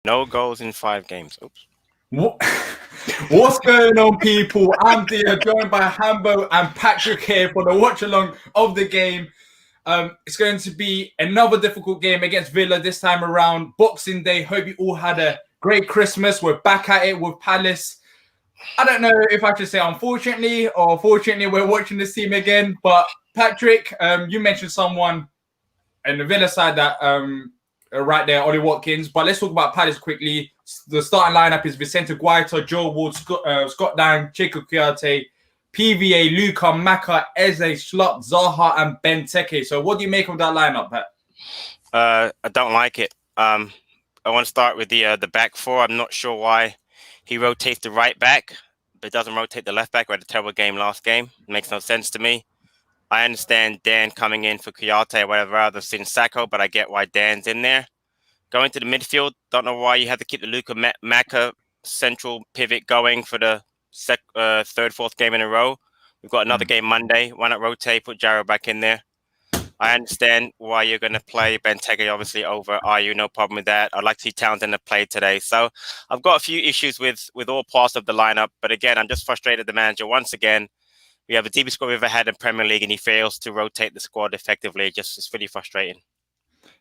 No goals in 5 games. Oops. What? What's going on, people? I'm Diyar, joined by Hambo and Patrick here for the watch along of the game. It's going to be another difficult game against Villa this time around. Boxing Day. Hope you all had a great Christmas. We're back at it with Palace. I don't know if I should say unfortunately or fortunately we're watching this team again. But Patrick, you mentioned someone in the Villa side that right there, Ollie Watkins. But let's talk about Palace quickly. The starting lineup is Vicente Guaita, Joe Ward, Scott Dang, Chico Kouyaté, PVA, Luka, Maka, Eze, Schlupp, Zaha, and Benteke. So what do you make of that lineup, Pat? I don't like it. I want to start with the back four. I'm not sure why he rotates the right back, but doesn't rotate the left back. We had a terrible game last game. It makes no sense to me. I understand Dan coming in for Kouyaté or whatever other than Sacco, but I get why Dan's in there. Going to the midfield, don't know why you have to keep the Luka Maka central pivot going for the third, fourth game in a row. We've got another game Monday. Why not rotate, put Gyro back in there? I understand why you're going to play Benteke, obviously, over Ayew. No problem with that. I'd like to see Townsend play today. So I've got a few issues with all parts of the lineup. But again, I'm just frustrated the manager. Once again, we have the deepest squad we've ever had in Premier League, and he fails to rotate the squad effectively. It's really frustrating.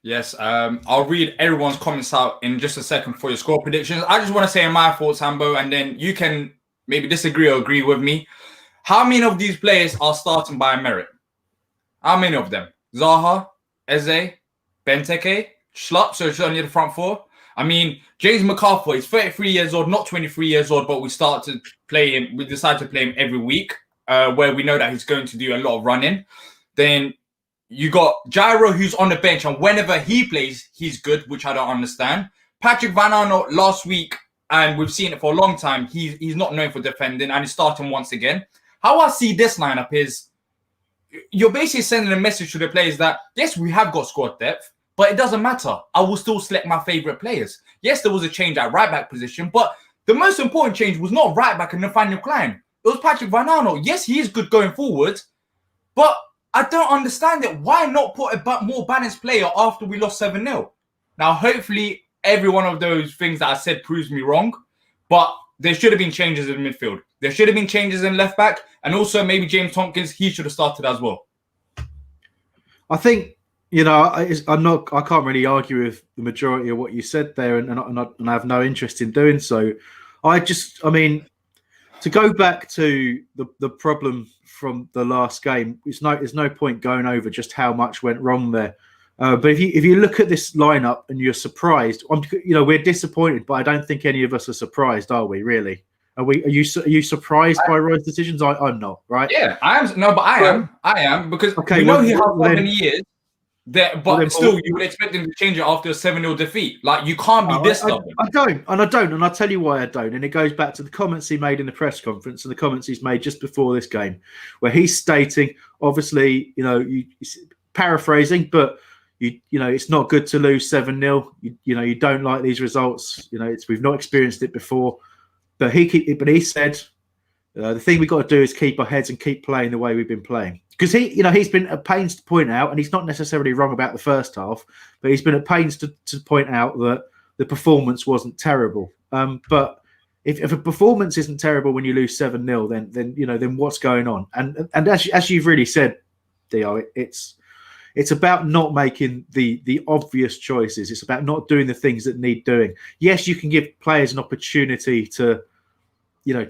Yes, I'll read everyone's comments out in just a second for your score predictions. I just want to say my thoughts, Hambo, and then you can maybe disagree or agree with me. How many of these players are starting by merit? How many of them? Zaha, Eze, Benteke, Schlupp, so it's only the front four. I mean, James McArthur is 33 years old, not 23 years old, but we decided to play him every week, where we know that he's going to do a lot of running. Then you got Gyro, who's on the bench, and whenever he plays, he's good, which I don't understand. Patrick Van Aanholt last week, and we've seen it for a long time, he's not known for defending, and he's starting once again. How I see this lineup is, you're basically sending a message to the players that, yes, we have got squad depth, but it doesn't matter. I will still select my favourite players. Yes, there was a change at right-back position, but the most important change was not right-back and Nathaniel Klein. It was Patrick Van Aanholt. Yes, he is good going forward, but I don't understand it. Why not put a more balanced player after we lost 7-0? Now, hopefully, every one of those things that I said proves me wrong, but there should have been changes in midfield. There should have been changes in left back, and also maybe James Tompkins, he should have started as well. I think, I can't really argue with the majority of what you said there, and I have no interest in doing so. To go back to the problem from the last game, there's no point going over just how much went wrong there. But if you look at this lineup and you're surprised, we're disappointed, but I don't think any of us are surprised, are we? Really? Are you surprised by Roy's decisions? I'm not, right? Yeah, I am. No, but I am because we know he has so many years. But still, you would expect him to change it after a 7-0 defeat. Like, you can't be this stubborn. I don't. And I'll tell you why I don't. And it goes back to the comments he made in the press conference and the comments he's made just before this game, where he's stating, obviously, paraphrasing, but it's not good to lose 7-0. You don't like these results. We've not experienced it before. But he said, the thing we've got to do is keep our heads and keep playing the way we've been playing. Because he's been at pains to point out, and he's not necessarily wrong about the first half, but he's been at pains to point out that the performance wasn't terrible. But if a performance isn't terrible when you lose 7-0, then what's going on? And as you've really said, Diyar, it's about not making the obvious choices. It's about not doing the things that need doing. Yes, you can give players an opportunity to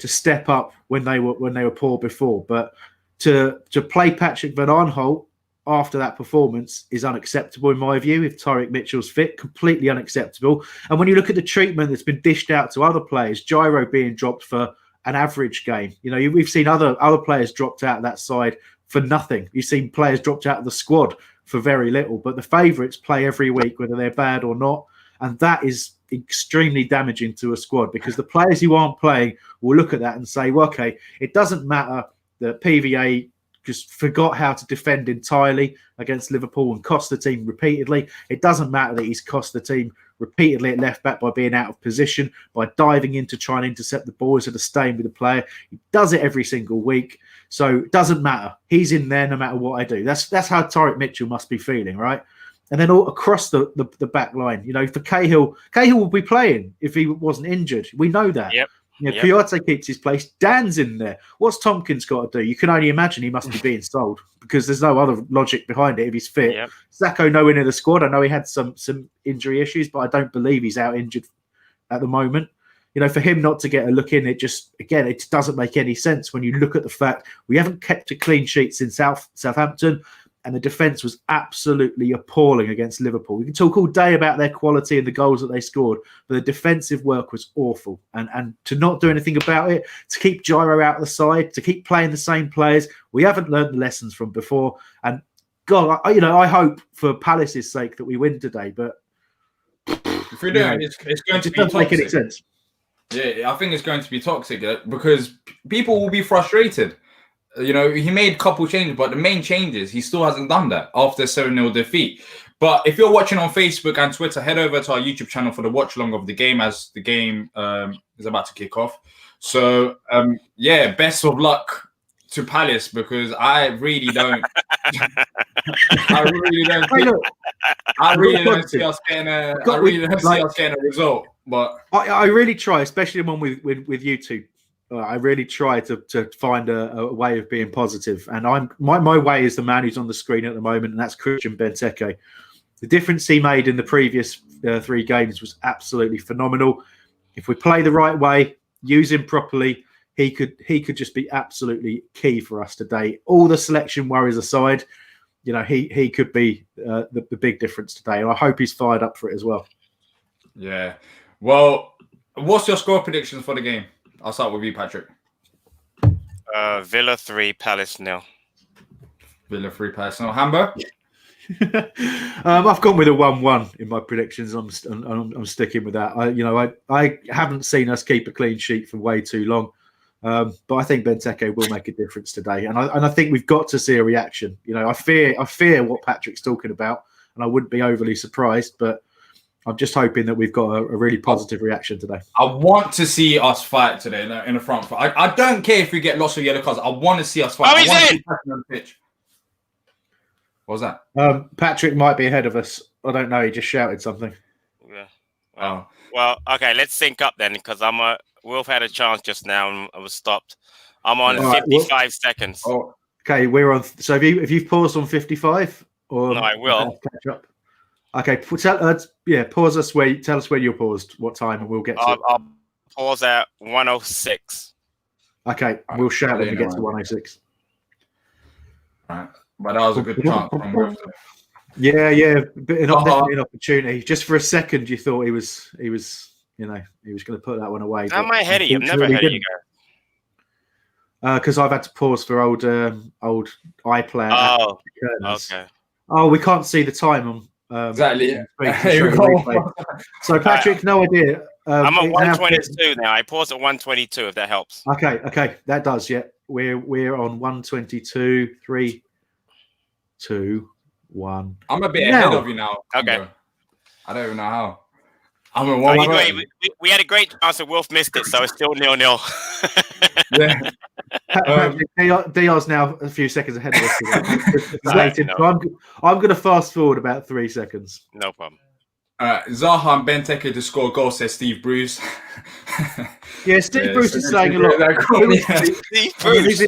step up when they were poor before, but to play Patrick Van Aanholt after that performance is unacceptable in my view. If Tyrick Mitchell's fit, completely unacceptable. And when you look at the treatment that's been dished out to other players, Gyro being dropped for an average game, we've seen other players dropped out of that side for nothing. You've seen players dropped out of the squad for very little, but the favourites play every week, whether they're bad or not. And that is extremely damaging to a squad, because the players who aren't playing will look at that and say, well, okay, it doesn't matter that PVA just forgot how to defend entirely against Liverpool and cost the team repeatedly. It doesn't matter that he's cost the team repeatedly at left back by being out of position, by diving in to try and intercept the ball instead of staying with the player. He does it every single week. So it doesn't matter. He's in there no matter what I do. That's how Tyrick Mitchell must be feeling, right? And then all across the back line, for Cahill will be playing if he wasn't injured. We know that. Yep. Kouyaté keeps his place. Dan's in there. What's Tompkins got to do? You can only imagine he must be being sold because there's no other logic behind it if he's fit. Yep. Zacco nowhere near the squad. I know he had some injury issues, but I don't believe he's out injured at the moment. For him not to get a look in, it doesn't make any sense when you look at the fact we haven't kept a clean sheet since Southampton. And the defence was absolutely appalling against Liverpool. We can talk all day about their quality and the goals that they scored, but the defensive work was awful. And to not do anything about it, to keep Gyro out of the side, to keep playing the same players, we haven't learned the lessons from before. And God, I hope for Palace's sake that we win today. But if we do, it's going to be doesn't make any sense. Yeah, I think it's going to be toxic because people will be frustrated. He made a couple changes, but the main changes, he still hasn't done that after 7-0 defeat. But if you're watching on Facebook and Twitter, head over to our YouTube channel for the watch along of the game as the game is about to kick off. So, best of luck to Palace because I really don't. I really don't see us getting a result. But I really try, especially the one with YouTube. I really try to find a way of being positive, and my way is the man who's on the screen at the moment, and that's Christian Benteke. The difference he made in the previous 3 games was absolutely phenomenal. If we play the right way, use him properly, he could just be absolutely key for us today. All the selection worries aside, he could be the big difference today, and I hope he's fired up for it as well. Yeah. Well, what's your score predictions for the game? I'll start with you, Patrick. Villa 3, Palace 0. Villa 3, Palace 0. Hambo? I've gone with a 1-1 in my predictions. I'm sticking with that. I haven't seen us keep a clean sheet for way too long, but I think Benteke will make a difference today, and I think we've got to see a reaction. I fear what Patrick's talking about, and I wouldn't be overly surprised, but I'm just hoping that we've got a really positive reaction today. I want to see us fight today in the front. I don't care if we get lots of yellow cards. I want to see us fight. Oh, he's in! On the pitch. What was that? Patrick might be ahead of us. I don't know. He just shouted something. Yeah. Well, okay. Let's sync up then, because Wolf had a chance just now and I was stopped. I'm on 55 seconds. Oh, okay, we're on. So have you paused on 55? Or no, I will catch up. Okay, pause us tell us when you're paused, what time, and we'll get to it. I'll pause at 106. Okay, we'll shout when we get to 106. Right. But that was a good chance from Wolf. Yeah, definitely an opportunity. Just for a second, you thought he was going to put that one away. How am I ahead of you? I'm never ahead of you guys. Because I've had to pause for old iPlayer. Oh, okay. Oh, we can't see the time on. Exactly. So Patrick, no idea. I'm at 122 now. I paused at 122. If that helps. Okay, that does. Yeah, we're on 122. 3, 2, 1. I'm a bit ahead of you now. Okay. I don't even know how. I'm in 1. We had a great chance and Wolf missed it, so it's still 0-0. Yeah. Diyar's now a few seconds ahead of us. I'm going to fast forward about 3 seconds. No problem. Zaha and Benteke to score goals, says Steve Bruce. Yeah, Steve Bruce is saying a lot. Steve Bruce.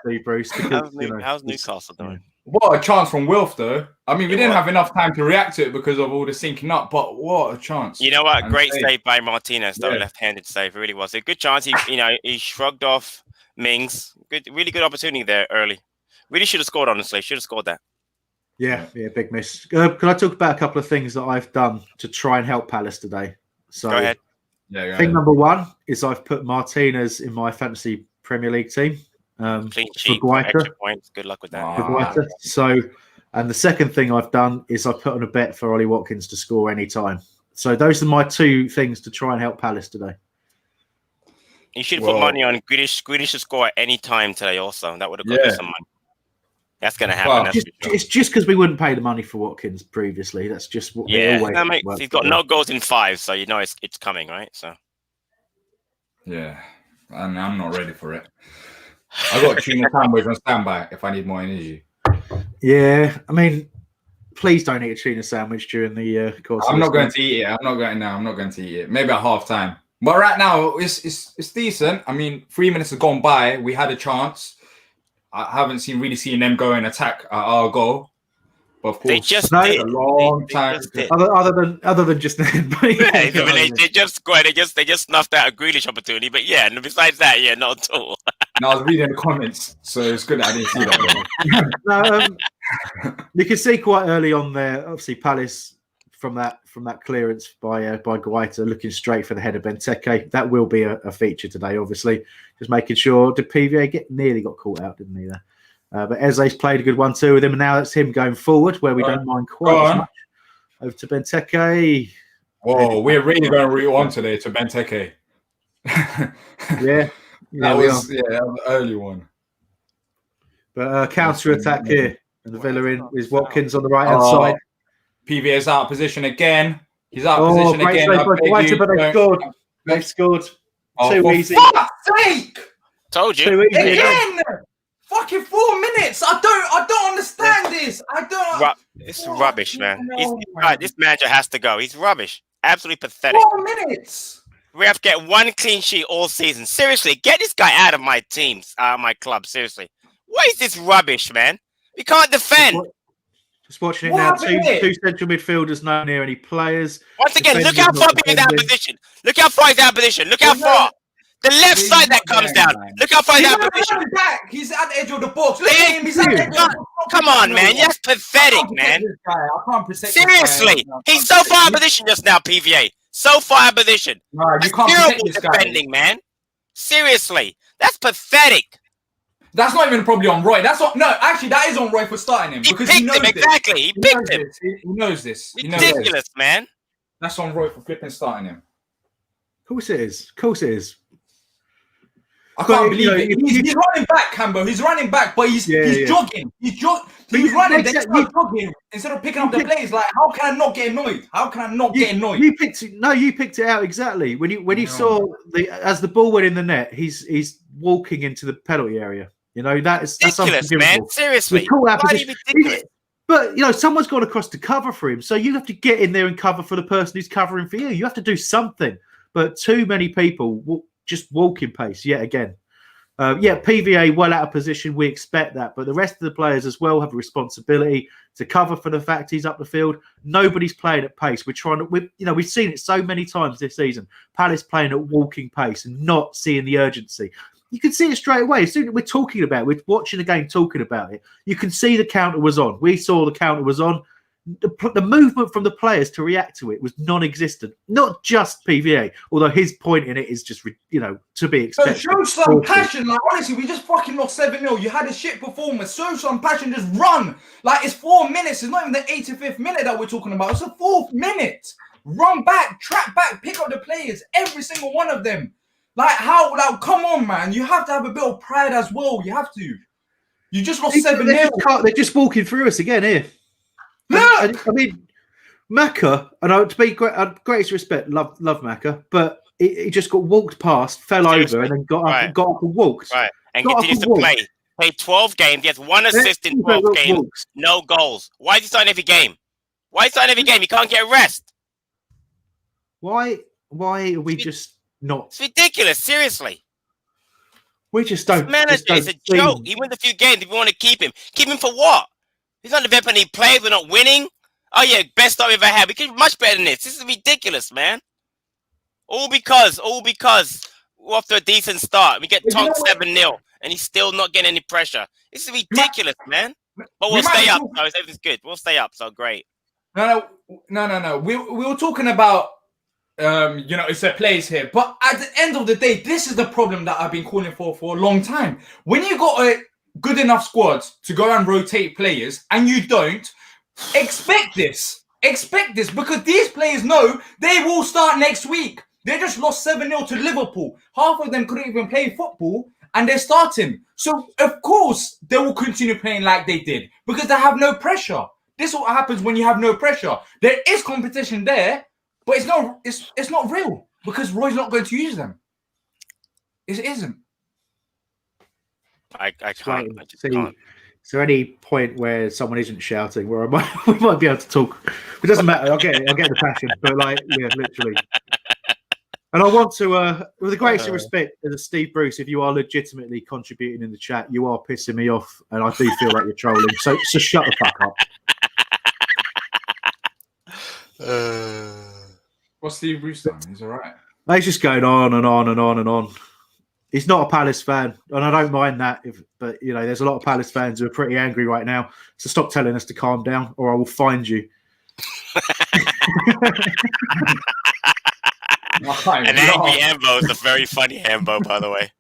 Steve Bruce. How's Newcastle doing? What a chance from Wilf, though. I mean, we didn't have enough time to react to it because of all the syncing up, but what a chance. You know what? Great save by Martinez, though. Left-handed save. It really was. A good chance. He shrugged off Mings. Really good opportunity there early. Really should have scored, honestly. Should have scored that. Yeah, big miss. Can I talk about a couple of things that I've done to try and help Palace today? So, go ahead. Thing number 1 is I've put Martinez in my fantasy Premier League team. Clean sheet, extra points. Good luck with that. So, and the second thing I've done is I've put on a bet for Ollie Watkins to score any time. So those are my 2 things to try and help Palace today. You should put money on Grealish to score at any time today also. That would have got you some money. That's going to happen. It's just because we wouldn't pay the money for Watkins previously. That's just what they always he's got no goals in 5, so you know it's coming, right? So yeah, and I'm not ready for it. I got tuna sandwich on standby if I need more energy. Yeah, I mean, please don't eat a tuna sandwich during the course. I'm not going to eat it. I'm not going to eat it. Maybe at half time. But right now, it's decent. I mean, 3 minutes have gone by. We had a chance. I haven't really seen them go and attack at our goal. But of course, they just did. a long time. Other than just then. Yeah, they just snuffed out a Grealish opportunity. But yeah, and besides that, yeah, not at all. No, I was reading the comments, so it's good that I didn't see that. You can see quite early on there, obviously Palace from that clearance by Guaita looking straight for the head of Benteke. That will be a feature today, obviously. Just making sure. Did PVA nearly got caught out, didn't he? There. But Eze's played a good 1-2 with him, and now it's him going forward, where we don't mind quite as much. Over to Benteke. Whoa, we're really going to root on today to Benteke. Yeah. That was an early one. But counter attack here, and the Villa in is Watkins on the right hand side. PVA is out of position again. He's out of position again. But they've scored. Too easy. For fuck's sake! Told you. Too easy. Again! Fucking 4 minutes. I don't understand this. I don't. It's rubbish, man. This manager has to go. He's rubbish. Absolutely pathetic. 4 minutes. We have to get one clean sheet all season. Seriously, get this guy out of my teams, my club. Seriously, what is this rubbish, man? We can't defend. Just watching it now. Two central midfielders, not near any players. Once again, look how far he's out of position. Look how far he's out of position. Look how far. The left side that comes down. Look how far he's out of position. He's at the edge of the box. Look at him. He's at the edge. Come on, man. That's pathetic, man. I can't protect. Seriously, he's so far out of position just now, PVA. So far in position. No, you can't protect this defending, man. Seriously, that's pathetic. That's not even probably on Roy. That's not. No, actually, that is on Roy for starting him because he knows him exactly. He picked him. He knows this. Ridiculous, man. That's on Roy for flipping starting him. Of course it is. Of course it is. I can't believe it. He's running back, Hambo. He's running back, but he's jogging. He's running. They're jogging instead of picking up the plays. Like, how can I not get annoyed? How can I not get annoyed? You picked it out exactly when you saw as the ball went in the net. He's walking into the penalty area. You know that's ridiculous, man. Seriously, ridiculous. But someone's gone across to cover for him, so you have to get in there and cover for the person who's covering for you. You have to do something. But too many people just walk in pace yet again. PVA well out of position. We expect that, but the rest of the players as well have a responsibility to cover for the fact he's up the field. Nobody's playing at pace. We've seen it so many times this season. Palace playing at walking pace and not seeing the urgency. You can see it straight away. As soon as we're talking about it, we're watching the game, talking about it. You can see the counter was on. We saw the counter was on. The movement from the players to react to it was non-existent. Not just PVA, although his point in it is just, to be expected. So show some passion. Like, honestly, we just fucking lost 7-0. You had a shit performance. Show some passion. Just run. Like, it's 4 minutes. It's not even the 85th minute that we're talking about. It's the 4th minute. Run back, track back, pick up the players. Every single one of them. Like, come on, man. You have to have a bit of pride as well. You have to. You just lost 7-0. They're just walking through us again here. I mean, Maka, and to be greatest respect, love Maka, but he just got walked past, fell over, and then got up and walked. Right, and continues to play. Played 12 games, he has 1 assist in 12 games, no goals. Why is he starting every game? He can't get a rest. Why are we just not? It's ridiculous, seriously. We just don't. This manager is a joke. He wins a few games if you want to keep him. Keep him for what? He's not developing any players. We're not winning. Oh, yeah, best start we've ever had. We could do much better than this. This is ridiculous, man. All because we're off to a decent start. We get tonked 7-0, and he's still not getting any pressure. This is ridiculous, man. But we'll stay up. So everything's good. We'll stay up, so great. No. We were talking about, it's their plays here. But at the end of the day, this is the problem that I've been calling for a long time. When you got a good enough squads to go and rotate players, and you don't expect this because these players know they will start next week. They just lost 7-0 to Liverpool. Half of them couldn't even play football, and they're starting. So of course they will continue playing like they did because they have no pressure. This is what happens when you have no pressure. There is competition there, but it's not real because Roy's not going to use them. It isn't. I can't. I just can't. Is there any point where someone isn't shouting where we might be able to talk? It doesn't matter. I get the passion, but literally. And I want to, with the greatest respect to Steve Bruce, if you are legitimately contributing in the chat, you are pissing me off, and I do feel like you're trolling. So shut the fuck up. What's Steve Bruce done? He's all right. He's just going on and on and on and on. He's not a Palace fan, and I don't mind that. But there's a lot of Palace fans who are pretty angry right now. So stop telling us to calm down, or I will find you. An angry Hambo is a very funny Hambo, by the way.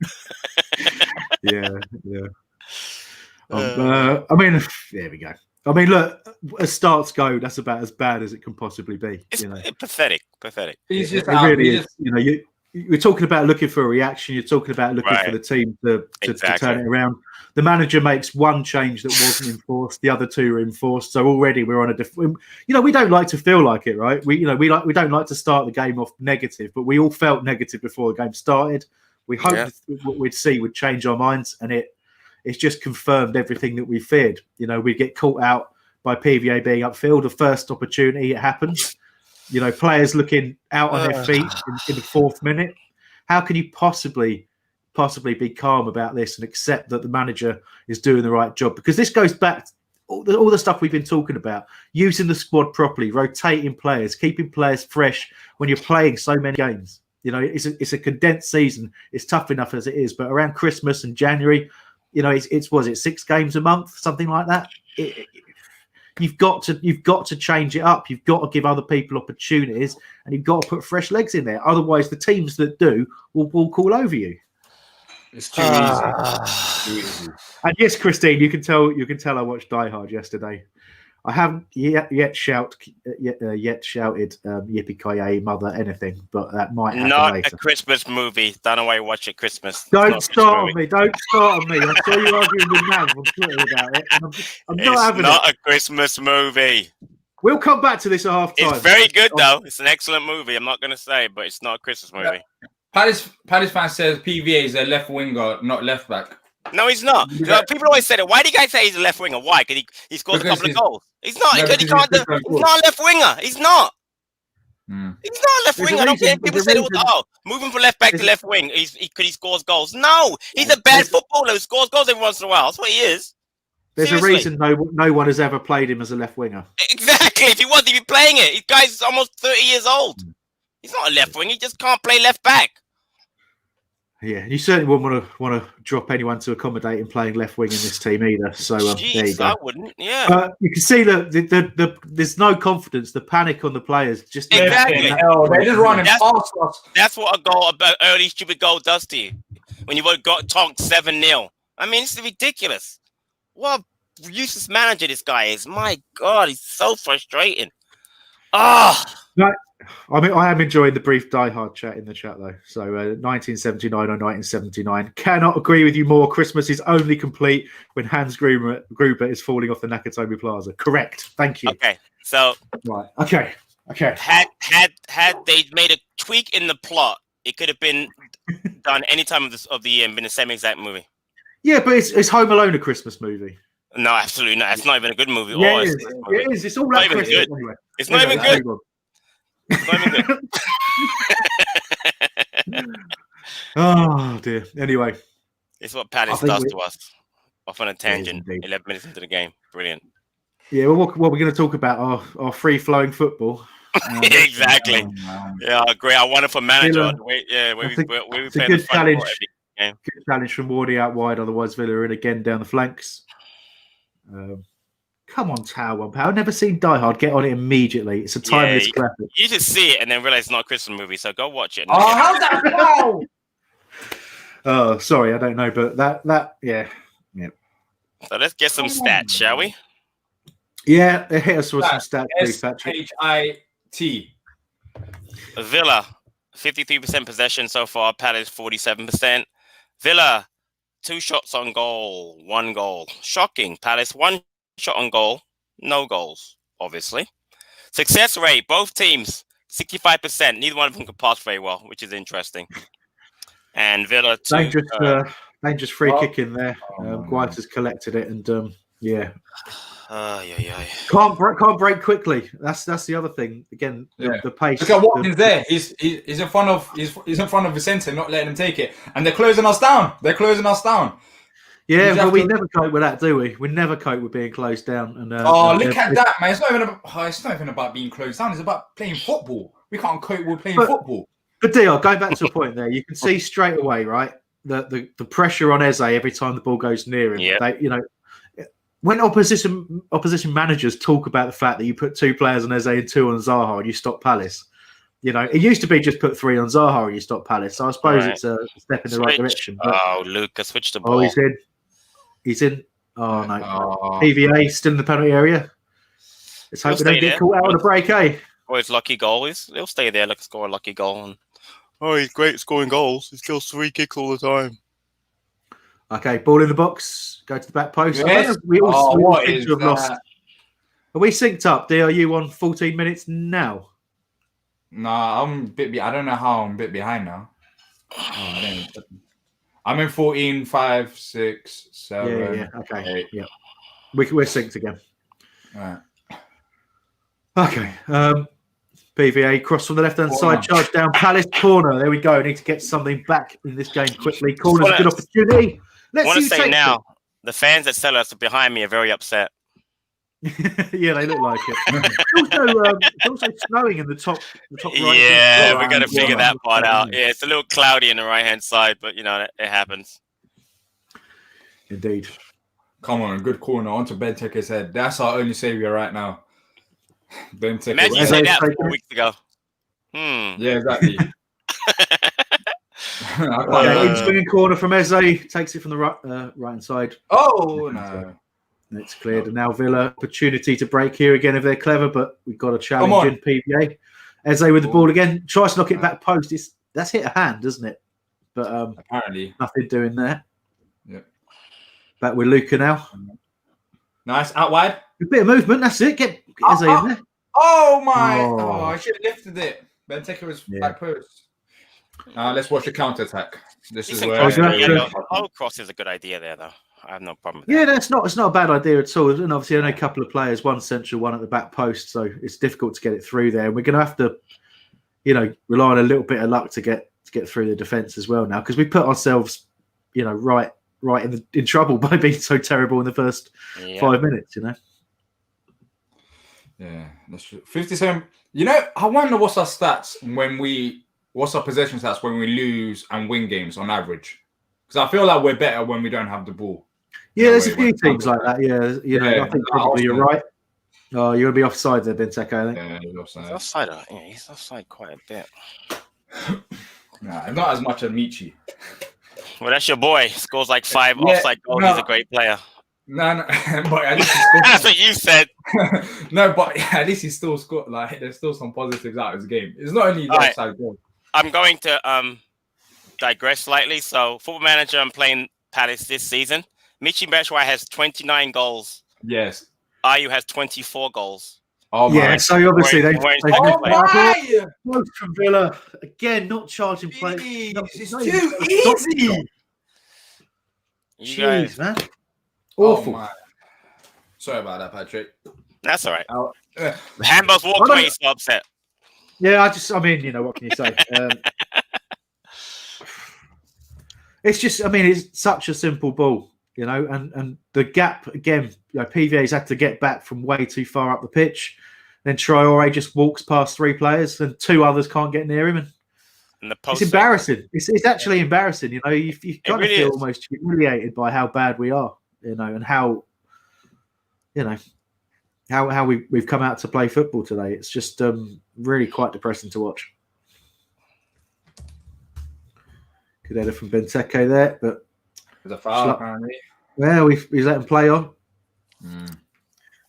Yeah. I mean, there we go. I mean, look, as starts go, that's about as bad as it can possibly be. It's pathetic. He's just it really is. You're talking about looking for a reaction. You're talking about looking for the team to turn it around. The manager makes one change that wasn't enforced. The other two were enforced. So already we're on a different. We don't like to feel like it, right? We don't like to start the game off negative, but we all felt negative before the game started. We hoped what we'd see would change our minds, and it's just confirmed everything that we feared. We get caught out by PVA being upfield. The first opportunity it happens. Players looking out on their feet in the 4th minute. How can you possibly be calm about this and accept that the manager is doing the right job? Because this goes back to all the stuff we've been talking about, using the squad properly, rotating players, keeping players fresh when you're playing so many games. It's a condensed season. It's tough enough as it is, but around Christmas and January, it's 6 games a month, something like that. You've got to change it up. You've got to give other people opportunities, and you've got to put fresh legs in there. Otherwise, the teams that do will walk all over you. It's too easy. And yes, Christine, you can tell I watched Die Hard yesterday. I haven't yet shouted yippee-ki-yay, mother, anything, but that might happen not later. A Christmas movie. Don't know why you watch it Christmas. Don't start on me. Don't start on me. I saw you arguing with Nav on Twitter about it. And I'm not having it. It's not a Christmas movie. We'll come back to this at half time. It's very good, though. It's an excellent movie. I'm not going to say, but it's not a Christmas movie. Palace fan says PVA is a left winger, not left back. No, he's not. People always say that. Why do you guys say he's a left winger? Why? Because he scores a couple of goals. He's not. He's not a left winger. He's not. He's not a left winger. I don't care if people say, moving from left back to left wing, he scores goals. No, he's a bad footballer who scores goals every once in a while. That's what he is. There's a reason no one has ever played him as a left winger. Exactly. If he was, he'd be playing it. This guy's almost 30 years old. He's not a left wing. He just can't play left back. Yeah, you certainly wouldn't want to drop anyone to accommodate him playing left wing in this team either. So there you go. I wouldn't. Yeah, you can see that there's no confidence. The panic on the players just exactly. They're just running past us. That's what an early stupid goal does to you when you got tonked 7-0. I mean, it's ridiculous. What a useless manager this guy is. My God, he's so frustrating. I mean, I am enjoying the brief Die Hard chat in the chat, though. So 1979 or 1979. Cannot agree with you more. Christmas is only complete when Hans Gruber is falling off the Nakatomi Plaza. Correct. Thank you. Okay. So. Right. Okay. Had they made a tweak in the plot, it could have been done any time of the year and been the same exact movie. Yeah, but it's Home Alone, a Christmas movie. No, absolutely not. It's not even a good movie. Yeah, it is. It's all like Christmas good. Anyway. It's not even good. Oh dear. Anyway, it's what Palace does to us. Off on a tangent. 11 minutes into the game. Brilliant. Yeah. Well, what we're going to talk about our free flowing football. Exactly. Yeah, I agree. I want it for manager. It's a good challenge. Good challenge from Wardy out wide. Otherwise, Villa are in again down the flanks. Come on, Tower One Power. Never seen Die Hard. Get on it immediately. It's a timeless classic. You just see it and then realize it's not a Christmas movie. So go watch it. How's that go? Oh, sorry, I don't know, but that. So let's get some stats, shall we? Yeah, hit us with some stats, please, Patrick. SHIT. Villa, 53% possession so far. Palace, 47%. Villa, 2 shots on goal, 1 goal. Shocking. Palace, 1 shot on goal, no goals, obviously. Success rate, both teams, 65%. Neither one of them could pass very well, which is interesting. And Villa, dangerous free kick in there. Guaita has collected it, and Yeah. Yeah. Can't break quickly. That's the other thing. Again, the pace. Look at Watkins there. He's in front of Vicente, not letting him take it, and they're closing us down. Yeah, but we never cope with that, do we? We never cope with being closed down. And look at that, man! It's not even about being closed down. It's about playing football. We can't cope with playing football. But Diyar, going back to a point there, you can see straight away, right? The pressure on Eze every time the ball goes near him. Yeah. When opposition managers talk about the fact that you put 2 players on Eze and 2 on Zaha and you stop Palace, it used to be just put 3 on Zaha and you stop Palace. So I suppose it's a step in the right direction. But, Lucas, switch the ball. He's in. Oh, no. PVA still in the penalty area. Let's hope we don't get caught out on a break, eh? Or his lucky goal. He'll stay there, score a lucky goal. And, he's great at scoring goals. He kills 3 kicks all the time. Okay, ball in the box. Go to the back post. Yes. We all seem is to have lost. Are we synced up? Are you on 14 minutes now? Nah, I'm a bit. I don't know how I'm a bit behind now. I'm in 14, 5, 6, 7. Yeah. Okay. 8. Yeah. We're synced again. All right. Okay. PVA cross from the left-hand side, charge down, Palace corner. There we go. Need to get something back in this game quickly. Corner's a good opportunity. I want to say now, the fans that sell us behind me are very upset. Yeah, they look like it. It's also snowing in the top right. Yeah, we're going to figure that part out. Yeah, it's a little cloudy in the right-hand side, but, it happens. Indeed. Come on, good corner onto Benteke's head. That's our only saviour right now. Benteke. Imagine you said that 4 weeks ago. Yeah, exactly. Swinging corner from Eze. Takes it from the right-hand side. Oh, no. It's cleared. And now Villa, opportunity to break here again if they're clever, but we've got a challenge in PVA. Eze with the ball again. Tries to knock it back post. That's hit a hand, doesn't it? But apparently. Nothing doing there. Yep. Back with Luca now. Nice. Out wide. A bit of movement. That's it. Get Eze in there. Oh, my. Oh, I should have lifted it. Benteke was back post. Let's watch the counter-attack. This is where... cross is a good idea there, though. I have no problem with that. Yeah, it's not a bad idea at all. And obviously, only a couple of players, one central, one at the back post, so it's difficult to get it through there. And we're going to have to, rely on a little bit of luck to get through the defence as well now, because we put ourselves, right in trouble by being so terrible in the first 5 minutes. Yeah, that's true. 57. I wonder what's our possession stats when we lose and win games on average. Because I feel like we're better when we don't have the ball. Yeah, there's a few teams like that. Yeah, I think probably you're right. Oh, you're going to be offside there, Benteke, I think. Yeah, he's offside. He's offside quite a bit. Nah, not as much as Michi. Well, that's your boy. Scores like 5 offside goals. He's a great player. No, but at least he scored. That's what you said. No, but at least he still scored. Like, there's still some positives out of his game. It's not only the offside goal. I'm going to digress slightly. So, Football Manager, I'm playing Palace this season. Michy Batshuayi has 29 goals. Yes. Ayew has 24 goals. Oh, yeah, so obviously they've close from Villa. Again, not charging play. It's too easy. You guys, man. Awful. Oh, sorry about that, Patrick. That's all right. Hambo's walked away, he's so upset. Yeah, what can you say? It's such a simple ball, and the gap, again, PVA's had to get back from way too far up the pitch. Then Traore just walks past 3 players and 2 others can't get near him. And it's embarrassing. It's actually embarrassing. You kind of feel almost humiliated by how bad we are, and how we've come out to play football today. It's just really quite depressing to watch. Good header from Benteke there, but there's a foul apparently. Well, we've let him play on.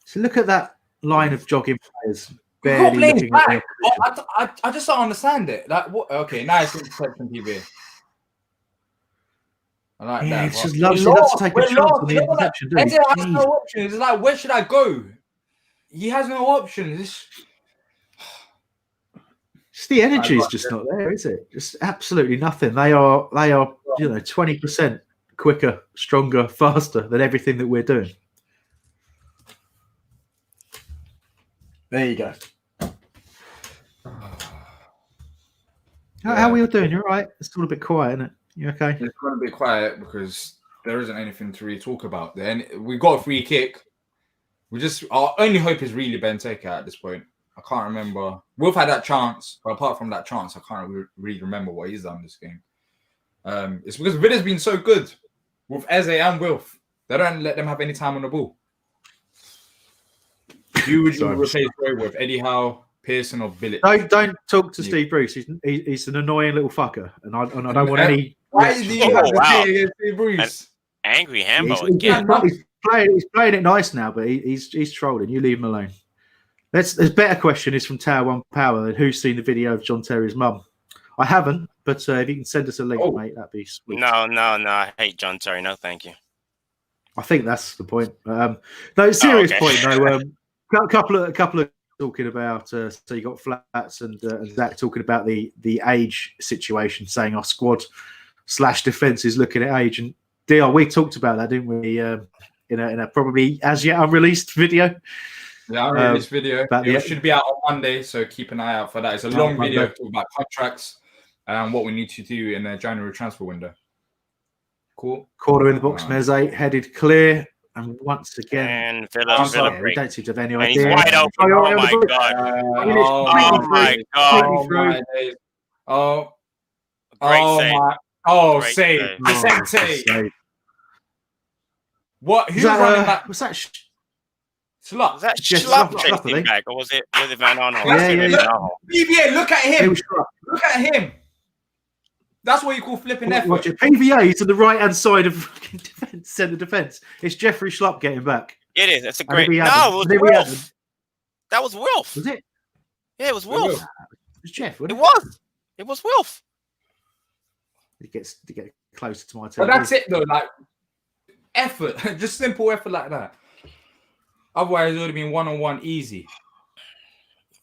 So look at that line of jogging players. Barely looking back. I just don't understand it. Like, what? Okay, nice interception, PB. I like that. It's just lovely to take a chance on the interception. Eze has no options. It's like, where should I go? He has no options. It's the energy is just not there, is it? Just absolutely nothing. They are 20% quicker, stronger, faster than everything that we're doing. There you go. How are we all doing? You're right. It's all a bit quiet, isn't it? You okay? It's going to be quiet because there isn't anything to really talk about. Then we got a free kick. Our only hope is really Benteke at this point. I can't remember. We've had that chance, but apart from that chance, I can't really remember what he's done this game. It's because Villa's been so good with Eze and Wilf. They don't let them have any time on the ball. Who would you replace Roy with? Eddie Howe, Pearson, or Billet? Don't talk to Steve Bruce. He's an annoying little fucker, and I don't want any. Why do you have to say against Steve Bruce? Angry Hambo again. He's playing it nice now, but he's trolling. You leave him alone. There's better question is from Tower One Power. Who's seen the video of John Terry's mum? I haven't, but if you can send us a link, mate, that'd be sweet. No. I hate John Terry. No, thank you. I think that's the point. No, serious point though. A couple of talking about. So you got Flats and Zach talking about the age situation, saying our squad / defense is looking at age. And Diyar, we talked about that, didn't we? In a probably as yet unreleased video. Yeah, unreleased video. It should be out on Monday, so keep an eye out for that. It's a long video talking about contracts and what we need to do in the January transfer window. Cool. Corner in the box, Meze headed clear, and once again, and Villa we don't seem to have any and idea. he's wide open. Oh my god! Oh my god! Great save! What? Who's running back? Was that? Schlupp. Was that Schlupp chasing back, or was it Van Arnold? BBA, look at him. Look at him. That's what you call flipping effort. Watch it. PVA to the right hand side of centre defence. It's Jeffrey Schlupp getting back. It is. It's a great. No, it was Wilf. That was Wilf. Was it? Yeah, it was Wilf. It was Jeff. It was. It was Wilf. It gets to get closer to my turn. But that's it though. Like effort, just simple effort like that. Otherwise, it would have been 1-on-1 easy.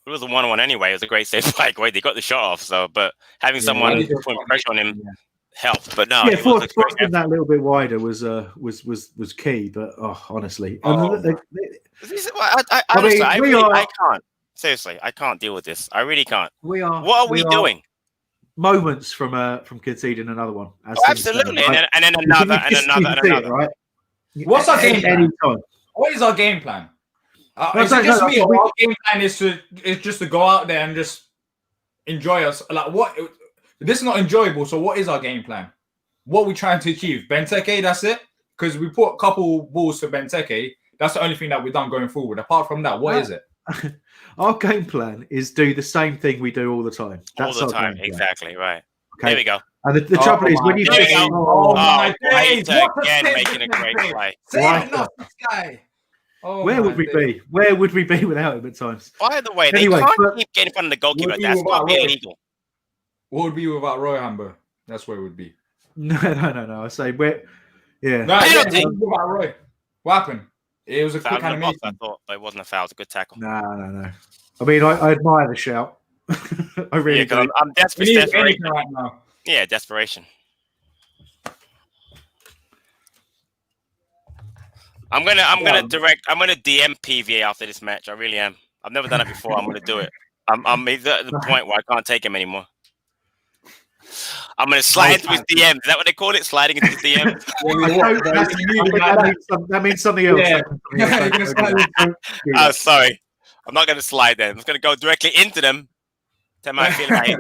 It was a 1-on-1 anyway. It was a great save by Wade. They got the shot off. So, but having someone putting pressure on him helped. But no, forcing that little bit wider was key. But honestly, I can't. Seriously, I can't deal with this. I really can't. What are we doing? Moments from conceding another one. Absolutely, and then another. Right? What's our game plan? What is our game plan? Our game plan is just to go out there and just enjoy us. Like what? This is not enjoyable. So what is our game plan? What are we trying to achieve? Benteke, that's it. Because we put a couple balls to Benteke. That's the only thing that we've done going forward. Apart from that, what is it? Our game plan is do the same thing we do all the time. That's all the time, exactly right. Okay. There we go. And the trouble is when you my days, again making a great play. Where would we be? Where would we be without him at times? By the way, they can't keep getting in front of the goalkeeper. That's not illegal. What would be without Roy Hambo? That's where it would be. No. I say where. Yeah. No, without Roy. What happened? It was a quick animation. I thought, but it wasn't a foul. It was a good tackle. No. I mean, I admire the shout. I really do. I'm desperation right now. Yeah, desperation. I'm gonna DM PVA after this match. I really am. I've never done it before. I'm gonna do it. I'm at the point where I can't take him anymore. I'm gonna slide into his DMs. Is that what they call it? Sliding into his DMs? That means something else. Yeah. Oh, sorry. I'm not gonna slide then. I'm just gonna go directly into them. Tell me I feel like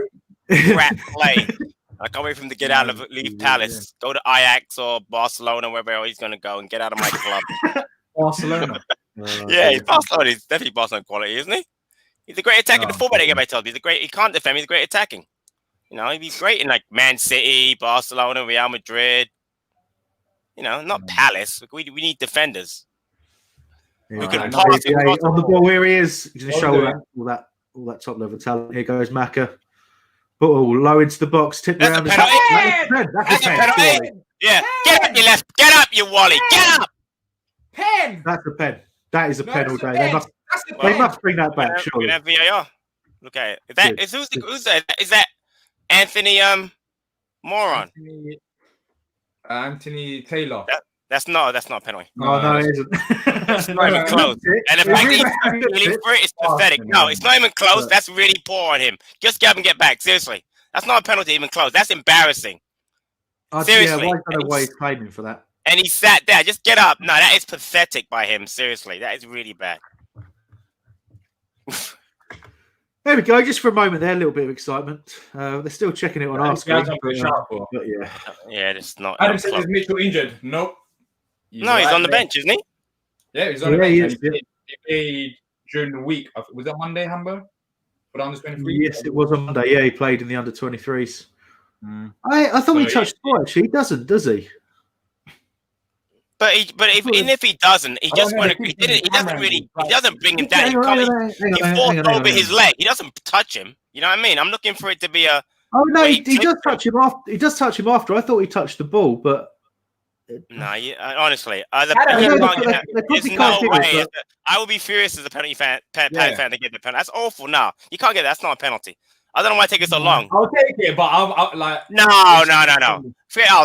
crap play. I can't wait for him to get out of leave Palace, go to Ajax or Barcelona, wherever he's going to go, and get out of my club. Barcelona. He's Barcelona. He's definitely Barcelona quality, isn't he? He's a great attacking. The fullback everybody tells me he can't defend. He's great attacking. You know, he's great in like Man City, Barcelona, Real Madrid. You know, not Palace. We need defenders. Who can pass on the ball where he is. He's going to show all that top level talent. Here goes Maka. Low into the box, tip around. That's a penalty. Yeah, get up, you left. Get up, you Wally. Get up. Pen. That's a pen. That is a pen all day. They must bring that back. Surely. We have VAR. Look at it. Who's that? Is that Anthony Moron? Anthony Taylor. That's not a penalty. No, it isn't. It's not even close. And the fact that he's feeling for it is pathetic. No, it's not even close. That's really poor on him. Just get up and get back. Seriously. That's not a penalty even close. That's embarrassing. Seriously. Yeah, I don't know why he's claiming for that. And he sat there. Just get up. No, that is pathetic by him. Seriously. That is really bad. There we go. Just for a moment there, a little bit of excitement. They're still checking it on our screen. Yeah, it's not. Adam said, is Mitchell injured? Nope. He's on the bench, isn't he? Yeah, he's on the bench. He played during the week. Was that Monday, Hambo? For the under-23? Yes, it was on Monday. Yeah, he played in the under-23s. I thought he touched the ball, actually. He doesn't, does he? Even if he doesn't, he just won't agree. He doesn't bring him down. He falls over his leg. He doesn't touch him. You know what I mean? I'm looking for it to be a. Oh no, he does touch him after. He does touch him after. I thought he touched the ball, but no. Honestly, there's no way. I would be furious as a penalty fan to get the penalty. That's awful. No, you can't get that. That's not a penalty. I don't know why it takes so long. I'll take it, but I'm like no. I'll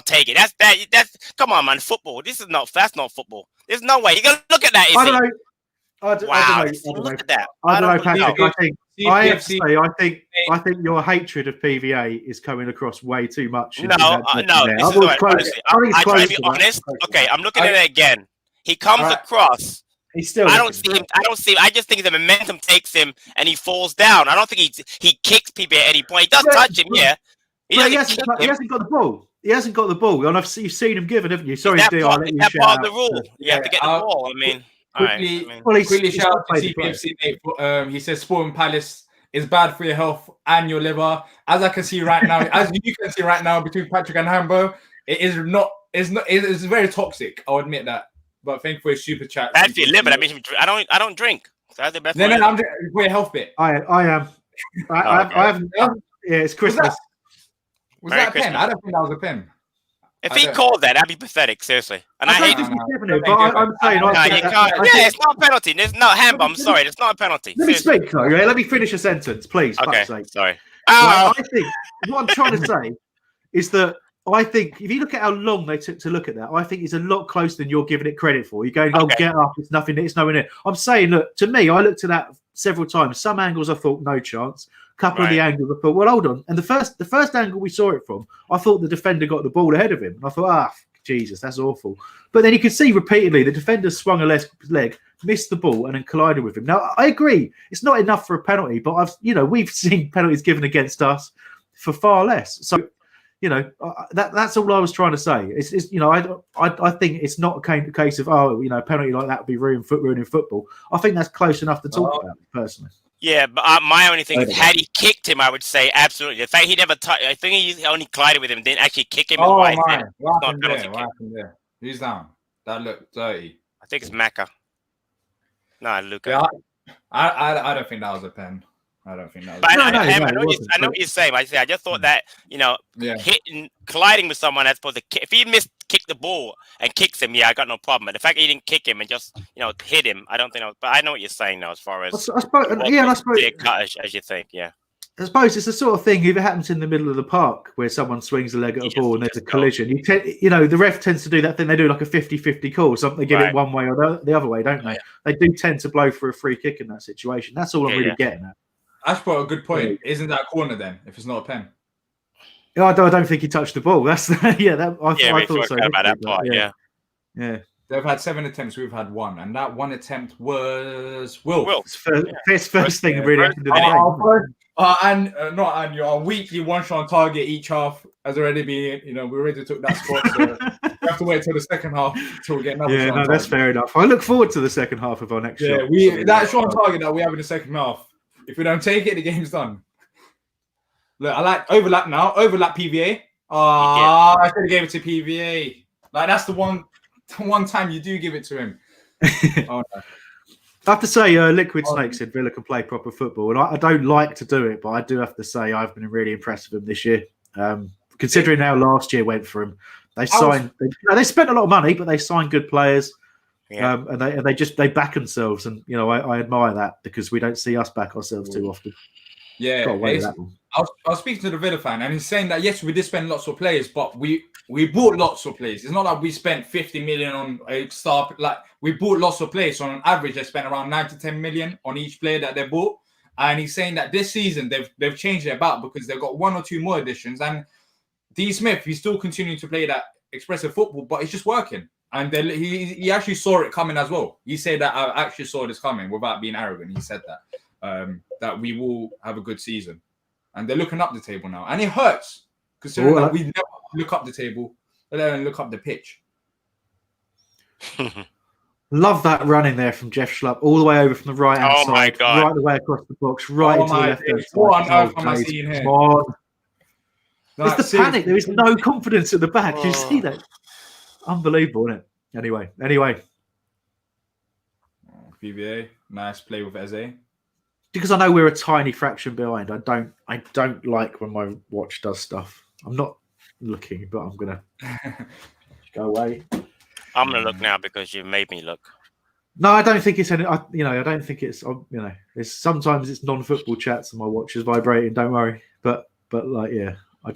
take it. That's come on, man. Football. That's not football. There's no way. You gotta look at that. I don't know. I don't know. Look at that. I don't know, Patrick. I think your hatred of PVA is coming across way too much. No. This is what I try to be honest. Okay, I'm looking at it again. He comes across. I don't see him. I just think the momentum takes him and he falls down. I don't think he kicks PVA at any point. He does touch him, yeah. He hasn't got the ball. He hasn't got the ball. And you've seen him give it, haven't you? Sorry, Diyar. That's part of the rule. You have to get the ball. I mean. Quickly shout out to CPFC. He says Sporting Palace is bad for your health and your liver. As I can see right now, as you can see right now between Patrick and Hambo, it's very toxic. I'll admit that. But thank you for your super chat. Bad for your liver. That means I don't drink. So that's the best. No, I'm for your health bit. I am. I haven't. Yeah, it's Christmas. Was that a pen? I don't think that was a pen. If he called that'd be pathetic, seriously. And I hate it. I'm saying, you can't. Yeah, it's not a penalty. There's no Hambo. I'm sorry, it's not a penalty. Let me speak, though. Yeah? Let me finish a sentence, please. Okay, sorry. I think what I'm trying to say is that I think if you look at how long they took to look at that, I think it's a lot closer than you're giving it credit for. You're going, get up, it's nothing, it's nowhere near. I'm saying, look, to me, I looked at that several times. Some angles I thought no chance. A couple of the angles I thought, well, hold on. And the first angle we saw it from, I thought the defender got the ball ahead of him. And I thought, Jesus, that's awful. But then you could see repeatedly the defender swung a leg, missed the ball, and then collided with him. Now, I agree, it's not enough for a penalty, but we've seen penalties given against us for far less. So, that's all I was trying to say. It's I think it's not a case of a penalty like that would be ruining football. I think that's close enough to talk about personally. Yeah, but my only thing is, had he kicked him, I would say absolutely. The fact he never touched, I think he only collided with him, didn't actually kick him. What happened there? Who's down? That looked dirty. I think it's Macca. No, Luca. Yeah, I don't think that was a pen. I don't think that was. But I know what you're saying. I just thought that colliding with someone that's supposed to kick. If he kick the ball and kicks him, I got no problem. But the fact that he didn't kick him and just hit him, I don't think. But I know what you're saying now, as far as I suppose, as you think, yeah. I suppose it's the sort of thing. If it happens in the middle of the park where someone swings a leg at a ball and there's a collision, the ref tends to do that thing. They do like a 50-50 call. Something they give it one way or the other way, don't they? Yeah. They do tend to blow for a free kick in that situation. That's all I'm really getting at. Ash brought a good point. Isn't that a corner then? If it's not a pen? I don't think he touched the ball. That's I thought so. About that part, yeah. They've had 7 attempts. We've had 1, and that 1 attempt was Will. First thing really happened in the game. Our weekly one shot on target each half has already been. We already took that spot. So we have to wait till the second half till we get another. Yeah, no, that's fair enough. I look forward to the second half of our next shot. That shot on target that we have in the second half. If we don't take it, the game's done. Look, I like overlap now. Overlap PVA. I should have gave it to PVA. Like that's the one time you do give it to him. No. I have to say, Liquid Snake said Villa can play proper football, and I don't like to do it, but I do have to say I've been really impressed with them this year. Considering how last year went for them, they spent a lot of money, but they signed good players. Yeah. And they back themselves, and I admire that because we don't see us back ourselves too often. Yeah, Got away with that one. I was speaking to the Villa fan, and he's saying that yes, we did spend lots of players, but we bought lots of players. It's not like we spent 50 million on a star. Like we bought lots of players. So on average, they spent around 9 to 10 million on each player that they bought. And he's saying that this season they've changed it about because they've got 1 or 2 more additions. And D. Smith, he's still continuing to play that expressive football, but it's just working. And he actually saw it coming as well. He said that I actually saw this coming without being arrogant. He said that we will have a good season. And they're looking up the table now. And it hurts considering that we never look up the table, let alone look up the pitch. Love that run in there from Jeff Schlupp, all the way over from the right-hand side. My God. Right the way across the box, right into the left-hand side. What on earth am I seeing here? Come on. It's the panic. There is no confidence at the back. You see that? Unbelievable, isn't it? Anyway. PVA, nice play with Eze. Because I know we're a tiny fraction behind, I don't like when my watch does stuff. I'm not looking, but I'm gonna go away. I'm gonna look now because you made me look. No, I don't think it's any. I don't think it's. It's sometimes it's non-football chats and my watch is vibrating. Don't worry, but like I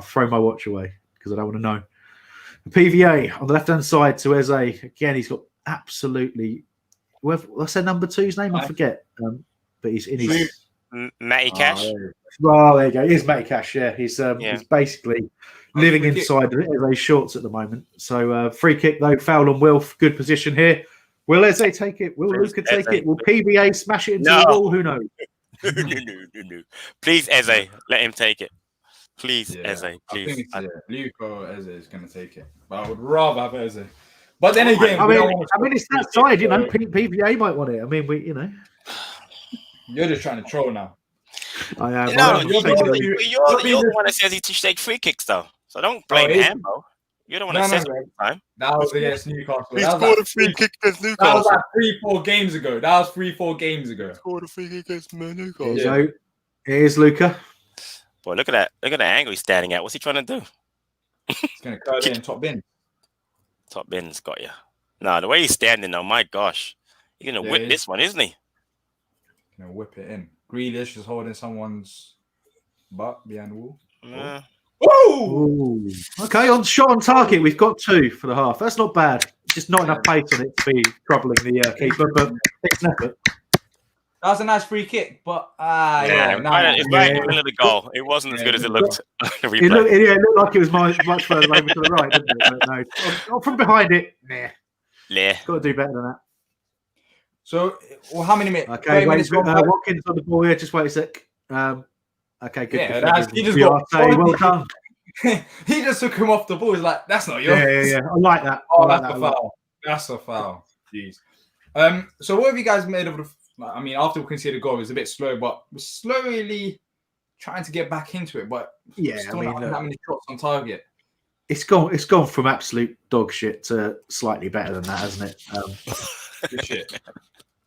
throw my watch away because I don't want to know. The PVA on the left-hand side to Eze again. He's got absolutely. What's their number 2's name? I forget. But he's in his Matty Cash. Oh, there you go. Here's Matty Cash. Yeah, he's basically living inside Eze's shorts at the moment. So free kick though, foul on Wilf. Good position here. Will Eze take it? Will Luca take it? Will PBA smash it into the wall? Who knows? No. Please, Eze, let him take it. Please, Eze. Please. I think Luca or Eze is going to take it. But I would rather have Eze. But then again, it's that side. PBA might want it. I mean, You're just trying to troll now. I am. No, you're the one that says he should take free kicks, though. So don't blame Hambo. You're the one that says it all the time. That was against Newcastle. He scored a free kick against Newcastle. That was like 3-4 games ago. That was 3-4 games ago. Scored a free kick against Newcastle. Yeah. Here's Luca. Boy, look at that. Look at the angle he's standing at. What's he trying to do? He's going to curl it in top bin. Top bin's got you. No, the way he's standing, though, my gosh. He's going to whip this one, isn't he? Gonna whip it in. Grealish is holding someone's butt behind the wall. Woo! Okay, shot on target. We've got 2 for the half. That's not bad. Just not enough pace on it to be troubling the keeper, but it's an effort. That was a nice free kick, but it's right in the middle of the goal. It wasn't as good as it looked. It looked like it was much further over to the right, didn't it? But no, from behind it, Yeah. Got to do better than that. So, how many minutes? Okay, Watkins on the ball here. Just wait a sec. Okay, good. Yeah, he just well done. He just took him off the ball. He's like, that's not yours. Yeah. I like that. That's a foul. That's a foul. Jeez. So what have you guys made of the? I mean, after we conceded a goal, it was a bit slow, but we're slowly trying to get back into it. But still not that many shots on target. It's gone from absolute dog shit to slightly better than that, hasn't it? Good shit.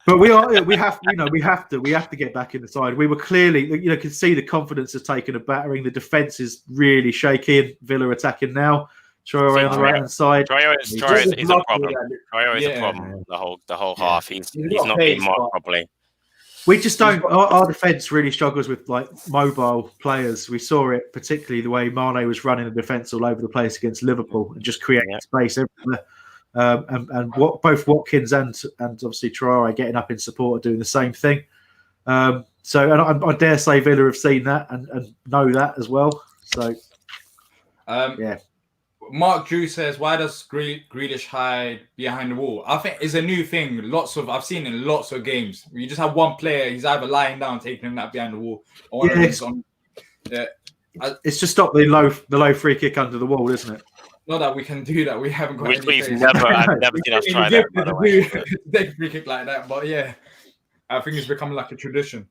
But we have to get back in the side. We were clearly, could see the confidence has taken a battering. The defense is really shaky. Villa attacking now. Traore on the right hand side. Traore is a problem. Traore is a problem. The whole half. He's not being marked properly. We just don't. Our defense really struggles with mobile players. We saw it particularly the way Mane was running the defense all over the place against Liverpool and just creating space everywhere. And both Watkins and obviously Traore getting up in support are doing the same thing. So I dare say Villa have seen that and know that as well. So Mark Drew says, why does Grealish hide behind the wall? I think it's a new thing. I've seen in lots of games. You just have one player, he's either lying down, taking him that behind the wall, or it's just stop the low free kick under the wall, isn't it? Not that we can do that. We haven't got. Which I've never seen us try that. By the way, take a free kick like that, but I think it's becoming like a tradition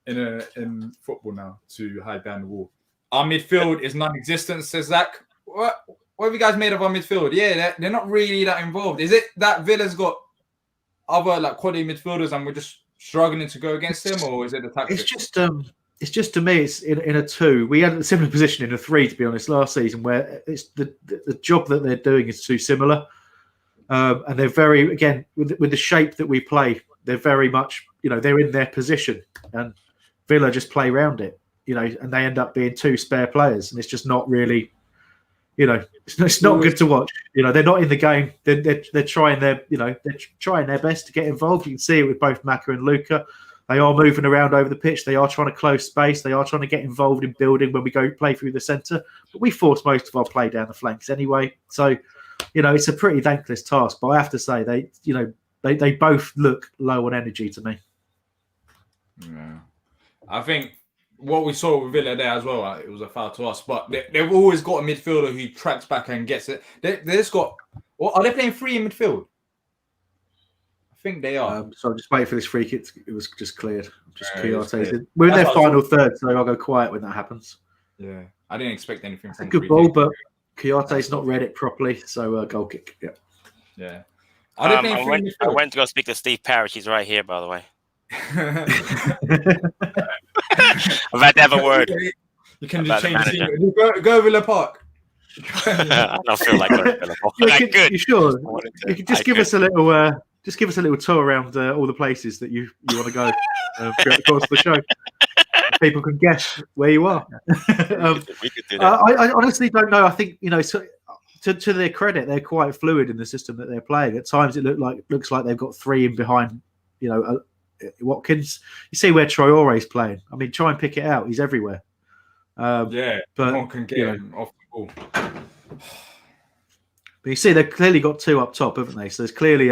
in football now to hide behind the wall. Our midfield is non-existent, says Zach. What have you guys made of our midfield? Yeah, they're not really that involved. Is it that Villa's got other quality midfielders and we're just struggling to go against them, or is it the tactics? It's just to me, it's in a 2. We had a similar position in a 3, to be honest, last season, where it's the job that they're doing is too similar, and they're very with the shape that we play. They're very much they're in their position, and Villa just play round it, and they end up being 2 spare players, and it's just not really, it's not good to watch. They're not in the game. They're trying they're trying their best to get involved. You can see it with both Maka and Luca. They are moving around over the pitch. They are trying to close space. They are trying to get involved in building when we go play through the centre. But we force most of our play down the flanks anyway. So, it's a pretty thankless task. But I have to say, they both look low on energy to me. Yeah, I think what we saw with Villa there as well, it was a foul to us. But they've always got a midfielder who tracks back and gets it. They just got. Are they playing 3 in midfield? I think they are. So I'm just waiting for this free kick. It was just cleared. We're in their final third, so I'll go quiet when that happens. Yeah, I didn't expect anything. It's a good ball, but Kouyate's not read it properly, so goal kick. Yeah. Yeah. I went to go speak to Steve Parrish. He's right here, by the way. I've had to have a word. You can just change the team. Go Villa Park. I don't feel like going to Villa Park. Good. You sure? You can just give us a little. Just give us a little tour around all the places that you want to go throughout the course of the show. People can guess where you are. We could do that. I honestly don't know. I think to their credit, they're quite fluid in the system that they're playing. At times, it looks like they've got 3 in behind. Watkins. You see where Traore's playing. I mean, try and pick it out. He's everywhere. But no one can get him off the ball. But you see, they've clearly got 2 up top, haven't they? So there's clearly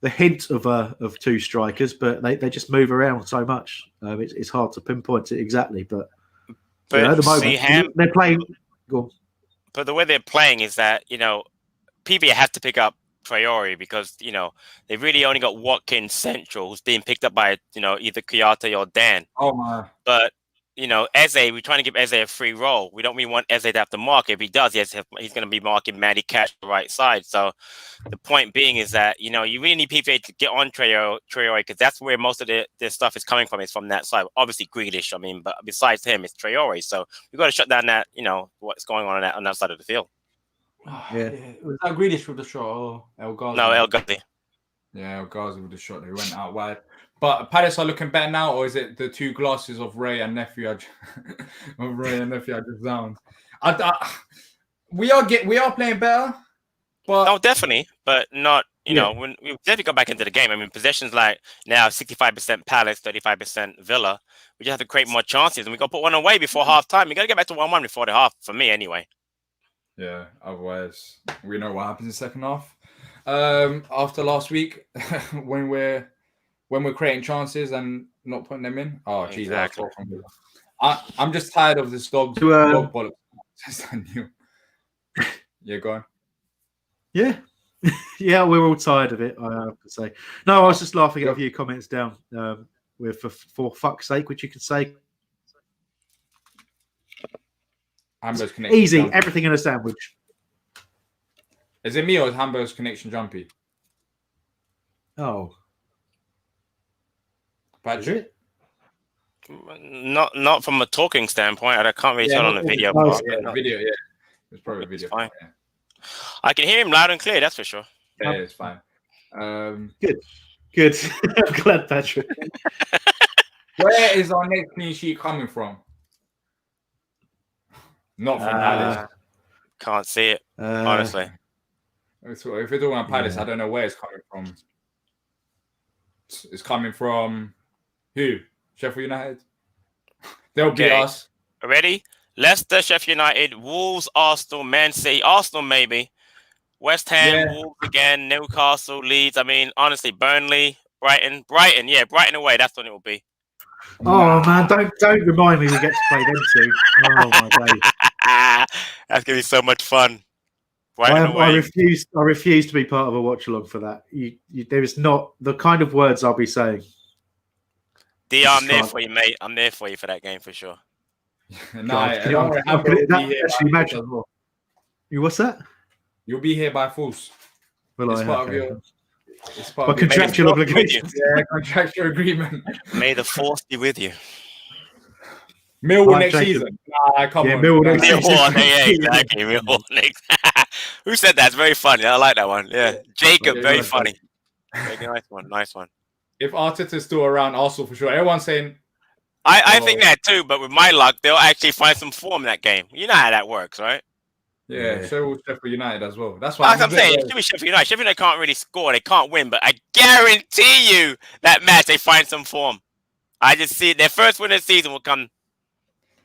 the hint of 2 strikers, but they just move around so much. It's hard to pinpoint it exactly, but at the moment they're playing. But the way they're playing is that PV has to pick up Traore because they really only got Watkins central, who's being picked up by either Kouyate or Dan. Oh my! But Eze, we're trying to give Eze a free role. We don't really want Eze to have to mark. If he does, he's going to be marking Matty Cash the right side. So the point being is that you really need PVA to get on Traore because that's where most of their stuff is coming from. It's from that side. Obviously Grealish, but besides him, it's Traore. So we've got to shut down that what's going on that side of the field. Yeah. Was that Grealish with the shot or El Ghazi? No, El Ghazi. Yeah, El Ghazi with the shot. They went out wide. But Palace are looking better now, or is it the 2 glasses of Ray and Nephew? I just down. We are playing better, but no, definitely, but not. When we definitely go back into the game. I mean, possessions like now 65% Palace, 35% Villa. We just have to create more chances, and we got to put one away before half time. We got to get back to 1-1 before the half. For me, anyway. Yeah. Otherwise, we know what happens in the second half. After last week, when we're creating chances and not putting them in. Oh, geez, exactly. I'm just tired of this dog bollocks. Yeah, go on. Yeah. Yeah, we're all tired of it, I have to say. No, I was just laughing at a few comments down with for fuck's sake, which you can say. Hambo's connection easy, jumpy. everything in a sandwich. Is it me or is Hambo's connection jumpy? Oh. Patrick? Not from a talking standpoint. I can't really tell on the video. Video, yeah. It's probably a video. Fine. Yeah. I can hear him loud and clear, that's for sure. Yeah, it's fine. Good. I'm glad, Patrick. Where is our next clean sheet coming from? Not from Palace. Can't see it, honestly. If we're talking about Palace, I don't know where it's coming from. It's coming from who? Sheffield United? They'll beat us. Ready? Leicester, Sheffield United, Wolves, Arsenal, Man City, Arsenal maybe, West Ham, Wolves again, Newcastle, Leeds. I mean, honestly, Burnley, Brighton, away. That's when it will be. Oh man, don't remind me we get to play them too. Oh my days. That's gonna be so much fun. I refuse to be part of a watch along for that. There is not the kind of words I'll be saying. Diyar, I'm there for you, mate. I'm there for you for that game for sure. Actually, imagine. What's that? You'll be here by force. Well, it's part of your. It's part of contractual obligations. Yeah, contractual agreement. May the force be with you. Millwall next season. Come on. Millwall next season. Yeah, exactly. Millwall next. Who said that? It's very funny. I like that one. Yeah, Jacob, very funny. Very nice one. If Arteta's still around, Arsenal for sure. Everyone's saying I think that too, but with my luck, they'll actually find some form in that game. You know how that works, right? Yeah, so will Sheffield United as well. That's why I'm saying. It should be Sheffield United. Sheffield United can't really score. They can't win, but I guarantee you that match they find some form. I just see their first win of the season will come.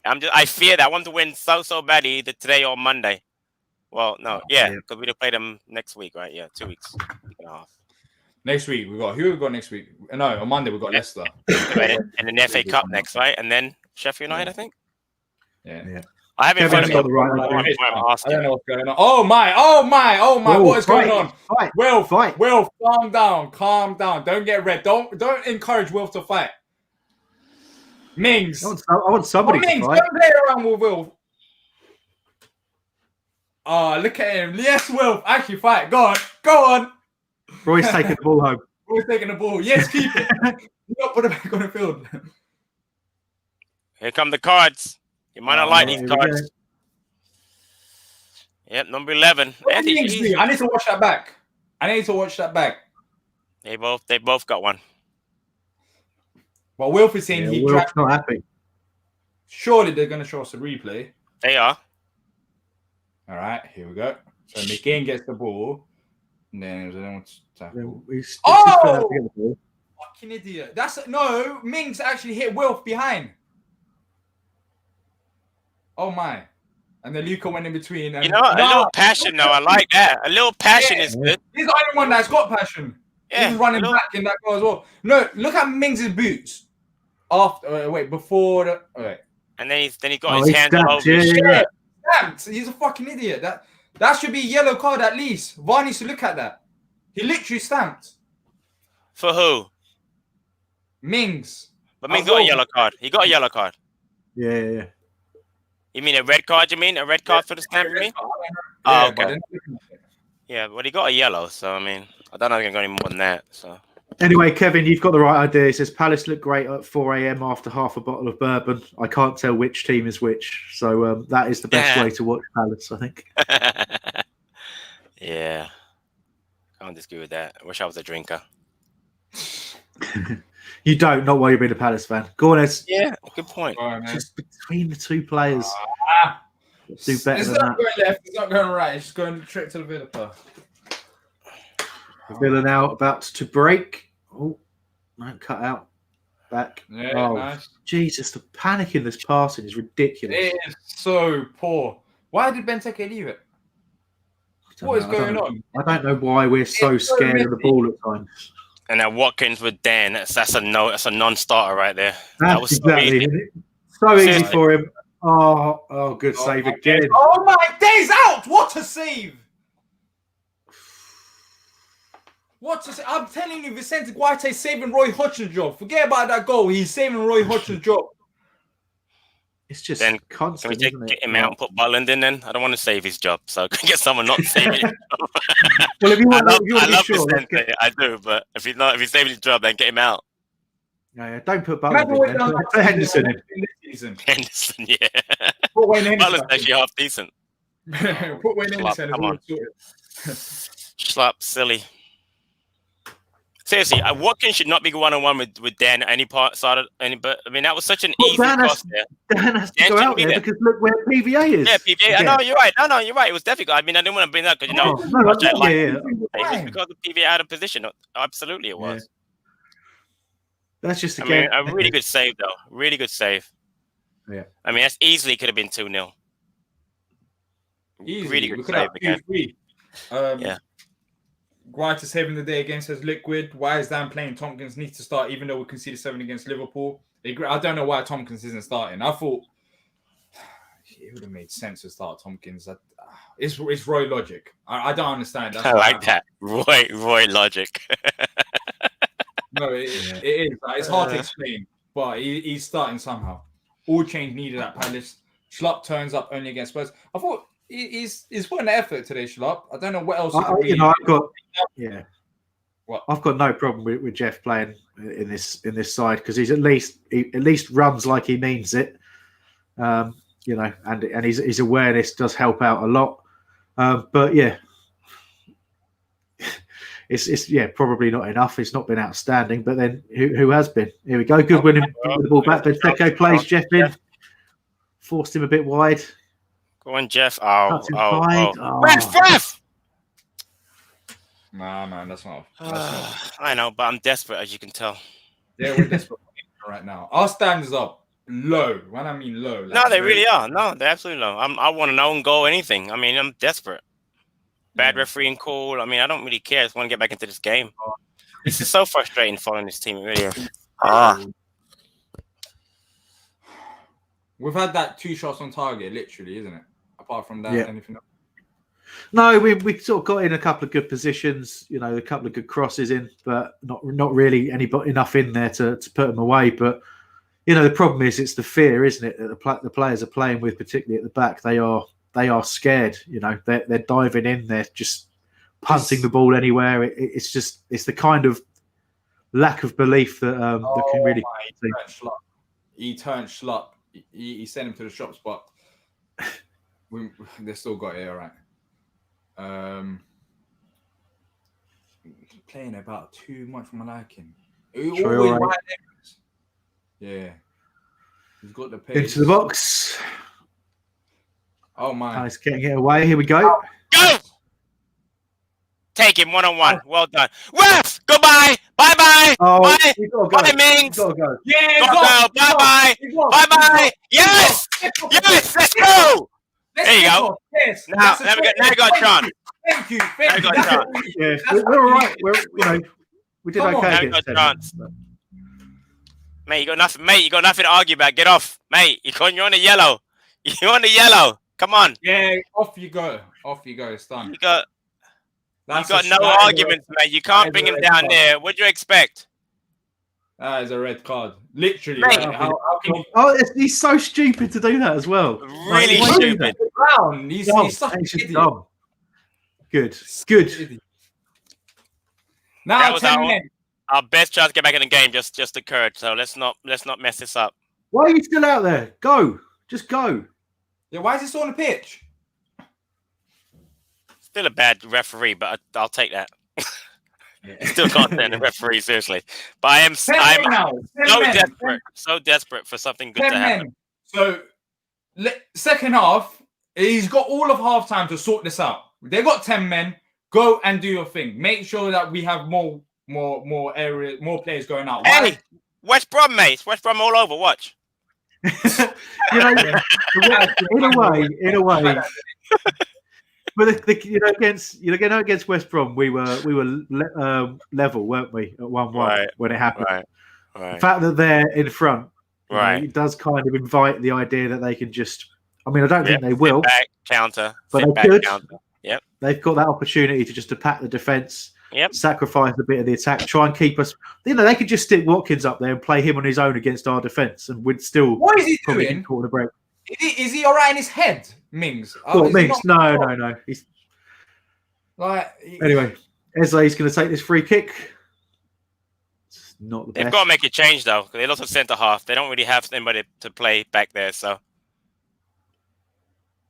I fear that. I want to win so badly either today or Monday. Well, no, because we play them next week, right? Yeah, 2 weeks. Week and a half. Next week we got who we got next week? No, on Monday we got Leicester. And then the FA Cup next, right? And then Sheffield United, I think. Yeah. I haven't Kevin's got the right I don't know what's going on. Oh my! What is going on? Wilf, calm down. Don't get red. Don't encourage Wilf to fight. Mings. I want somebody to Mings, fight. don't play around with Wilf. Oh, look at him. Yes, Wilf. Actually, fight. Go on. Roy's taking the ball home. Roy's taking the ball. Yes, keep it. You don't put it back on the field. Here come the cards. You might not like these cards. Yep, number 11. I need to watch that back. They both got one. Well, Wilf is saying Wilf's not happy. Surely they're going to show us a replay. They are. All right, here we go. So McCain gets the ball. And then there's another tackle. Fucking idiot. No, Mings actually hit Wilf behind. Oh my. And then Luca went in between. And, a little passion though. I like that. A little passion is good. He's the only one that's got passion. Yeah, he's running back in that goal as well. No, look at Mings' boots. Before the and then he got his hands all over his shirt. Stamped. He's a fucking idiot. That should be a yellow card at least. VAR needs to look at that. He literally stamped. For who? Mings. But Mings got a yellow card. He got a yellow card. Yeah. You mean a red card? You mean a red card for the stamp? You mean? Yeah, okay. Yeah, but he got a yellow, so I mean, I don't know if I can go any more than that. So anyway, Kevin, you've got the right idea. It says Palace look great at 4 a.m. after half a bottle of bourbon. I can't tell which team is which, so that is the best way to watch Palace, I think. Yeah, can't disagree with that. I wish I was a drinker. You don't, not while you're being a Palace fan. Go on, Ez. Yeah, good point. Right, just between the two players. Do better it's than not that. going left, it's not going right. It's going straight to the Villa path. Villa now about to break. Oh, no, cut out. Back. Yeah, nice. Jesus, the panic in this passing is ridiculous. It is so poor. Why did Benteke leave it? What is going on? I don't know why we're so scared of the ball at times. And now Watkins with Dan, that's a non-starter right there. That was exactly so easy for him. Oh, good save again. Oh my days out! What a save! I'm telling you, Vicente Guaite's saving Roy Hodgson's job. Forget about that goal. He's saving Roy Hodgson's job. It's just then constant. Can we get him out and put Butland in then? I don't want to save his job, so can get someone not saving his job. Well, if you want, I love Vicente, I do, but if he's saving his job, then get him out. Yeah, don't put Butland in. Put Henderson in. Henderson, yeah. Put Wayne Henderson. Butland's actually half decent. Put Wayne Henderson. Come on. Schlapp, silly. Seriously, Watkins should not be one-on-one with Dan at any part. But I mean, that was such an easy cross there. Dan has to go out there because look where PVA is. Yeah, PVA. I know, you're right. No, you're right. It was definitely. I mean, I didn't want to bring that because it was because of PVA out of position. Absolutely, it was. Yeah. That's just again a really good save, though. Really good save. Yeah. I mean, that's easily could have been 2-0. Really good save again. Yeah. Guaita saving the day against us liquid. Why is Dan playing? Tompkins needs to start, even though we conceded 7 against Liverpool. I don't know why Tompkins isn't starting. I thought it would have made sense to start Tompkins. It's Roy logic. I don't understand. I like that. Roy logic. No, it is. It's hard to explain, but he's starting somehow. All change needed at Palace. Schlupp turns up only against Spurs. I thought he's putting an effort today, Schlupp. I don't know what else. I've got no problem with Jeff playing in this side because he's at least runs like he means it. And his awareness does help out a lot. But yeah, it's probably not enough. It's not been outstanding, but then who has been? Here we go. Good winning with the ball back. Benteke plays Jeff in, forced him a bit wide. Go on, Jeff. Ref! Nah, man, that's not. I know, but I'm desperate, as you can tell. Yeah, we're desperate right now. Our standards are low. When I mean low, No, they really are. No, they're absolutely low. I want an own goal, anything. I mean, I'm desperate. Bad refereeing call. I mean, I don't really care. I just want to get back into this game. This is so frustrating following this team. It really is. We've had that 2 shots on target, literally, isn't it? Apart from that, anything else? No, we sort of got in a couple of good positions, a couple of good crosses in, but not really enough in there to put them away. But the problem is it's the fear, isn't it, that the players are playing with, particularly at the back. They are scared. They're diving in. They're just punting the ball anywhere. It's the kind of lack of belief that can really. He turned schlup. He sent him to the shops, but they still got it all right. Playing about too much for my liking. Yeah, he's got the pace. Into the box. Oh my! Nice, getting it away. Here we go. Go! Take him 1-on-1. Well done. Ref! Goodbye. Bye-bye. Bye. Bye, Mings. Go. Yeah, go. Bye-bye. Bye-bye. Yes. Yes. Let's go. There you go. Yes. Now we got a chance. Thank you. Yeah, we're all right. We did okay. Now we got a chance. Mate, you got nothing. Mate, you got nothing to argue about. Get off, mate. You're on the yellow. You're on the yellow. Come on. Yeah, off you go. It's done. You got no arguments, mate. You can't bring him down there. What do you expect? That is a red card. Literally. Mate, he's so stupid to do that as well. Really stupid. He's such a dumb. Good. Now that was our best chance to get back in the game just occurred. So let's not mess this up. Why are you still out there? Go. Just go. Yeah, why is he still on the pitch? Still a bad referee, but I'll take that. Still can't stand the referee, seriously. But I'm so desperate for something good to happen. So, second half, he's got all of half time to sort this out. They got 10 men. Go and do your thing. Make sure that we have more areas, more players going out. Hey, West Brom, mate. West Brom all over. Watch. In a way. But against West Brom, we were level, weren't we, at 1-1 when it happened? Right. The fact that they're in front, it does kind of invite the idea that they can just. I mean, I don't think they will. Back, counter, but they could. Counter. Yep. They've got that opportunity to just attack the defence. Yep. Sacrifice a bit of the attack, try and keep us. They could just stick Watkins up there and play him on his own against our defence, and we'd still. What is he doing? Caught in a break. Is he all right in his head, Mings? Mings? No. He's anyway. Eze's going to take this free kick. It's not the best. They've got to make a change though, because they lost a centre half. They don't really have anybody to play back there, so.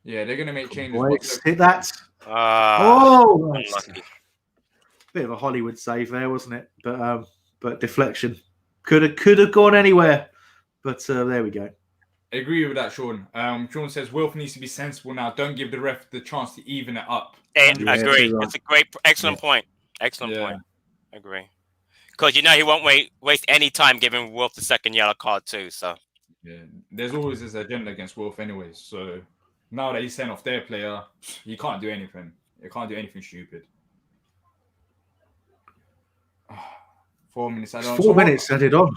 Yeah, they're going to make changes. Boys, hit that. Unlucky. Bit of a Hollywood save there, wasn't it? But deflection could have gone anywhere. But there we go. I agree with that, Sean. Sean says Wilf needs to be sensible now. Don't give the ref the chance to even it up. And I agree. It's a excellent point. Excellent point. I agree. Because he won't waste any time giving Wilf the second yellow card too. So there's always this agenda against Wilf, anyways. So now that he's sent off their player, he can't do anything. He can't do anything stupid. 4 minutes. 4 minutes added on.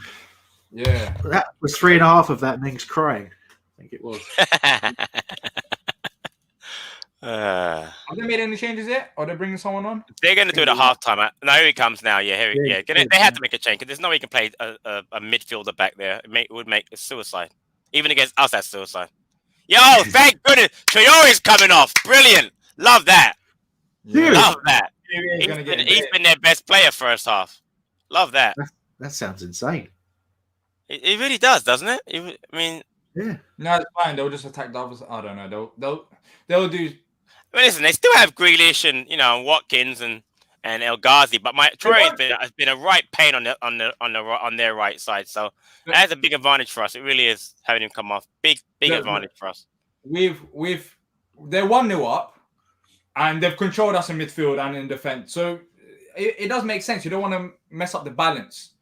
Yeah. That was 3.5 of that Mings crying. I think it was. Have they made any changes yet? Are they bringing someone on? They're going to do it at halftime. No, here he comes now. Yeah. They had to make a change because there's no way you can play a midfielder back there. It would make it suicide. Even against us, that's suicide. Yo, thank goodness. Traore's coming off. Brilliant. Love that. Yeah. Love that. He's been their best player first half. Love that. That sounds insane. It really does, doesn't it? Yeah. No, it's fine. They'll just attack the others. I don't know. They'll do. Listen, they still have Grealish and Watkins and and El Ghazi. But Troy has been a right pain on their right side. So that's a big advantage for us. It really is having him come off. Big advantage for us. They're 1-0 up, and they've controlled us in midfield and in defense. So it does make sense. You don't want to mess up the balance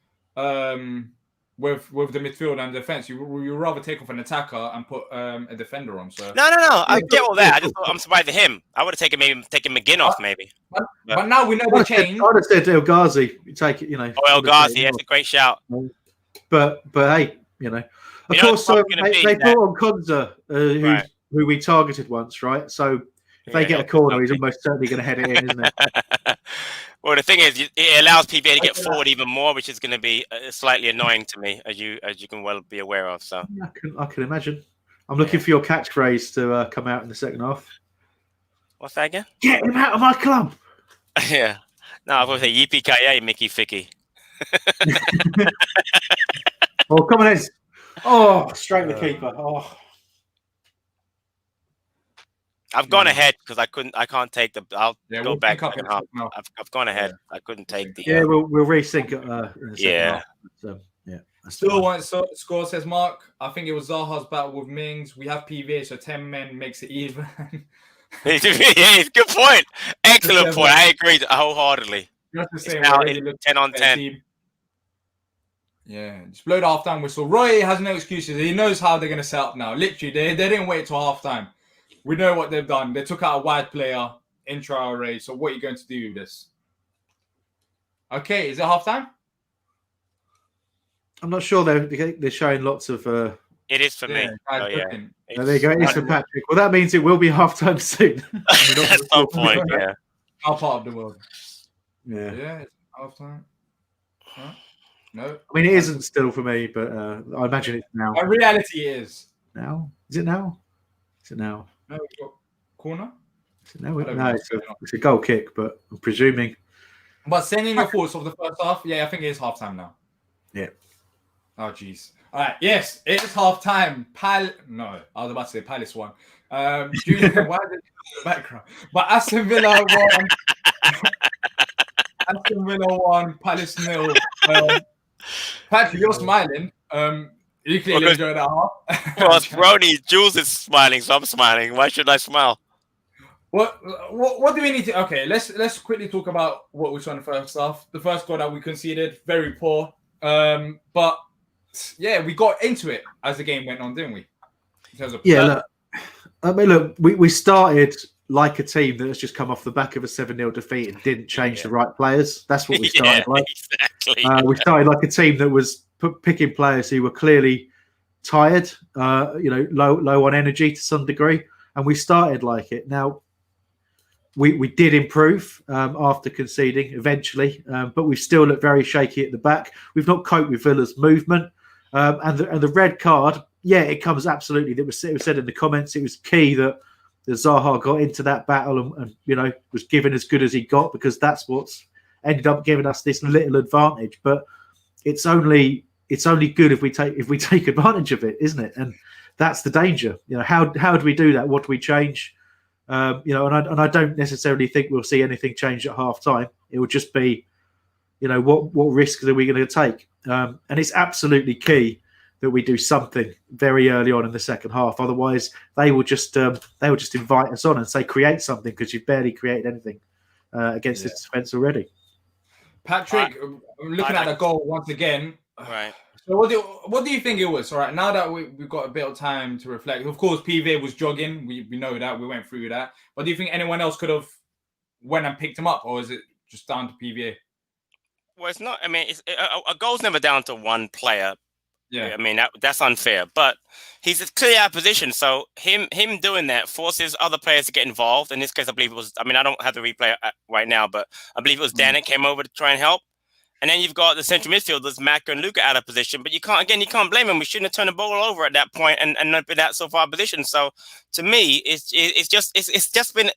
with the midfield and defense. You rather take off an attacker and put a defender on. So no. I get all that. I'm surprised at him. I would have taken McGinn off maybe. But now we know the change. I'd have said El Ghazi. You take it, Oh, El Ghazi, that's a great shout. But hey, of course, they brought on Konza, who we targeted once, right? So if they get a corner, he's almost certainly going to head it in, isn't it? Well, the thing is, it allows PVA to get forward even more, which is going to be slightly annoying to me, as you can well be aware of. So I can imagine. I'm looking for your catchphrase to come out in the second half. What's that again? Get him out of my club. Yeah. No, I was going to say yippee-ki-yay, Mickey Ficky. Oh, come on, Ez. Oh, straight the keeper. Oh. I've gone ahead because I can't take the. I'll go back. I've gone ahead. I couldn't take the. Yeah, we'll resync it. In the second half. So, yeah. Still one score, says Mark. I think it was Zaha's battle with Mings. We have PVA, so 10 men makes it even. Yeah, good point. Excellent point. I agree wholeheartedly. It's now 10 on 10. Yeah, just blow the half-time whistle. Roy has no excuses. He knows how they're going to set up now. Literally, they didn't wait till half-time. We know what they've done. They took out a wide player in Traore. So what are you going to do with this? Okay, is it half-time? I'm not sure they're showing lots of... It is for me. There you go. It is for Patrick. Well, that means it will be half-time soon. At some point, yeah. Our part of the world. Yeah. Yeah, it's half-time. Huh? No. I mean, it isn't still for me, but I imagine it's now. In reality, it is. Now? Is it now? Is it now? No, we've got corner. Is it now? No, it's a goal kick, but I'm presuming. But sending your thoughts of the first half, yeah, I think it is half-time now. Yeah. Oh, jeez. All right, yes, it is half-time. No, I was about to say Palace won. Julian, why did you in the background? But Aston Villa won. Aston Villa won. Palace 0. Patrick, you're smiling. You clearly enjoyed that half. Well, it's Brony. Jules is smiling, so I'm smiling. Why should I smile? What do we need to... Okay, let's quickly talk about what we saw in the first half. The first goal that we conceded, very poor. But, yeah, we got into it as the game went on, didn't we? In terms of look, we started like a team that has just come off the back of a 7-0 defeat and didn't change the right players. That's what we started like. Exactly. We started like a team that was picking players who were clearly tired, low on energy to some degree, and we started like it. Now, we did improve after conceding eventually, but we still look very shaky at the back. We've not coped with Villa's movement, and the red card. Yeah, it comes absolutely. It was said in the comments. It was key that Zaha got into that battle and was given as good as he got, because that's what's ended up giving us this little advantage. But it's only good if we take advantage of it, isn't it? And that's the danger. How do we do that? What do we change? And I don't necessarily think we'll see anything change at half time. It will just be, what risks are we going to take? And it's absolutely key that we do something very early on in the second half. Otherwise, they will just invite us on and say create something, because you've barely created anything against this defence already. Patrick, looking at the goal once again. Right. So what do you think it was? All right, now that we've got a bit of time to reflect. Of course, PV was jogging. We know that. We went through that. But do you think anyone else could have went and picked him up, or is it just down to PVA? Well, it's not. I mean, a goal's never down to one player. Yeah. I mean, that's unfair. But he's clearly out of position. So him doing that forces other players to get involved. In this case, I believe it was. I mean, I don't have the replay right now, but I believe it was Dan that came over to try and help. And then you've got the central midfielders, Maka and Luka, out of position. But you can't blame him. We shouldn't have turned the ball over at that point and not been that so far position. So to me, it's just been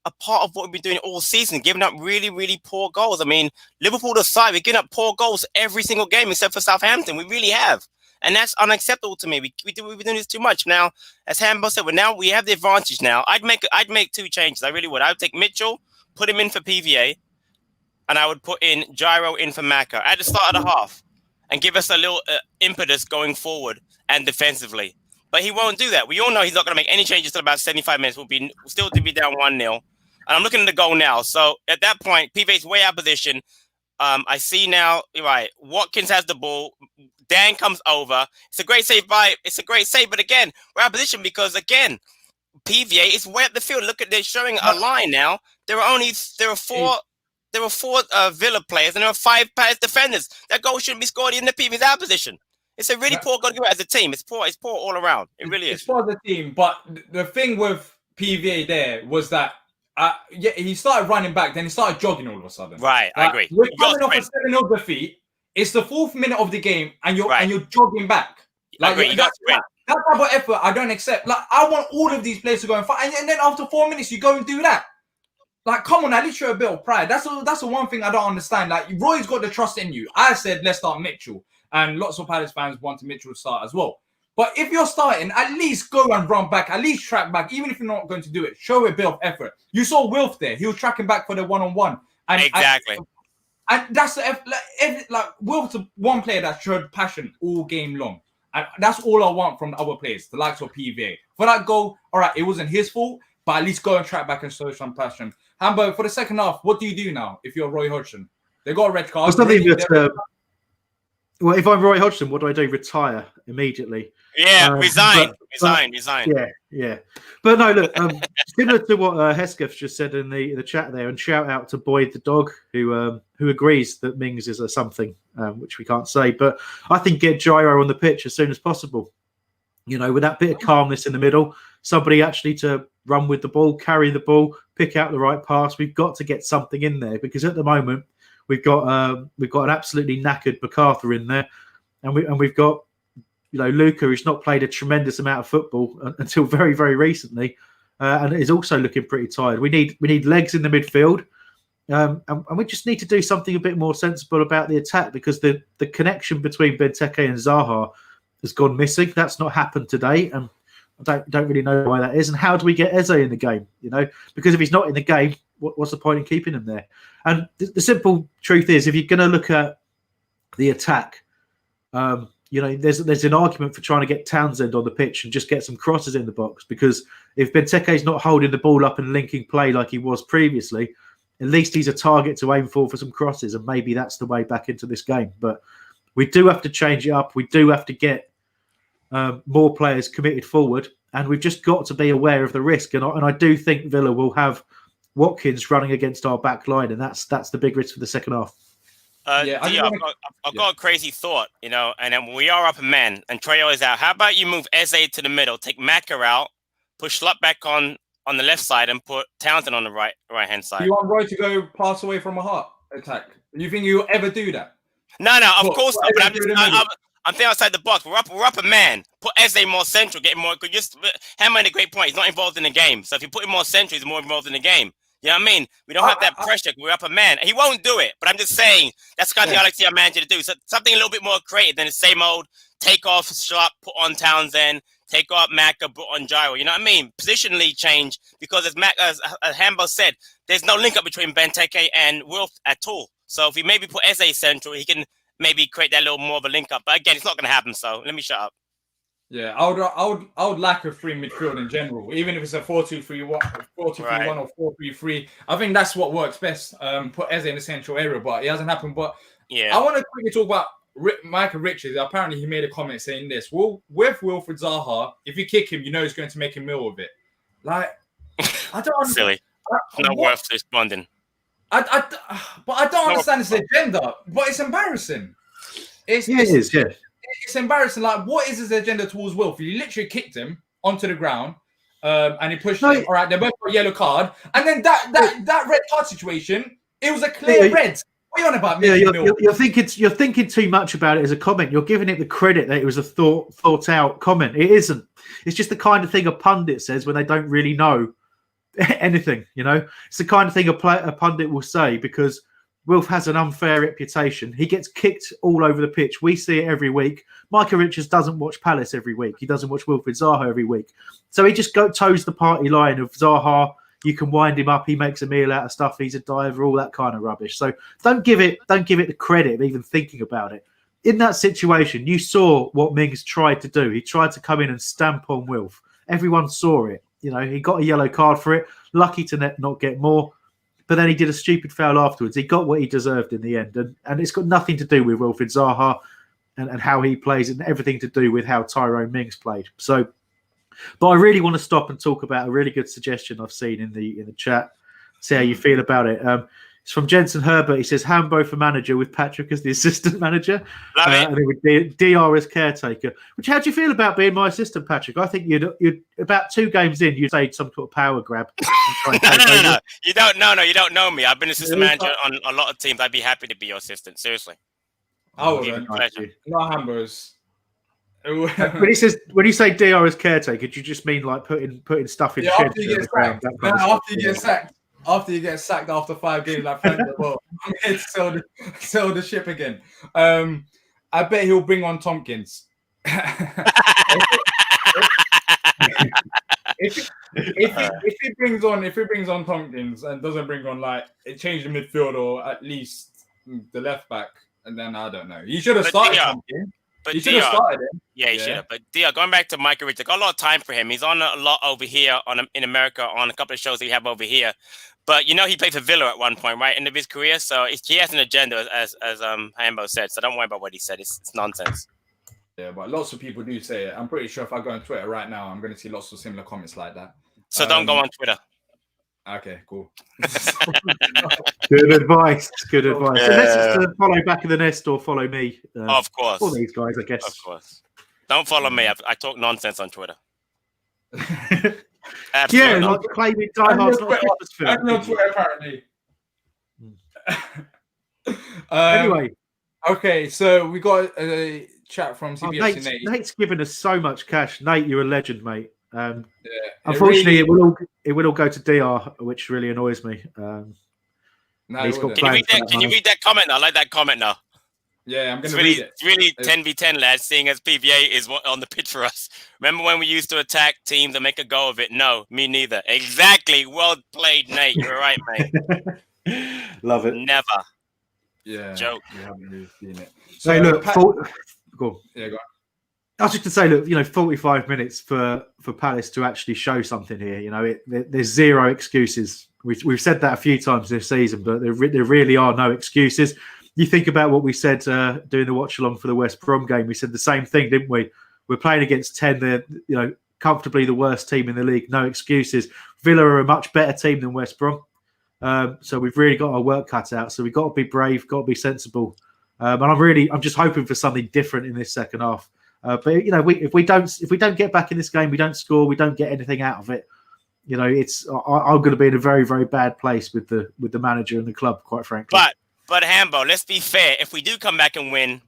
a part of what we've been doing all season, giving up really, really poor goals. I mean, Liverpool aside, we're giving up poor goals every single game except for Southampton. We really have. And that's unacceptable to me. We've been doing this too much. Now, as Hambo said, now we have the advantage now. I'd make two changes. I really would. I would take Mitchell, put him in for PVA. and I would put in Gyro in for Maka at the start of the half and give us a little impetus going forward and defensively. But he won't do that. We all know he's not going to make any changes till about 75 minutes. We'll still to be down 1-0. And I'm looking at the goal now. So at that point, PV's way out of position. I see now, right, Watkins has the ball. Dan comes over. It's a great save, but again, we're out of position because, again, PVA is way up the field. Look at, they're showing a line now. There are four Villa players and there are 5 Palace defenders. That goal shouldn't be scored in the PV's out position. It's a really poor goal as a team. It's poor all around. It really is. It's poor as a team, but the thing with PVA there was that he started running back, then he started jogging all of a sudden. Right, I agree. We're coming off a 7-0 defeat. It's the 4th minute of the game, and you're jogging back. I agree. That type of effort, I don't accept. Like, I want all of these players to go and fight, and then after 4 minutes, you go and do that. Like, come on, at least show a bit of pride. That's the one thing I don't understand. Like, Roy's got the trust in you. I said, let's start Mitchell. And lots of Palace fans wanted Mitchell to start as well. But if you're starting, at least go and run back, at least track back, even if you're not going to do it. Show a bit of effort. You saw Wilf there. He was tracking back for the one-on-one. And exactly. And that's Wilf's one player that showed passion all game long. And that's all I want from the other players, the likes of PVA. For that goal, all right, it wasn't his fault, but at least go and track back and show some passion. Hambo, for the second half, what do you do now if you're Roy Hodgson? They got a red card. Well, if I'm Roy Hodgson, what do I do? Retire immediately. Yeah, resign. Yeah. But no, look, similar to what Hesketh just said in the chat there, and shout out to Boyd the dog, who agrees that Mings is a something, which we can't say. But I think get Gyro on the pitch as soon as possible. You know, with that bit of calmness in the middle, somebody actually to run with the ball, carry the ball, pick out the right pass. We've got to get something in there because at the moment we've got an absolutely knackered MacArthur in there, and we've got Luca, who's not played a tremendous amount of football until very, very recently, and is also looking pretty tired. We need legs in the midfield, and we just need to do something a bit more sensible about the attack because the connection between Benteke and Zaha has gone missing. That's not happened today, and I don't really know why that is. And how do we get Eze in the game? Because if he's not in the game, what's the point in keeping him there? And the simple truth is, if you're going to look at the attack, there's an argument for trying to get Townsend on the pitch and just get some crosses in the box. Because if Benteke's not holding the ball up and linking play like he was previously, at least he's a target to aim for some crosses, and maybe that's the way back into this game. But we do have to change it up. We do have to get more players committed forward, and we've just got to be aware of the risk. And I do think Villa will have Watkins running against our back line, and that's the big risk for the second half. I've got a crazy thought, and then we are up a man and Trejo is out. How about you move Eze to the middle, take Maka out, push Schlupp back on the left side, and put Townsend on the right hand side? You want Roy to go pass away from a heart attack? You think you'll ever do that? No, of course not. But I'm thinking outside the box. We're up a man. Put Eze more central, get him more. Hammer made a great point. He's not involved in the game. So if you put him more central, he's more involved in the game. You know what I mean? We don't have that pressure. We're up a man. He won't do it, but I'm just saying that's the kind of thing I like to see our manager to do. So something a little bit more creative than the same old take off Schlupp, put on Townsend, take off Maka, put on Gyro. You know what I mean? Positionally change because as Hambo said, there's no link up between Benteke and Wilf at all. So if we maybe put Eze central, he can maybe create that little more of a link up. But again, it's not going to happen. So let me shut up. Yeah, I would like a free midfield in general, even if it's a 4-2-3-1, 4-2-3-1 or 4-3-3. I think that's what works best. Put Eze in the central area, but it hasn't happened. But yeah, I want to quickly talk about Michael Richards. Apparently, he made a comment saying this: "Well, with Wilfried Zaha, if you kick him, you know he's going to make a meal of it." Like, I don't silly. Not worth responding. But I don't understand his agenda. But it's embarrassing. It is. It's embarrassing. Like, what is his agenda towards Wilf? He literally kicked him onto the ground, and he pushed him. All right, they both got a yellow card, and then that red card situation, it was a clear red. What are you on about? You're thinking too much about it as a comment. You're giving it the credit that it was a thought out comment. It isn't. It's just the kind of thing a pundit says when they don't really know anything. It's the kind of thing a pundit will say because Wilf has an unfair reputation. He gets kicked all over the pitch. We see it every week. Michael Richards doesn't watch Palace every week. He doesn't watch Wilfried Zaha every week. So he just toes the party line of Zaha, You can wind him up. He makes a meal out of stuff. He's a diver, all that kind of rubbish. So don't give it the credit of even thinking about it. In that situation, you saw what Mings tried to do. He tried to come in and stamp on Wilf. Everyone saw it. He got a yellow card for it. Lucky to not get more. But then he did a stupid foul afterwards. He got what he deserved in the end. And it's got nothing to do with Wilfried Zaha and how he plays, and everything to do with how Tyrone Mings played. So, but I really want to stop and talk about a really good suggestion I've seen in the chat. See how you feel about it. It's from Jensen Herbert. He says Hambo for manager with Patrick as the assistant manager, and then with Diyar as caretaker. Which, how do you feel about being my assistant, Patrick? I think you'd about 2 games in, you'd say some sort of power grab. No. You don't know me. I've been assistant manager on a lot of teams. I'd be happy to be your assistant. Seriously. I wouldn't. Not Hambo's. When he says, when you say Diyar as caretaker, do you just mean like putting stuff in sheds? After you get sacked. After you get sacked after 5 games, like friends, well, I'm here to sell the ship again. I bet he'll bring on Tompkins. If he brings on Tompkins and doesn't bring on change the midfield or at least the left back, and then I don't know. He should have started Tompkins. But he should have started him. Yeah, he should have. But Diyar, going back to Michael Rich, I got a lot of time for him. He's on a lot over here in America on a couple of shows that we have over here. But he played for Villa at one point, right, end of his career. So he has an agenda, as Hambo said. So don't worry about what he said. It's nonsense. Yeah, but lots of people do say it. I'm pretty sure if I go on Twitter right now, I'm going to see lots of similar comments like that. So don't go on Twitter. Okay, cool. Good advice. Good advice. Yeah. So let's just follow Back of the Nest or follow me. Of course. All these guys, I guess. Of course. Don't follow me. I talk nonsense on Twitter. Yeah, like claiming Die Hard's not a Christmas film. I'm on Twitter, apparently. Anyway. Okay, so we got a chat from CBS. Nate's given us so much cash. Nate, you're a legend, mate. Unfortunately, it will all go to Diyar, which really annoys me. No, can you read that comment now? I like that comment now. Yeah, I'm going to read it. It's really 10v10, lads, seeing as PVA is on the pitch for us. Remember when we used to attack teams and make a go of it? No, me neither. Exactly. Well played, Nate. You're right, mate. Love it. Never. Yeah. Joke. We haven't really seen it. So, hey, look, go on. Yeah, go on. I was just to say, look, 45 minutes for Palace to actually show something here. There's zero excuses. We've said that a few times this season, but there really are no excuses. You think about what we said doing the watch along for the West Brom game. We said the same thing, didn't we? We're playing against 10. They're comfortably the worst team in the league. No excuses. Villa are a much better team than West Brom. So we've really got our work cut out. So we've got to be brave, got to be sensible. And I'm just hoping for something different in this second half. But if we don't get back in this game, we don't score, we don't get anything out of it. I'm going to be in a very, very bad place with the manager and the club, quite frankly. But Hambo, let's be fair. If we do come back and win,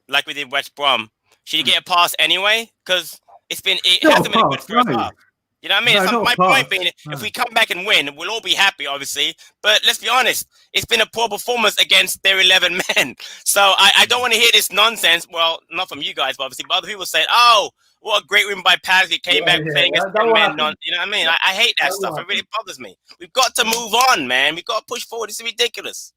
like we did West Brom, should you get a pass anyway? Because it hasn't been a good first half. You know what I mean? No, my point being, if we come back and win, we'll all be happy, obviously. But let's be honest, it's been a poor performance against their 11 men. So I don't want to hear this nonsense. Well, not from you guys, but obviously. But other people say, oh, what a great win by Patrick. He came back playing against 10 men. You know what I mean? I hate that stuff. It really bothers me. We've got to move on, man. We've got to push forward. It's ridiculous.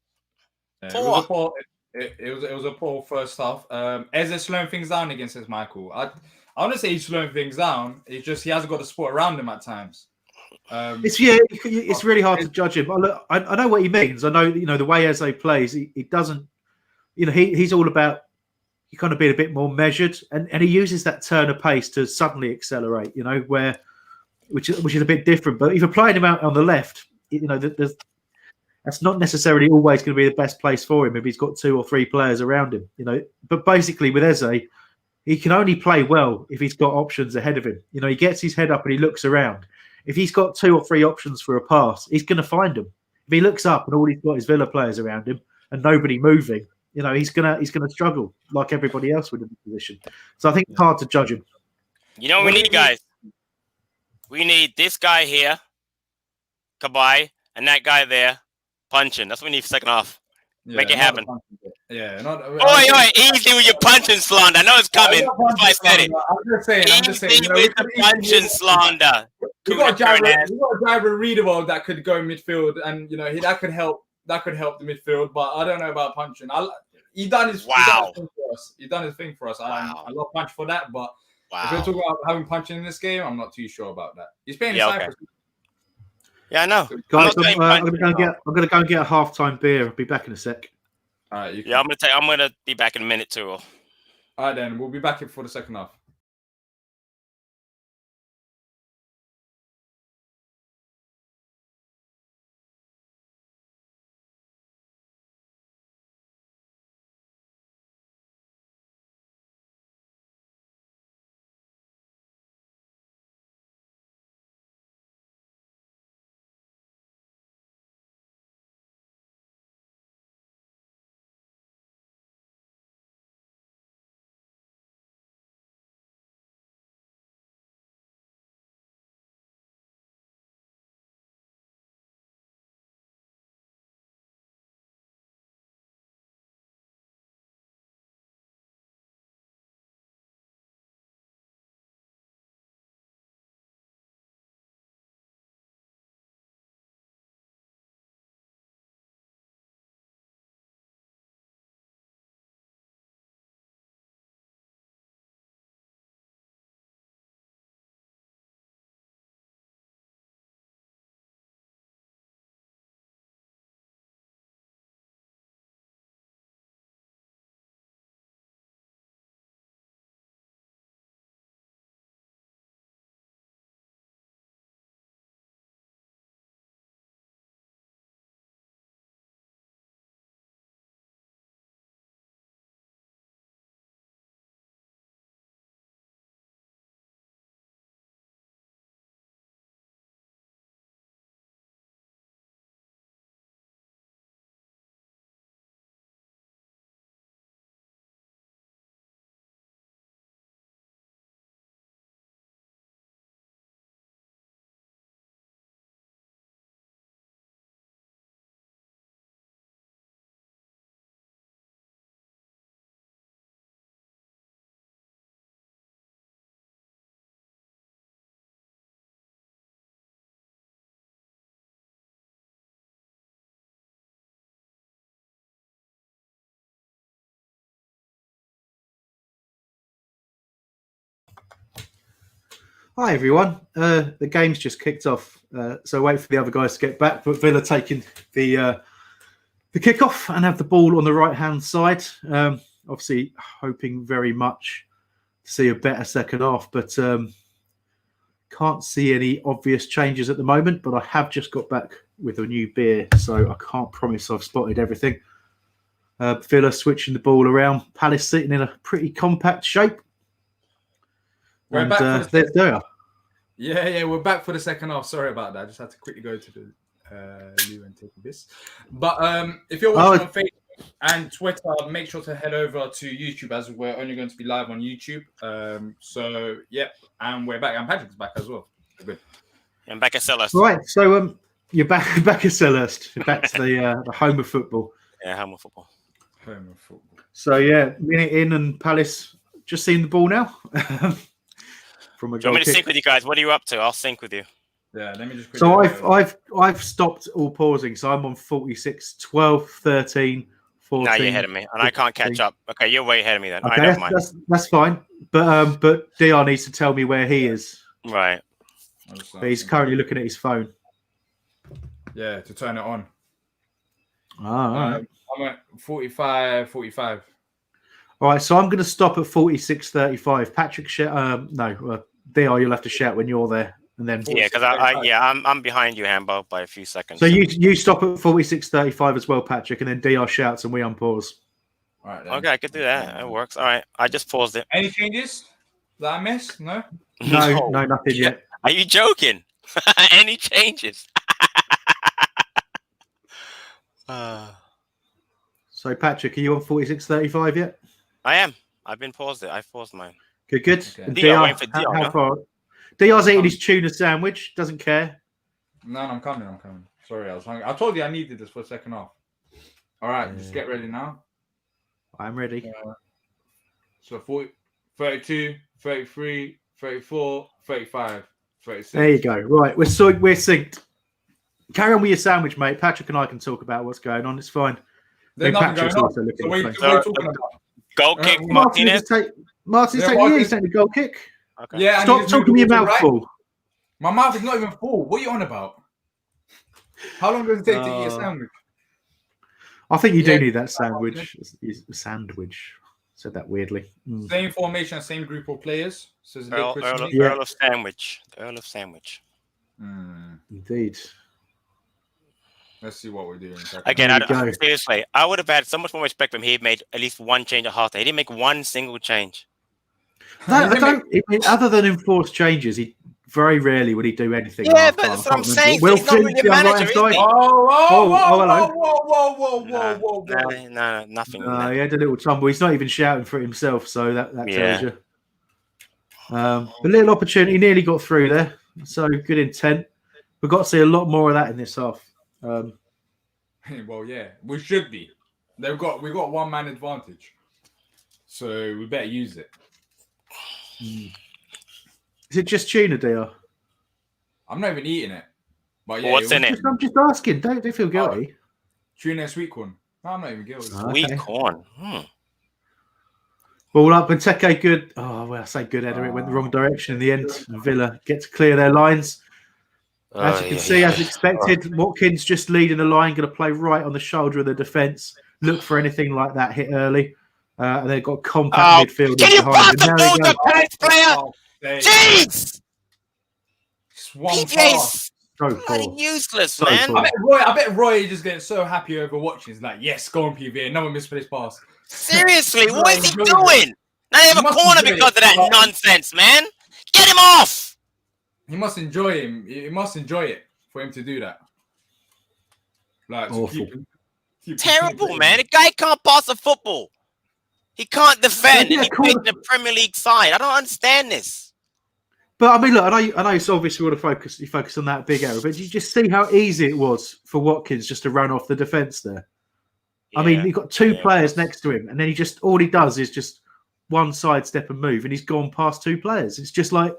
It was a poor first half. Eze's slowing things down against his Michael. I want to say he's slowing things down. It's just he hasn't got the support around him at times. It's really hard to judge him. I know what he means. I know the way Eze plays. He doesn't. He's all about kind of being a bit more measured, and he uses that turn of pace to suddenly accelerate. Which is a bit different. But if you're playing him out on the left, that's not necessarily always going to be the best place for him if he's got 2 or 3 players around him. But basically with Eze, he can only play well if he's got options ahead of him. He gets his head up and he looks around. If he's got 2 or 3 options for a pass, he's going to find them. If he looks up and all he's got is Villa players around him and nobody moving, he's gonna struggle like everybody else within the position. So I think it's hard to judge him. You know what we need, guys? We need this guy here, Kabay, and that guy there punching. That's what we need for second half. Make it happen. Yeah, not. Easy with your punch and slander. I know it's coming. That's why I said it. I'm just saying. Easy with the punch and slander. We got a driver readable that could go midfield, and that could help. That could help the midfield, but I don't know about punching. He done his thing for us. He done his thing for us. Wow. I love punch for that, but if you're talking about having punching in this game, I'm not too sure about that. He's playing in Cyprus. Yeah, I know. Guys, I'm gonna go and get a half-time beer. I'll be back in a sec. All right. I'm gonna be back in a minute too. All right, then we'll be back for the second half. Hi everyone. The game's just kicked off, so wait for the other guys to get back. But Villa taking the kickoff and have the ball on the right hand side. Obviously, hoping very much to see a better second half, but can't see any obvious changes at the moment. But I have just got back with a new beer, so I can't promise I've spotted everything. Villa switching the ball around. Palace sitting in a pretty compact shape. We're back for there's Diyar. Yeah, we're back for the second half. Sorry about that. I just had to quickly go to the loo and take this. But if you're watching on Facebook and Twitter, make sure to head over to YouTube, as we're only going to be live on YouTube. So yeah, and we're back. And Patrick's back as well. Good. I'm back at Selhurst. Right, so you're back at Selhurst, back to the home of football. Yeah, home of football. Home of football. So yeah, minute in and Palace just seeing the ball now. From a Do you want me to sync with you guys? What are you up to? I'll sync with you. Yeah, let me just. So I've stopped all pausing. So I'm on 46, 12, 13, 14. No, you're ahead of me, and I can't catch up. Okay, you're way ahead of me then. Okay, I don't mind. That's fine. But Diyar needs to tell me where he is. Right. But he's currently looking at his phone. Yeah, to turn it on. All right. I'm at 45. All right, so I'm going to stop at 46:35. Patrick, Diyar, you'll have to shout when you're there, and then Yeah, because I'm behind you, Hambo, by a few seconds. So you stop at 46:35 as well, Patrick, and then Diyar shouts and we unpause. All right. Then. Okay, I could do that. It works. All right, I just paused it. Any changes that I missed? No, nothing yet. Are you joking? Any changes? So Patrick, are you on 46:35 yet? I am. I've been paused it. I paused mine. Good. Okay. Diyar, how far? Diyar's eating his tuna sandwich. Doesn't care. No, I'm coming. Sorry, I was hungry. I told you I needed this for the second half. All right, just get ready now. I'm ready. So 40, 32, 33, 34, 35, 36. There you go. Right, we're synced. Carry on with your sandwich, mate. Patrick and I can talk about what's going on. It's fine. There's nothing going on. So what are you talking about? Goal kick, Martinez taking the goal kick. Okay. Yeah. Stop talking with your mouth full. My mouth is not even full. What are you on about? How long does it take to eat a sandwich? I think you do need that sandwich. Sandwich. Said that weirdly. Same formation, same group of players. So it's Earl of Sandwich. The Earl of Sandwich. Indeed. Let's see what we're doing. Again, seriously, I would have had so much more respect from him. He made at least one change at half. He didn't make one single change. Other than enforced changes, he very rarely would he do anything. Yeah, but that's what I'm saying. He's not really a manager, is he? Whoa. No, nothing. He had a little tumble. He's not even shouting for it himself, so that tells you. A little opportunity, nearly got through there. So good intent. We've got to see a lot more of that in this half. Well, yeah, we should be. We got 1 man advantage, so we better use it. Is it just tuna, Diyar? I'm not even eating it. But yeah, what's in it? I'm just asking. Don't feel guilty. Tuna and sweet corn. No, I'm not even guilty. Sweet corn. Ball up, Benteke good. Oh, well, I say good header. It went the wrong direction in the end. And Villa get to clear their lines. As you can see, as expected, Watkins just leading the line, going to play right on the shoulder of the defence. Look for anything like that hit early. And they've got compact midfield. Can you pass the ball to the next player? Jeez! PJ's bloody useless, man. I bet Roy is just getting so happy over watching. He's like, yes, go on, PV. Another misplaced pass. Seriously, what is he doing? Now they have a corner because of that nonsense, man. Get him off! He must enjoy him. He must enjoy it for him to do that. Like, awful. Terrible, man. The guy can't pass a football. He can't defend. And he plays in the Premier League side. I don't understand this. But I mean, look, I know it's obviously want to focus on that big error, but you just see how easy it was for Watkins just to run off the defence there. Yeah. I mean, you've got 2 players next to him, and then all he does is just one sidestep and move, and he's gone past 2 players. It's just like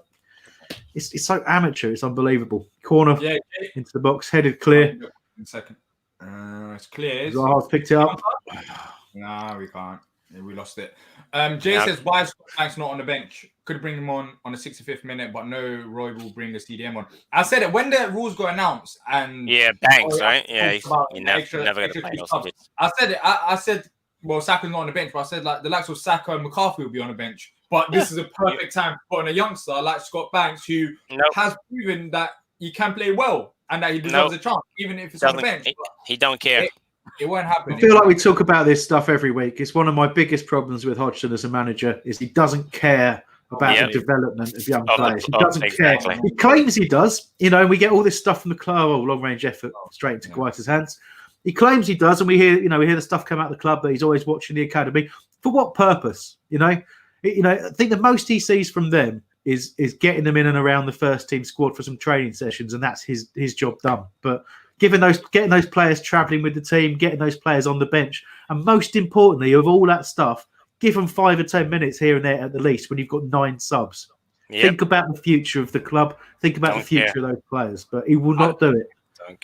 it's so amateur. It's unbelievable. Corner into the box, headed clear. In a second, it's clear. Zaha picked it up. No, we can't. We lost it. Jay says, why is Banks not on the bench? Could bring him on the 65th minute, but no, Roy will bring the CDM on. I said it when the rules got announced, and Banks, right? Yeah, you never going to play those. I said it. I said, well, Saka's not on the bench, but I said like the likes of Saka and McCarthy will be on the bench. But this is a perfect time to put on a youngster like Scott Banks, who has proven that he can play well and that he deserves a chance, even if it's on the bench. He don't care. It won't happen. I feel like we talk about this stuff every week. It's one of my biggest problems with Hodgson as a manager is he doesn't care about the development of young players. He doesn't care. He claims he does. You know, we get all this stuff from the club, long-range effort straight into Guaita's hands. He claims he does, and we hear the stuff come out of the club that he's always watching the academy. For what purpose? I think the most he sees from them is getting them in and around the first team squad for some training sessions, and that's his job done. But getting those players travelling with the team, getting those players on the bench, and most importantly, of all that stuff, give them 5 or 10 minutes here and there at the least when you've got 9 subs. Yep. Think about the future of the club. Think about the future of those players. But he will not do it.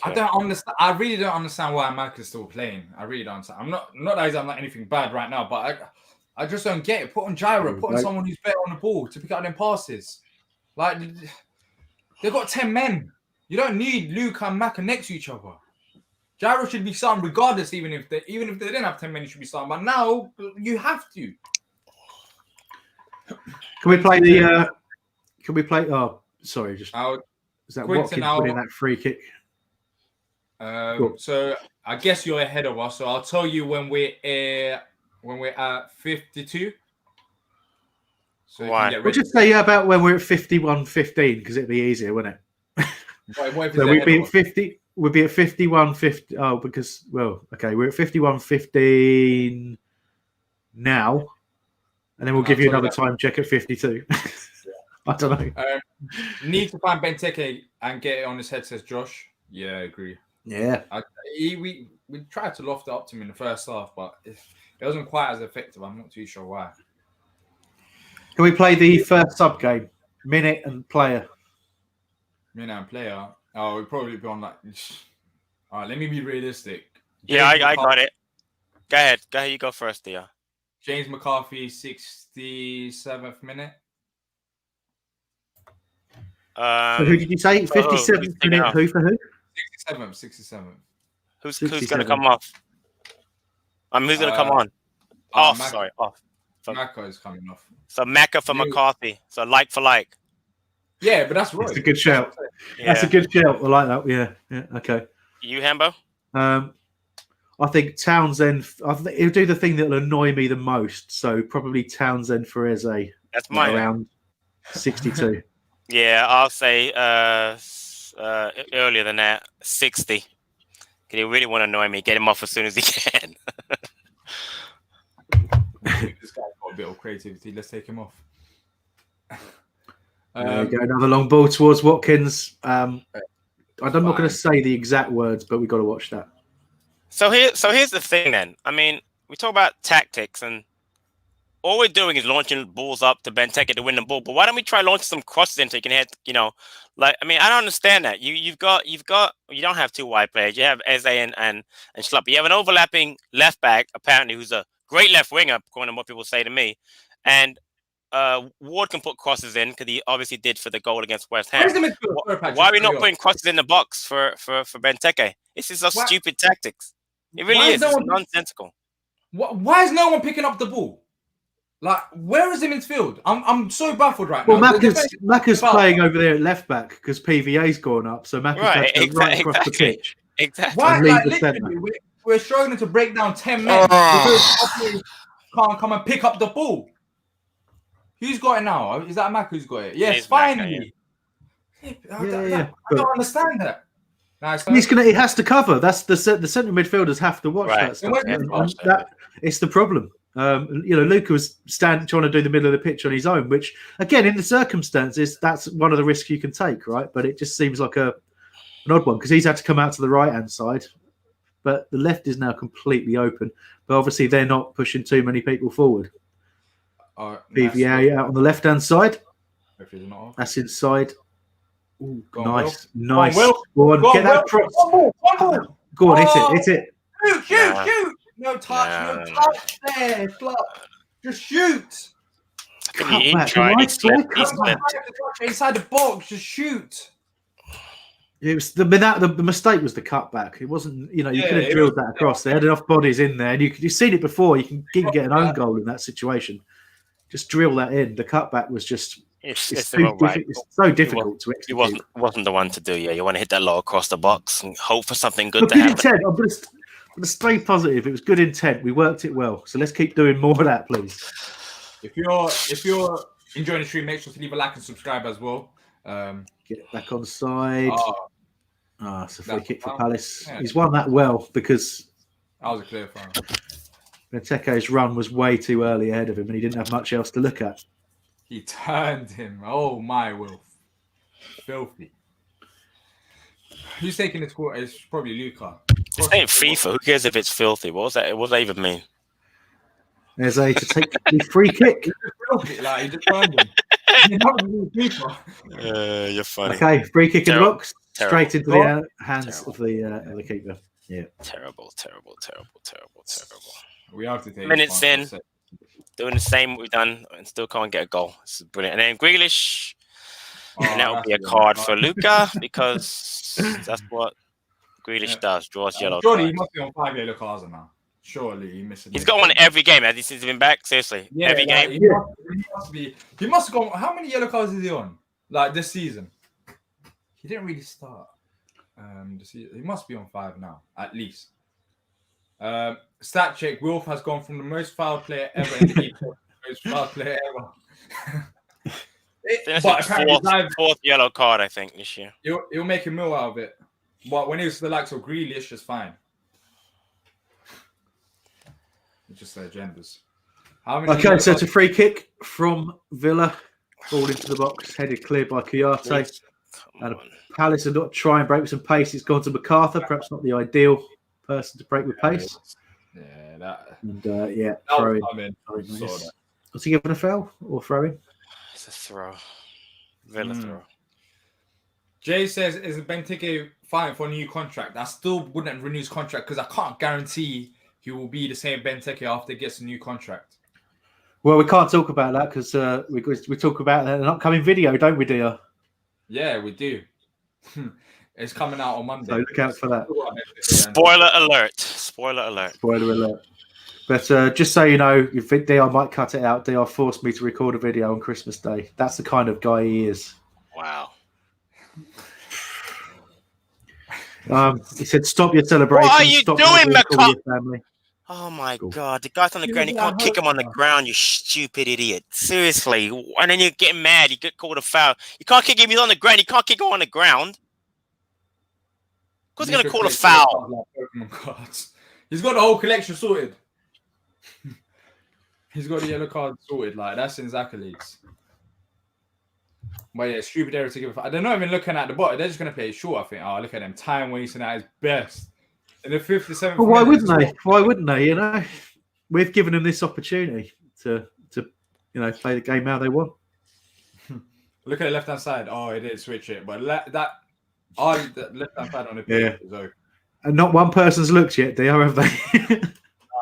I don't understand. I really don't understand why Mac is still playing. I really don't understand. I'm not that I'm not anything bad right now, but I just don't get it. Put on Gyro. Put on someone who's better on the ball to pick out them passes. Like they've got 10 men. You don't need Luke and Maka next to each other. Gyro should be starting regardless, even if they didn't have 10 men, he should be starting. But now you have to. Can we play the? Can we play? Oh, sorry. Is that Watkins winning that free kick? Cool. So I guess you're ahead of us. So I'll tell you when we're at 52. So why? We'll just say about when we're at 51-15 because it'd be easier, wouldn't it? So we'd be at 50. We'd be at 51-50. Oh, because we're at 51-15 now, and then we'll give you another time check at 52. I don't know. Need to find Benteke and get it on his head, says Josh. Yeah, I agree. Yeah, we tried to loft it up to him in the first half, but it wasn't quite as effective. I'm not too sure why. Can we play the first sub game? Minute and player. Minute and player. Oh, we'd probably be on like. All right, let me be realistic. Yeah, I got it. Go ahead. You go first, Diyar. James McCarthy, 67th minute. So who did you say? 57th minute. Who for who? 67th. Who's going to come off? Who's going to come on? Off. Sorry, off. Maka is coming off. So Maka for McCarthy. So like for like. Yeah, but that's right. That's a good shout. Yeah. That's a good shout. I like that. Yeah. Okay. You, Hambo? I think Townsend. I think he'll do the thing that'll annoy me the most. So probably Townsend for Eze. That's mine. Around 62. Yeah, I'll say earlier than that, 60. Because he really want to annoy me. Get him off as soon as he can. This guy's got a bit of creativity. Let's take him off. Go another long ball towards Watkins. I'm not going to say the exact words, but we've got to watch that. So here's the thing then. I mean, we talk about tactics, and all we're doing is launching balls up to Benteke to win the ball. But why don't we try launching some crosses in so you can hit, I don't understand that. You don't have two wide players. You have Eze and Schlupp. You have an overlapping left back, apparently, who's a great left winger, according to what people say to me. And Ward can put crosses in because he obviously did for the goal against West Ham. Why are we not putting crosses in the box for Benteke? This is stupid tactics. It really is. It's nonsensical. Why is no one picking up the ball? Like, where is the midfield? I'm so baffled right now. Well, Maka's playing over there at left back because PVA's gone up, so Maka's right across the pitch. Exactly. Why? Like, literally, we're struggling to break down 10 men because can't come and pick up the ball. Who's got it now? Is that Maka who's got it? Yes, finally. I don't understand that. He has to cover. That's the central midfielders have to watch that stuff. It's the problem. Luka was trying to do the middle of the pitch on his own, which again, in the circumstances, that's one of the risks you can take, right? But it just seems like an odd one because he's had to come out to the right hand side, but the left is now completely open. But obviously, they're not pushing too many people forward. PVA out on the left hand side. That's inside. Ooh, nice. Go on, get that cross. Go on, hit it. Shoot. No touch there. Just shoot. Inside the box, just shoot. It was the mistake was the cutback. It wasn't, you could have drilled that across. They had enough bodies in there, and you've seen it before. You can get an own goal in that situation. Just drill that in. The cutback was just. It's so difficult to execute. It wasn't the one to do. Yeah, you want to hit that low across the box and hope for something good to happen. Intent. I'm going to stay positive. It was good intent. We worked it well. So let's keep doing more of that, please. If you're enjoying the stream, make sure to leave a like and subscribe as well. Get it back on side. It's a free kick for Palace. Yeah. He's won that well because that was a clear foul. Benteke's run was way too early ahead of him, and he didn't have much else to look at. He turned him. Oh my Wilf. Filthy. Who's taking this quarter? It's probably Luca. It's ain't FIFA. Who cares if it's filthy? What does that even mean? There's a to take the free kick. Like he just turned him. You're funny. Okay, free kick in the box. Straight into the hands of the keeper. Yeah. Terrible. We have to take minutes in. Doing the same we've done and still can't get a goal. This is brilliant. And then Grealish, and that would be a card for Luca because that's what Grealish does. Draws yellow. Surely he must be on 5 yellow cards now. Surely he's got one every game. Has he since been back? Seriously, every game. He must have gone. How many yellow cards is he on? Like this season? He didn't really start. He must be on 5 now, at least. Stat check: Wilf has gone from the most foul player ever in the most foul player ever. But fourth yellow card, I think, this year. He'll make a meal out of it. But when he was the likes of Grealish, it's fine. It's just their agendas. Okay, so it's a free kick from Villa. Ball into the box, headed clear by Kuyate. And Palace are not trying to break with some pace. It's gone to MacArthur, perhaps not the ideal person to break with pace. Yeah, that. And That throw was in. coming. Saw that. Was he given a foul or throwing? It's a throw. Villa throw. Jay says, is Benteke fighting for a new contract? I still wouldn't renew his contract because I can't guarantee he will be the same Benteke after he gets a new contract. Well, we can't talk about that because we talk about that in an upcoming video, don't we, Diyar? Yeah, we do. It's coming out on Monday. So look out for that. Spoiler alert. Spoiler alert. Spoiler alert. But just so you know, you think Diyar might cut it out. Diyar forced me to record a video on Christmas Day. That's the kind of guy he is. Wow. He said, "Stop your celebration. What are you Stop doing, your family." Oh my God! The guy's on the ground. You can't kick him on the ground. You stupid idiot. Seriously. And then you're getting mad. You get called a foul. You can't kick him. He's on the ground. You can't kick him on the ground. Of course, they're gonna call a foul. He's got the whole collection sorted. He's got the yellow card sorted. Like that's in his accolades. But yeah, stupid error to give a foul. They're not even looking at the bottom. They're just gonna play it short. I think. Oh, look at them time wasting at his best. In the 57th. Well, why wouldn't they? Why wouldn't they? You know, we've given them this opportunity to play the game how they want. Look at the left hand side. Oh, it did switch it, but the left hand side on the pitch is over. And not one person's looked yet. They are, have they?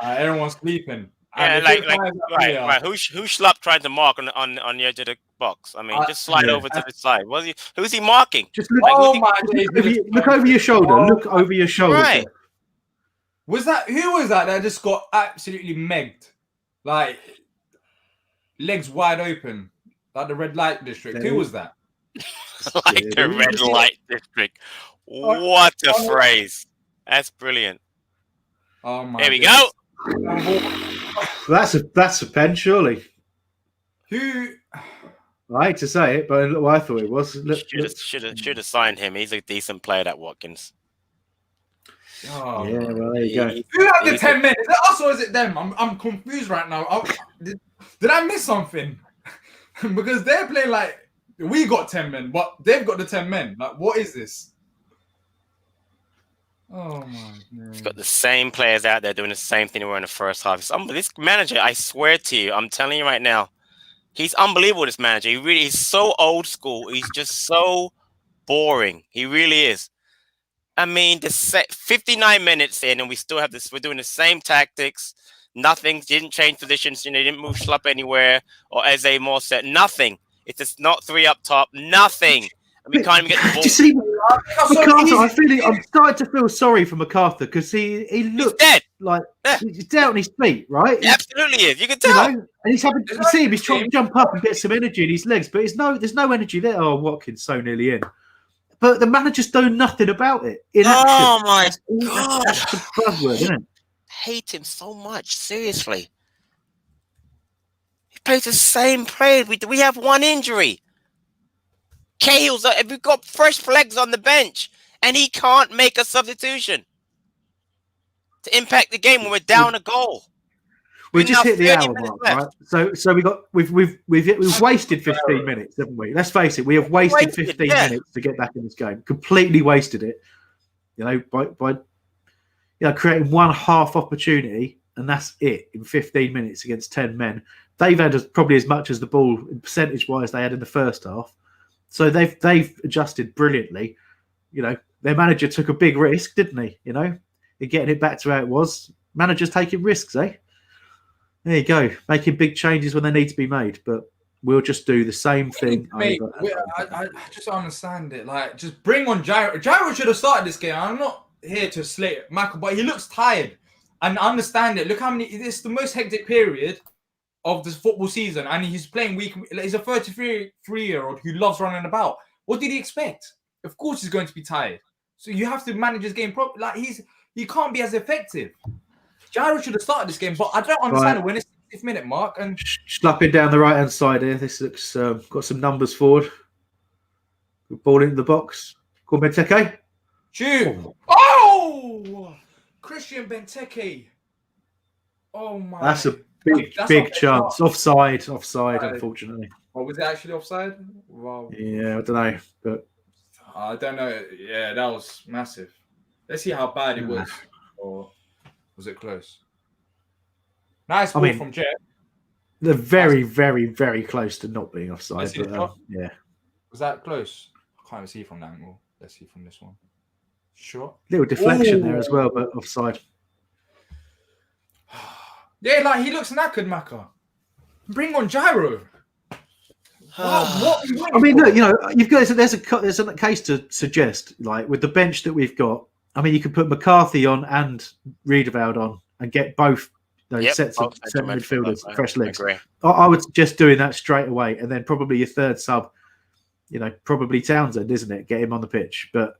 Everyone's sleeping. Yeah, right. Who's Schlupp trying to mark on the edge of the box? I mean, just slide over to the side. Who's he marking? Just look, look over your shoulder. Look over your shoulder. Right. Who was that just got absolutely megged? Like legs wide open. Like the red light district. Who was that? Like the red light district. What a phrase. That's brilliant. Oh my! There we go. That's a pen, surely. Who? I hate to say it, but I thought it was. Should have signed him. He's a decent player, that Watkins. Oh, yeah, well, there you go. Who had the 10 men? Is it us or is it them? I'm confused right now. Did I miss something? Because they're playing like we got 10 men, but they've got the 10 men. Like, what is this? Oh my God. He's got the same players out there doing the same thing they were in the first half. This manager, I swear to you, I'm telling you right now, he's unbelievable, this manager. He's so old school. He's just so boring. He really is. I mean, 59 minutes in, and we still have this. We're doing the same tactics. Nothing. Didn't change positions. Didn't move Schlupp anywhere or Eze more set. Nothing. It's just not three up top. Nothing. And we can't even get the ball. Do you see, MacArthur? I'm starting to feel sorry for MacArthur because he looks like he's down on his feet, right? He absolutely is. You can tell. And he's having. You see him. He's trying to jump up and get some energy in his legs, but there's no energy there. Oh, Watkins so nearly in. But the manager's doing nothing about it. Oh my God! That's the buzzword, isn't it? I hate him so much. Seriously, he plays the same play. We have one injury. Cahill's. We've got fresh legs on the bench, and he can't make a substitution to impact the game when we're down a goal. We just hit the hour mark, right? So we've wasted 15 minutes, haven't we? Let's face it, we have wasted 15 minutes to get back in this game. Completely wasted it, by creating one half opportunity, and that's it in 15 minutes against 10 men. They've had probably as much as the ball percentage-wise they had in the first half. So they've adjusted brilliantly. Their manager took a big risk, didn't he? In getting it back to how it was. Managers taking risks, eh? There you go, making big changes when they need to be made, but we'll just do the same thing. I just don't understand it. Like, just bring on Gyro. Gyro should have started this game. I'm not here to slate Michael, but he looks tired. And I understand it. Look how many. It's the most hectic period of this football season, and he's playing week. He's a 33-year-old who loves running about. What did he expect? Of course, he's going to be tired. So you have to manage his game properly. Like he can't be as effective. Gyro should have started this game, but I don't understand it when it's 60th minute mark. And slapping down the right hand side here. This looks got some numbers forward. Good ball into the box. Call Benteke. Shoot! Oh, Christian Benteke. Oh my! That's a big chance. Offside. Unfortunately. Oh, was it actually offside? Wow. Yeah, I don't know, but I don't know. Yeah, that was massive. Let's see how bad it was. or was it close? Nice I ball mean, from Jet. They're very, very, very close to not being offside. See the But, shot? yeah, Was that close? I can't even see from that angle. Let's see from this one. Sure. little deflection there as well, but offside. Yeah, like he looks knackered, Maka. Bring on Gyro. What? I mean, look, you know, you've got there's a case to suggest, like with the bench that we've got. I mean, you could put McCarthy on and Riedewald on and get both those sets of centre midfielders fresh legs. I would suggest doing that straight away, and then probably your third sub, you know, probably Townsend, isn't it? Get him on the pitch, but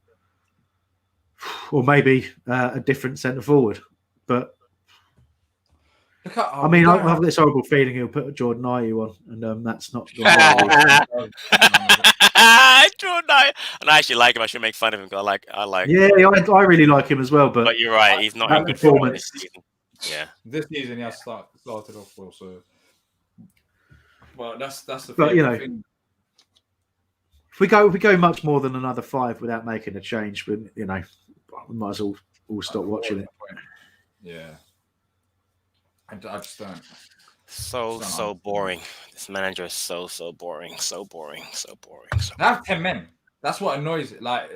or maybe a different centre forward. But I mean, I have this horrible feeling he'll put Jordan Ayew on, and that's not. Jordan Ayew, and I actually like him. I should make fun of him. I like. Yeah, I really like him as well. But you're right. He's not in good form this season. Yeah, this season he has started off well. So, well, that's the. But you know, thing. If we go much more than another 5 without making a change, but you know, we might as well all stop watching it. Yeah. I just don't. So boring. This manager is so boring. So boring. They have 10 men. That's what annoys it. Like,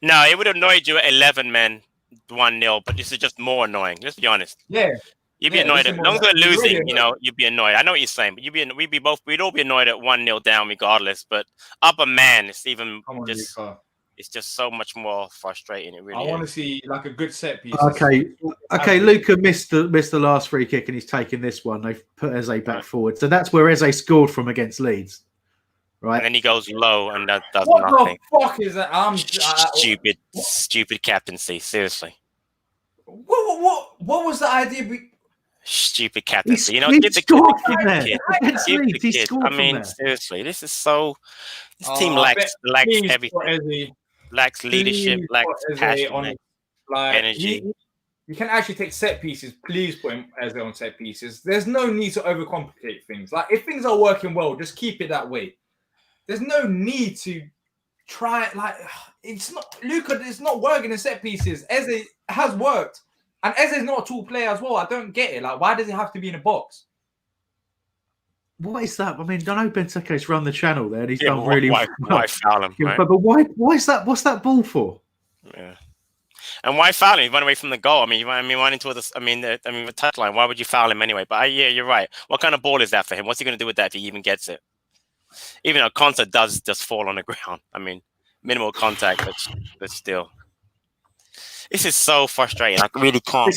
no, it would have annoyed you at 11 men, 1-0. But this is just more annoying. Let's be honest. Yeah. You'd be annoyed as long as we're losing. You know, you'd be annoyed. I know what you're saying, but we'd all be annoyed at 1-0 down regardless. But up a man, it's even just. It's just so much more frustrating. It really. I want to see like a good set piece. Okay. Luca missed the last free kick, and he's taken this one. They've put Eze back forward, so that's where Eze scored from against Leeds, right? And then he goes low, and that does what nothing. What the fuck is that? Stupid captaincy. Seriously. What was the idea? Stupid captaincy. You know, give the kid. I mean, seriously, this is so. This team lacks everything. Lacks leadership, lacks passion, energy. You can actually take set pieces. Please put him as on set pieces. There's no need to overcomplicate things. Like if things are working well, just keep it that way. There's no need to try. Like it's not Luca. It's not working in set pieces. Eze has worked, and Eze is not a tall player as well. I don't get it. Like why does he have to be in a box? What is that? I mean, I know Benteke's run the channel there, and he's done really well. Why foul him? Right? But why is that? What's that ball for? Yeah, and why foul him? He went away from the goal. I mean, went into the. The touchline. Why would you foul him anyway? But yeah, you're right. What kind of ball is that for him? What's he going to do with that if he even gets it? Even though Konsa does just fall on the ground. I mean, minimal contact, but still, this is so frustrating. I really can't.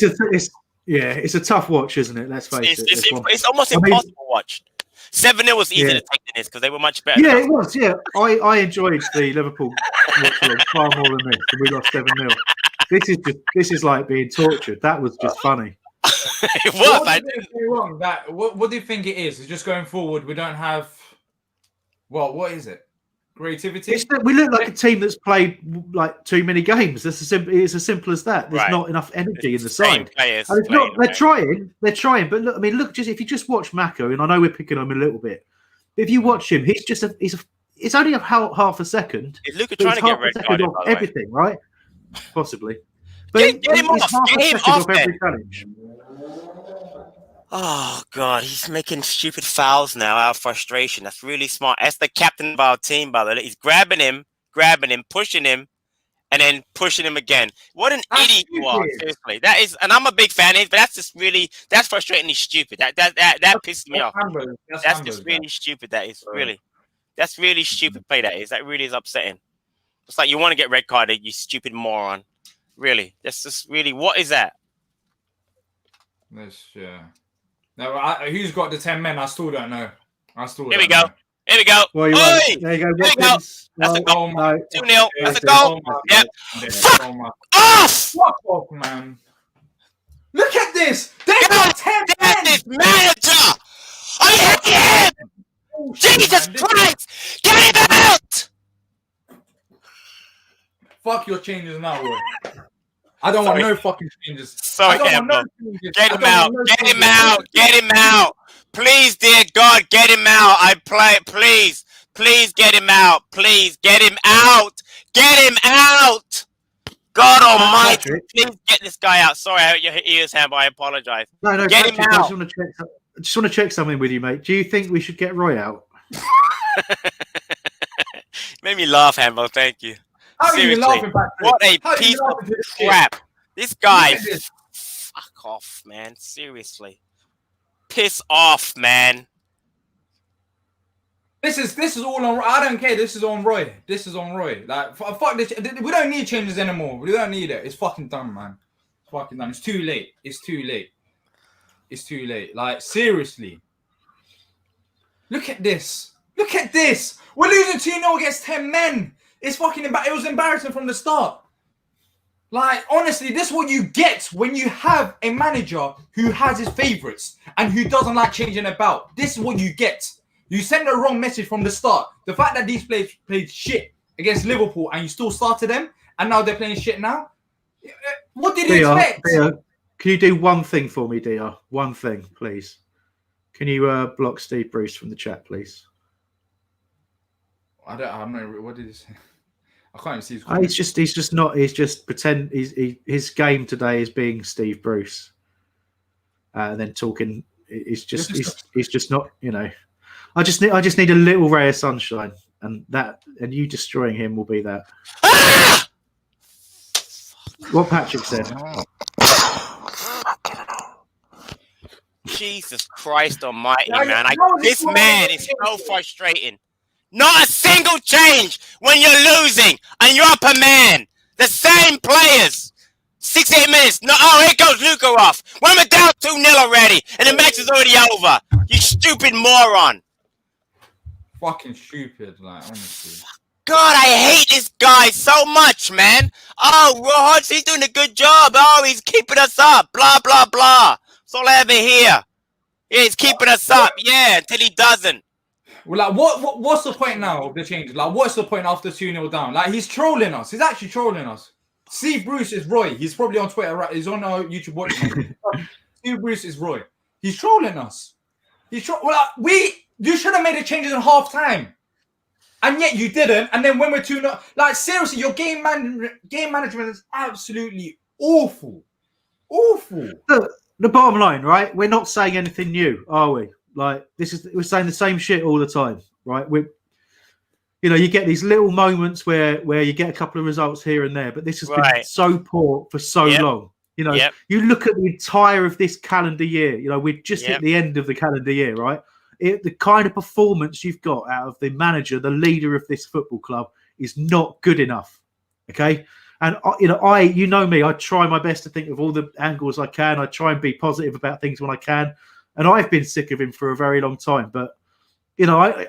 It's a tough watch, isn't it? Let's face it. It's almost impossible to watch. 7-0 was easy to take in this because they were much better. Yeah, it was. Yeah, I enjoyed the Liverpool far more than this, and we lost 7-0. This is like being tortured. That was just funny. It was. What do you think it is? It's just going forward. We don't have. Well, what is it? Creativity. We look like a team that's played like too many games. It's as simple as that. There's not enough energy in the side. They're trying. But look, just if you just watch Mako, and I know we're picking on him a little bit, but if you watch him, it's only half a second. Is Luca trying to get red carded off everything, right? Possibly. But get him off. Get him off every challenge. Oh, God, he's making stupid fouls now out of frustration. That's really smart. That's the captain of our team, by the way. He's grabbing him, pushing him, and then pushing him again. What an idiot you are, seriously. That is, and I'm a big fan of his, but that's frustratingly stupid. That pisses me off. That's just really stupid, that is, really. That's really stupid play, that is. That really is upsetting. It's like you want to get red carded, you stupid moron. Really. That's just really, what is that? Yeah. No, who's got the 10 men? I still don't know. Here we go. There you go. There you go. That's a goal. 2-0. That's a goal. Yep. Fuck off! Fuck off, man. Look at this. They got 10 men. This manager. I hate him. Jesus Christ. Get him out. Fuck your changes now, boy. I don't want no fucking changes. Sorry, Get him out. Get him out. Get him out. Please, dear God, get him out. Please get him out. Please get him out. Get him out. God almighty, Patrick. please get this guy out. Sorry, I hurt your ears, Hambo. I apologize. No, Get Patrick, him I out. just want to check something with you, mate. Do you think we should get Roy out? Made me laugh, Hambo. Thank you. How are you Seriously, laughing, Patrick? what a How are you piece of laughing to this shit? crap. This guy, Look at this. fuck off, man. Seriously. Piss off, man. This is all on. I don't care. This is on Roy. This is on Roy. Like fuck this. We don't need changes anymore. We don't need it. It's fucking done, man. It's fucking done. It's too late. It's too late. It's too late. Like seriously. Look at this. Look at this. We're losing 2-0 against 10 men. It's fucking. It was embarrassing from the start. Like honestly, this is what you get when you have a manager who has his favourites and who doesn't like changing about. This is what you get. You send the wrong message from the start. The fact that these players played shit against Liverpool and you still started them and now they're playing shit now. What did you expect? Diyar, can you do one thing for me, Diyar? One thing, please. Can you block Steve Bruce from the chat, please? I'm not. What did he say? I can't even see his He's just pretend. His game today is being Steve Bruce, and then talking. He's just not. You know, I just need a little ray of sunshine, and you destroying him will be that. What Patrick said. Jesus Christ almighty, Yeah, man. no, This man is so frustrating. Not a single change when you're losing and you're up a man. The same players. 68 minutes. No, oh, here goes Luca off. When we're down 2-0 already and the match is already over. You stupid moron. Fucking stupid, like honestly. God, I hate this guy so much, man. Oh, Rods, he's doing a good job. Oh, he's keeping us up. Blah, blah, blah. That's all I ever hear. Yeah, he's keeping us up. Yeah, until he doesn't. Well, like, what's the point now of the change? Like, what's the point after 2-0 down? Like, he's trolling us. He's actually trolling us. Steve Bruce is Roy. He's probably on Twitter, right? He's on our YouTube watching. Steve Bruce is Roy. He's trolling us. You should have made the changes in half time. And yet you didn't. And then when we're 2-0, like, seriously, your game management is absolutely awful. Awful. The bottom line, right? We're not saying anything new, are we? Like we're saying the same shit all the time, right? You get these little moments where you get a couple of results here and there, but this has been so poor for so long. You look at the entire of this calendar year. We're just at the end of the calendar year, right? The kind of performance you've got out of the manager, the leader of this football club, is not good enough. Okay, and you know me, I try my best to think of all the angles I can. I try and be positive about things when I can. And I've been sick of him for a very long time. But, I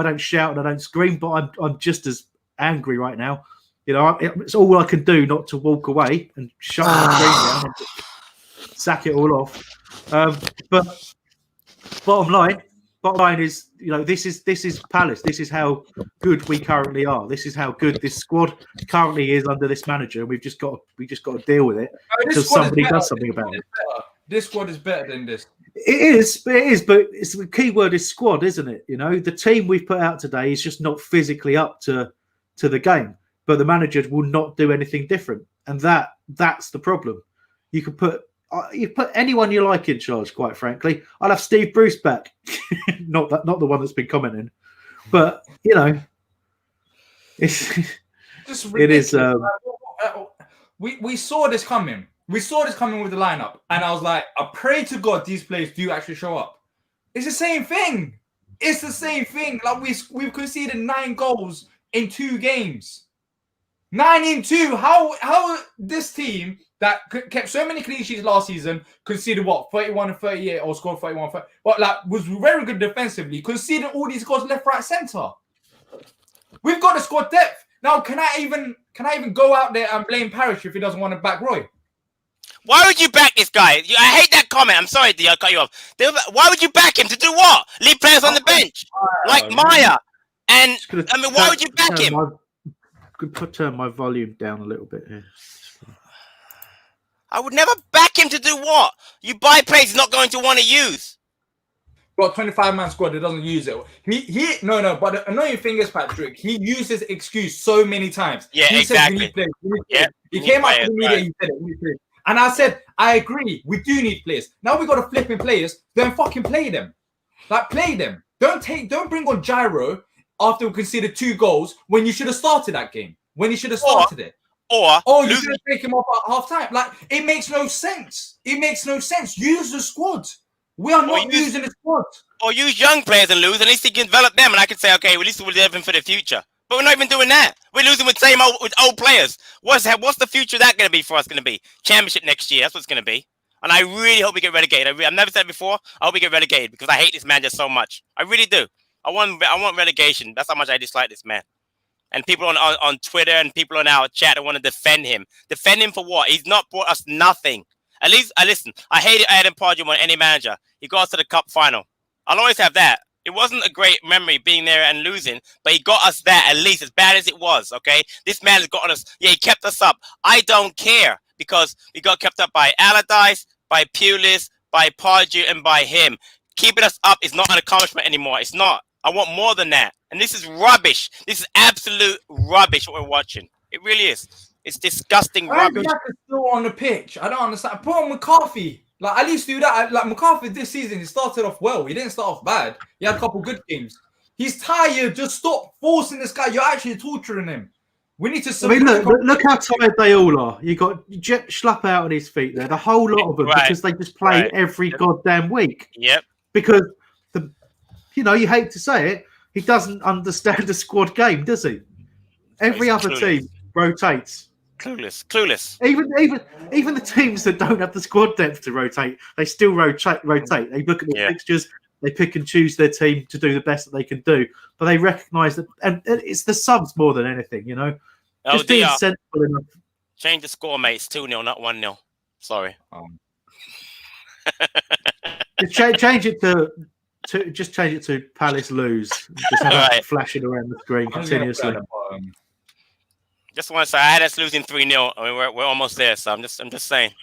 don't shout and I don't scream, but I'm just as angry right now. It's all I can do not to walk away and shut my screen down and sack it all off. But bottom line is, this is Palace. This is how good we currently are. This is how good this squad currently is under this manager. And we just got to deal with it until somebody does something about it. This squad is better than this. It is, but the key word is squad, isn't it? The team we've put out today is just not physically up to the game, but the manager will not do anything different, and that's the problem. You can put anyone you like in charge. Quite frankly, I'll have Steve Bruce back, not the one that's been commenting, but it's it is. We saw this coming. We saw this coming with the lineup, and I was like, I pray to God these players do actually show up. It's the same thing. It's the same thing. Like we've conceded 9 goals in 2 games. 9 in 2. How this team that kept so many clean sheets last season conceded 31 and 38 or scored 31, 30, but was very good defensively. Conceded all these goals left, right, centre. We've got the squad depth. Now, can I even go out there and blame Parrish if he doesn't want to back Roy? Why would you back this guy? I hate that comment. I'm sorry, Diyar, cut you off. Why would you back him to do what? Leave players on the bench like Maya. And why would you back him? Could turn my volume down a little bit here. I would never back him to do what? You buy players he's not going to want to use. got 25-man squad that doesn't use it. No. But the annoying thing is, Patrick, he used his excuse so many times. Yeah, he exactly. Said, we need players. Yeah, he came out to the media. He said it. We need players. And I said, I agree. We do need players. Now we got to flip in players. Then fucking play them. Like play them. Don't bring on Gyro after we conceded 2 goals when you should have started that game. When you should have started it. Or you're going to take him off at half time. Like, it makes no sense. It makes no sense. Use the squad. We are not using the squad. Or use young players and lose. At least you can develop them. And I can say, okay, well, at least we're living for the future. But we're not even doing that. We're losing with old players. What's the future of that going to be for us going to be? Championship next year. That's what it's going to be. And I really hope we get relegated. I've never said it before. I hope we get relegated because I hate this man just so much. I really do. I want relegation. That's how much I dislike this man. And people on Twitter and people on our chat that want to defend him. Defend him for what? He's not brought us nothing. At least, listen, I hated Adam Pardew more than any manager. He got us to the cup final. I'll always have that. It wasn't a great memory being there and losing, but he got us that at least, as bad as it was, okay? This man has gotten us. Yeah, he kept us up. I don't care because we got kept up by Allardyce, by Pulis, by Pardew, and by him. Keeping us up is not an accomplishment anymore. It's not. I want more than that. And this is rubbish. This is absolute rubbish what we're watching. It really is. It's disgusting rubbish. Xhaka's still on the pitch. I don't understand. Put on McCarthy. Like, at least do that. Like, McCarthy this season, he started off well. He didn't start off bad. He had a couple good games. He's tired. Just stop forcing this guy. You're actually torturing him. We need to... I mean, look how tired they all are. You got Jet Schlupp out on his feet there. The whole lot of them, because they just play every goddamn week. Yep. Because, you hate to say it, he doesn't understand the squad game, does he? Every other team rotates. Clueless. Even the teams that don't have the squad depth to rotate, they still rotate. They look at the fixtures, they pick and choose their team to do the best that they can do. But they recognise that, and it's the subs more than anything, Just being sensible enough. Change the score, mate. It's 2-0, not 1-0. Sorry. Change it to Palace lose. Just have it flashing around the screen continuously. Just want to say I had us losing 3-0. I mean, we're almost there. So I'm just saying.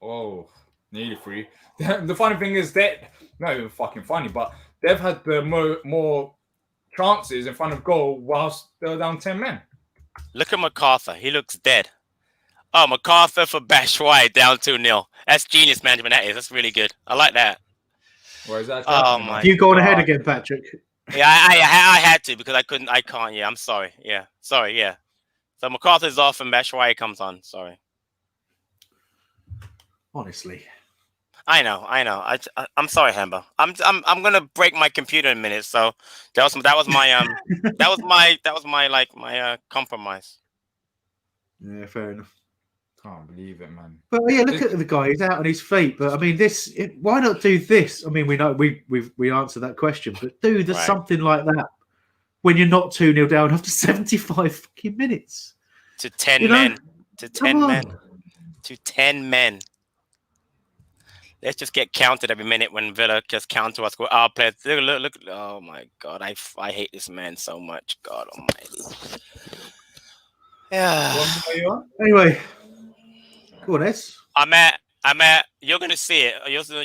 Oh, nearly 3. The funny thing is that not even fucking funny, but they've had the more chances in front of goal whilst they're down 10 men. Look at MacArthur. He looks dead. Oh, MacArthur for Batshuayi down 2-0. That's genius management. That is. That's really good. I like that. Where is that? Oh my! You going ahead again, Patrick? Yeah, I had to because I can't. Yeah, I'm sorry. Yeah, sorry. Yeah. So MacArthur's off and Batshuayi comes on. Sorry. Honestly. I know. I'm sorry, Hambo. I'm gonna break my computer in a minute. So that was my compromise. Yeah, fair enough. Can't believe it, man. But yeah, look at the guy. He's out on his feet. But I mean, why not do this? I mean, we know we answered that question, but do something like that when you're not 2-0 down after 75 fucking minutes. To 10 men. To 10 men. To 10 men. Let's just get counted every minute when Villa just counter us. Our players, look. Oh my God, I hate this man so much. God Almighty. Yeah. Anyway, go on, Es. I'm at. You're gonna see it.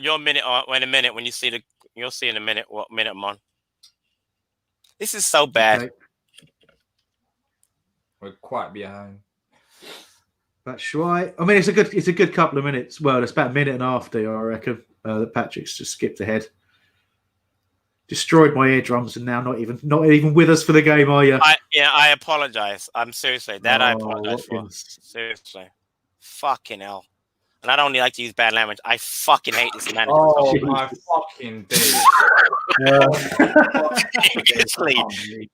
Your minute in a minute when you see you'll see in a minute what minute I'm on. This is so bad. Okay. We're quite behind. That's right. I mean, it's a good couple of minutes. Well, it's about a minute and a half, I reckon. That Patrick's just skipped ahead. Destroyed my eardrums, and now not even with us for the game, are you? I apologize. I'm seriously I apologize for. Seriously, fucking hell. And I don't like to use bad language. I fucking hate this man. Oh my fucking days. Seriously,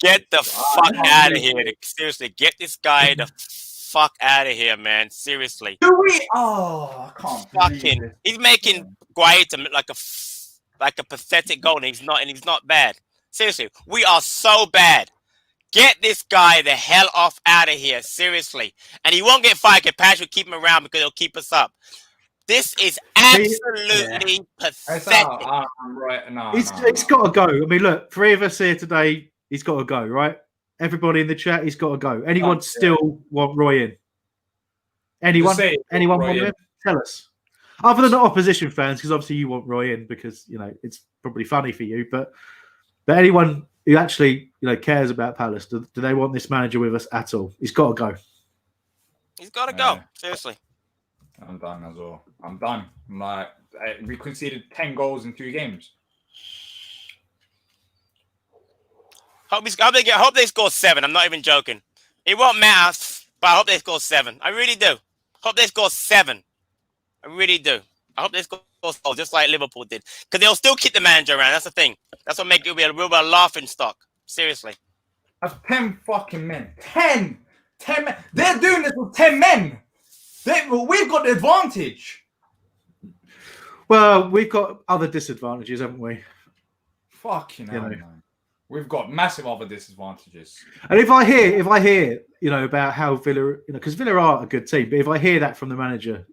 get the fuck out of here. Seriously, get this guy the fuck out of here, man. Seriously. I can't believe it. He's making Guay to look like a pathetic goal, and he's not bad. Seriously, we are so bad. Get this guy the hell off out of here, seriously. And he won't get fired because Patrick will keep him around because he'll keep us up. This is absolutely pathetic. I'm right. No, it's got to go. I mean, look, 3 of us here today, he's got to go, right? Everybody in the chat, he's got to go. Anyone still want Roy in? Anyone want him? Tell us. Other than the opposition fans, because obviously you want Roy in because it's probably funny for you. But anyone who actually cares about Palace, do they want this manager with us at all? He's got to go. He's got to go. Seriously. I'm done as well. I'm done. Like, we conceded 10 goals in 2 games. Hope they score 7. I'm not even joking. It won't matter, but I hope they score 7. I really do. Hope they score 7. I really do. I hope they score 7, just like Liverpool did. Because they'll still keep the manager around. That's the thing. That's what makes it a real laughing stock. Seriously. That's 10 fucking men. 10 men. They're doing this with 10 men. We've got the advantage. Well, we've got other disadvantages, haven't we? Fucking hell, man. We've got massive other disadvantages. And if I hear, about how Villa, because Villa are a good team, but if I hear that from the manager,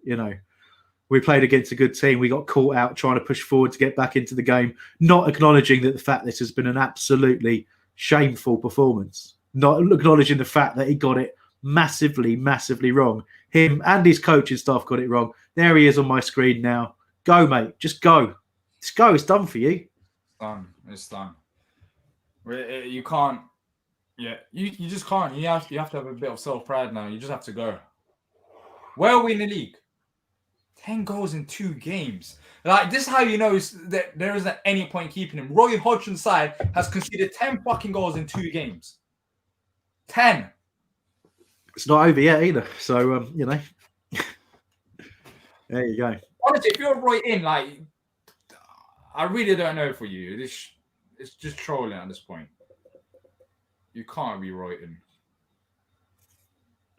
we played against a good team, we got caught out trying to push forward to get back into the game, not acknowledging that the fact this has been an absolutely shameful performance, not acknowledging the fact that he got it massively, massively wrong. Him and his coaching staff got it wrong. There he is on my screen now. Go, mate. Just go. Just go. It's done for you. It's done. You can't. Yeah, you just can't. You have to have a bit of self-pride now. You just have to go. Where are we in the league? 10 goals in 2 games. Like, this is how you know that there isn't any point keeping him. Roy Hodgson's side has conceded 10 fucking goals in 2 games. 10. It's not over yet either. So, there you go. Honestly, if you're Roy in, like, I really don't know for you. It's just trolling at this point. You can't be Roy in.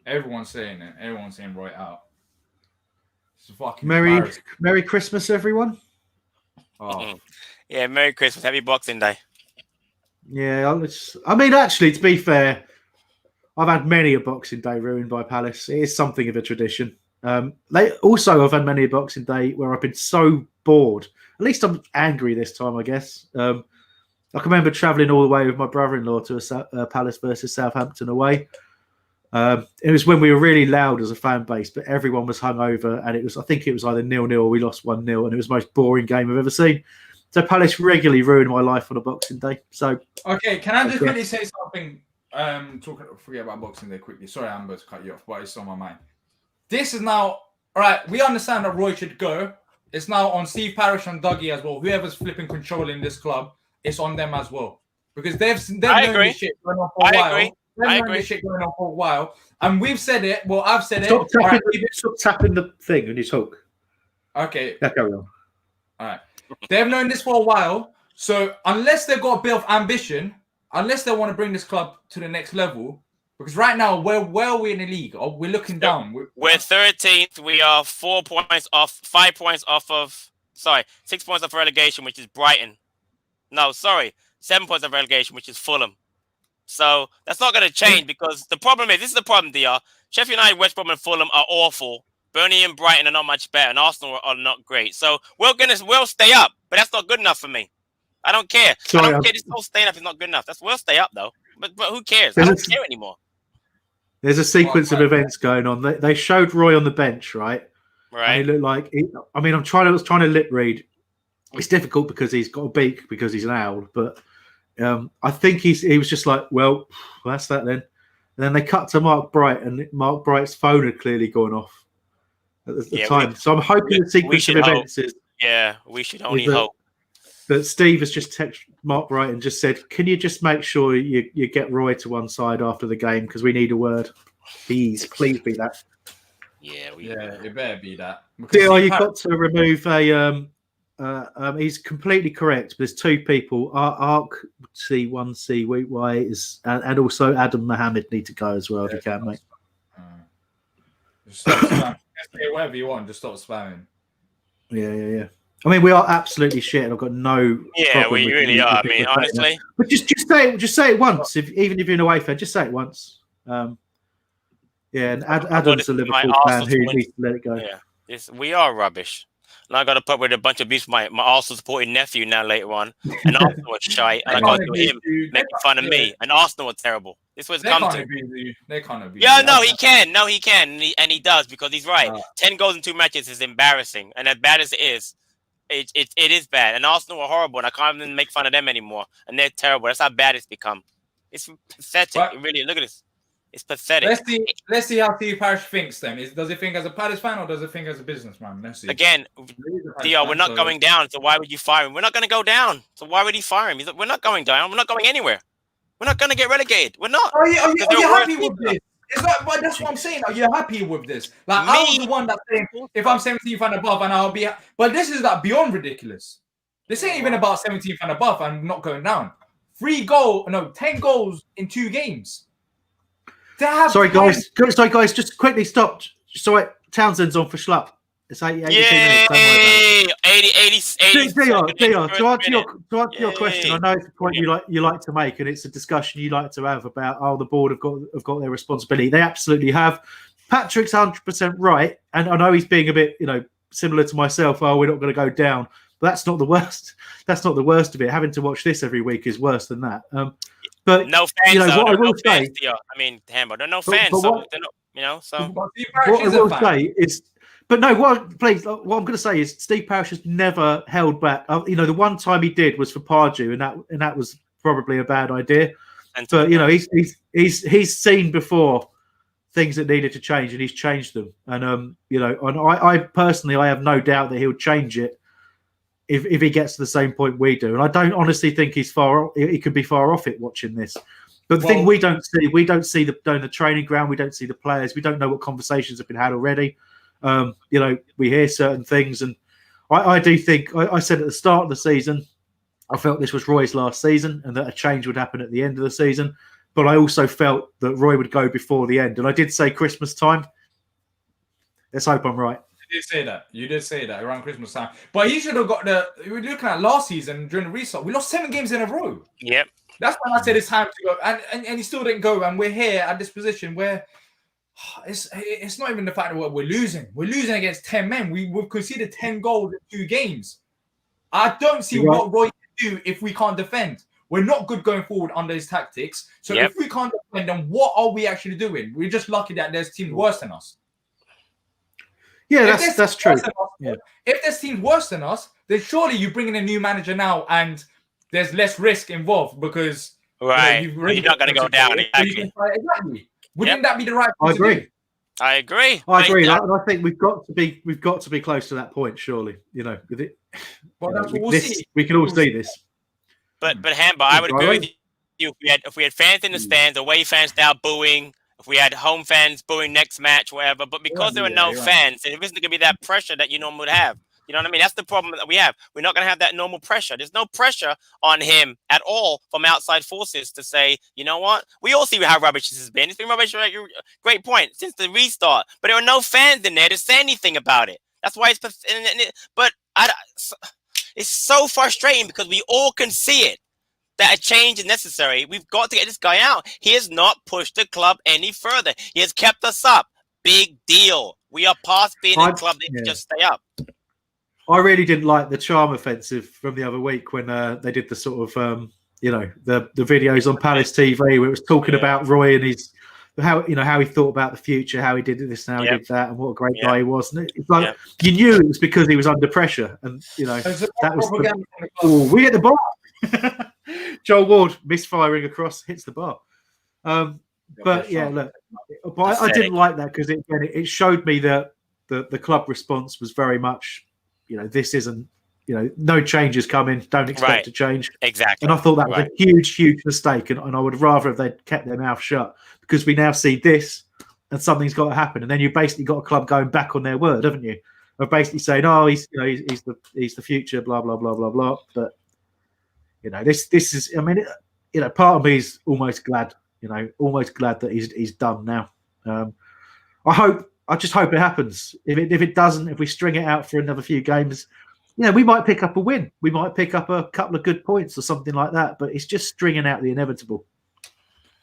Everyone's saying it. Everyone's saying Roy out. It's fucking Merry Christmas, everyone. Oh. Yeah, Merry Christmas. Happy Boxing Day. Yeah, actually, to be fair, I've had many a Boxing Day ruined by Palace. It is something of a tradition. I've had many a Boxing Day where I've been so bored. At least I'm angry this time, I guess. I can remember travelling all the way with my brother-in-law to a Palace versus Southampton away. It was when we were really loud as a fan base, but everyone was hungover, and I think it was either 0-0 or we lost 1-0, and it was the most boring game I've ever seen. So Palace regularly ruined my life on a Boxing Day. So okay, can I just quickly say something? Forget about Boxing Day quickly. Sorry, Amber, to cut you off, but it's on my mind. This is now all right. We understand that Roy should go. It's now on Steve Parish and Dougie as well. Whoever's flipping control in this club, it's on them as well because they've known this shit going on for a while. They've known this shit going on for a while, and we've said it. Well, I've said it. Stop tapping the thing when you talk. Okay. Yeah, carry on. All right. They've known this for a while, so unless they've got a bit of ambition, unless they want to bring this club to the next level, because right now, where are we in the league? We're looking down. We're 13th. We are 5 points off of 6 points off relegation, which is Brighton. No, sorry, 7 points of relegation, which is Fulham. So that's not going to change because the problem is, this is the problem, Diyar. Sheffield United, West Brom and Fulham are awful. Burnley and Brighton are not much better, and Arsenal are not great. So we'll stay up, but that's not good enough for me. I don't care. I don't care. This whole staying up is not good enough. We'll stay up though, but who cares? I don't care anymore. There's a sequence of events going on. They showed Roy on the bench, right? Right. And he looked like. I was trying to lip read. It's difficult because he's got a beak because he's an owl, but I think he was just like, well, that's that then. And then they cut to Mark Bright, and Mark Bright's phone had clearly gone off at the time. So I'm hoping the sequence of events is. Yeah, we should only hope. But Steve has just texted Mark Bright and just said, can you just make sure you get Roy to one side after the game because we need a word. Please be that. Yeah, it better be that. Diyar, you've got to remove he's completely correct. There's 2 people. Arc C1C Y is and also Adam Mohammed need to go as well if you can, mate. Just stop spamming. Say whatever you want, just stop spamming. Yeah. I mean, we are absolutely shit. And I've got no. Yeah, we really are. I mean, honestly. But just say it once. Even if you're an away fan, just say it once. And Adam's a Liverpool fan who needs to let it go. Yeah, we are rubbish. and I got to put with a bunch of abuse from my Arsenal supporting nephew now later on, and Arsenal was shite, and I got to do him making fun of me, and Arsenal was terrible. This was come to. They can't abuse Yeah, you. no, he can. No, he can, and he does because he's right. 10 goals in 2 matches is embarrassing, and as bad as it is, it is bad. And Arsenal are horrible, and I can't even make fun of them anymore, and they're terrible. That's how bad it's become. It's pathetic. But, really, look at this. It's pathetic. Let's see how Steve Parish thinks then. Does he think as a Palace fan or does he think as a businessman? Let's see. Again, Diyar, we're not going down, so why would you fire him? We're not going to go down, so why would he fire him? He's like, we're not going down. We're not going anywhere. We're not going to get relegated. We're not. Are you happy with this? But that's what I'm saying. Are you happy with this? Like, I was the one that's saying, if I'm 17th and above, and I'll be... But this is like beyond ridiculous. This ain't even about 17th and above and not going down. 10 goals in 2 games. Sorry, guys. Just quickly stop. Sorry, Townsend's on for Schlupp. It's 80 minutes. 80. Diyar, to answer your question, I know it's a point you like to make, and it's a discussion you like to have about the board have got their responsibility. They absolutely have. Patrick's 100% right, and I know he's being a bit similar to myself. Oh, we're not going to go down, but that's not the worst. That's not the worst of it. Having to watch this every week is worse than that. But no fans. What I will say, I mean, Hambo, there are no fans, so they're not. So what I will say is. But no, what I'm going to say is Steve Parish has never held back. The one time he did was for Pardew, and that was probably a bad idea. But he's seen before things that needed to change, and he's changed them. And I personally, I have no doubt that he'll change it if he gets to the same point we do. And I don't honestly think he could be far off it watching this. But the thing we don't see the training ground, we don't see the players, we don't know what conversations have been had already. We hear certain things, and I do think I said at the start of the season I felt this was Roy's last season and that a change would happen at the end of the season, but I also felt that Roy would go before the end, and I did say Christmas time. Let's hope I'm right. You did say that around Christmas time, but he should have got we were looking at last season during the restart, we lost 7 games in a row. Yep, that's when I said it's time to go, and he still didn't go, and we're here at this position where it's not even the fact that we're losing. We're losing against 10 men. We've conceded 10 goals in 2 games. I don't see what Roy can do if we can't defend. We're not good going forward under his tactics. So if we can't defend, then what are we actually doing? We're just lucky that there's teams worse than us. Yeah, that's true. If there's teams worse than us, then surely you bring in a new manager now and there's less risk involved because you're not going to go down. Exactly. Wouldn't that be the right thing to do? I agree. I agree. And I think we've got to be close to that point, surely. With it. Well, that's what we'll see. We can all see this. But Hambo, I would agree with you. If we had fans in the stands, away fans now booing, if we had home fans booing next match, whatever. But because there are no fans, it isn't going to be that pressure that you normally would have. You know what I mean? That's the problem that we have. We're not going to have that normal pressure. There's no pressure on him at all from outside forces to say, you know what? We all see how rubbish this has been. It's been rubbish, right? Great point, since the restart. But there are no fans in there to say anything about it. That's why it's so frustrating because we all can see it, that a change is necessary. We've got to get this guy out. He has not pushed the club any further. He has kept us up. Big deal. We are past being a club that can just stay up. I really didn't like the charm offensive from the other week when they did the sort of, the videos on Palace TV where it was talking about Roy and how he thought about the future, how he did this and how he did that, and what a great guy he was. And it's like you knew it was because he was under pressure, and that was we hit the bar. Joel Ward misfiring across hits the bar. But I didn't like that because it showed me that the club response was very much. This isn't, no changes coming. Don't expect to change. Exactly. And I thought that was a huge, huge mistake. And I would rather have they'd kept their mouth shut because we now see this and something's got to happen. And then you basically got a club going back on their word, haven't you? Of basically saying, oh, he's the future, blah, blah, blah, blah, blah. But, this is, part of me is almost glad, that he's done now. I just hope it happens. If it doesn't, if we string it out for another few games, we might pick up a win. We might pick up a couple of good points or something like that. But it's just stringing out the inevitable.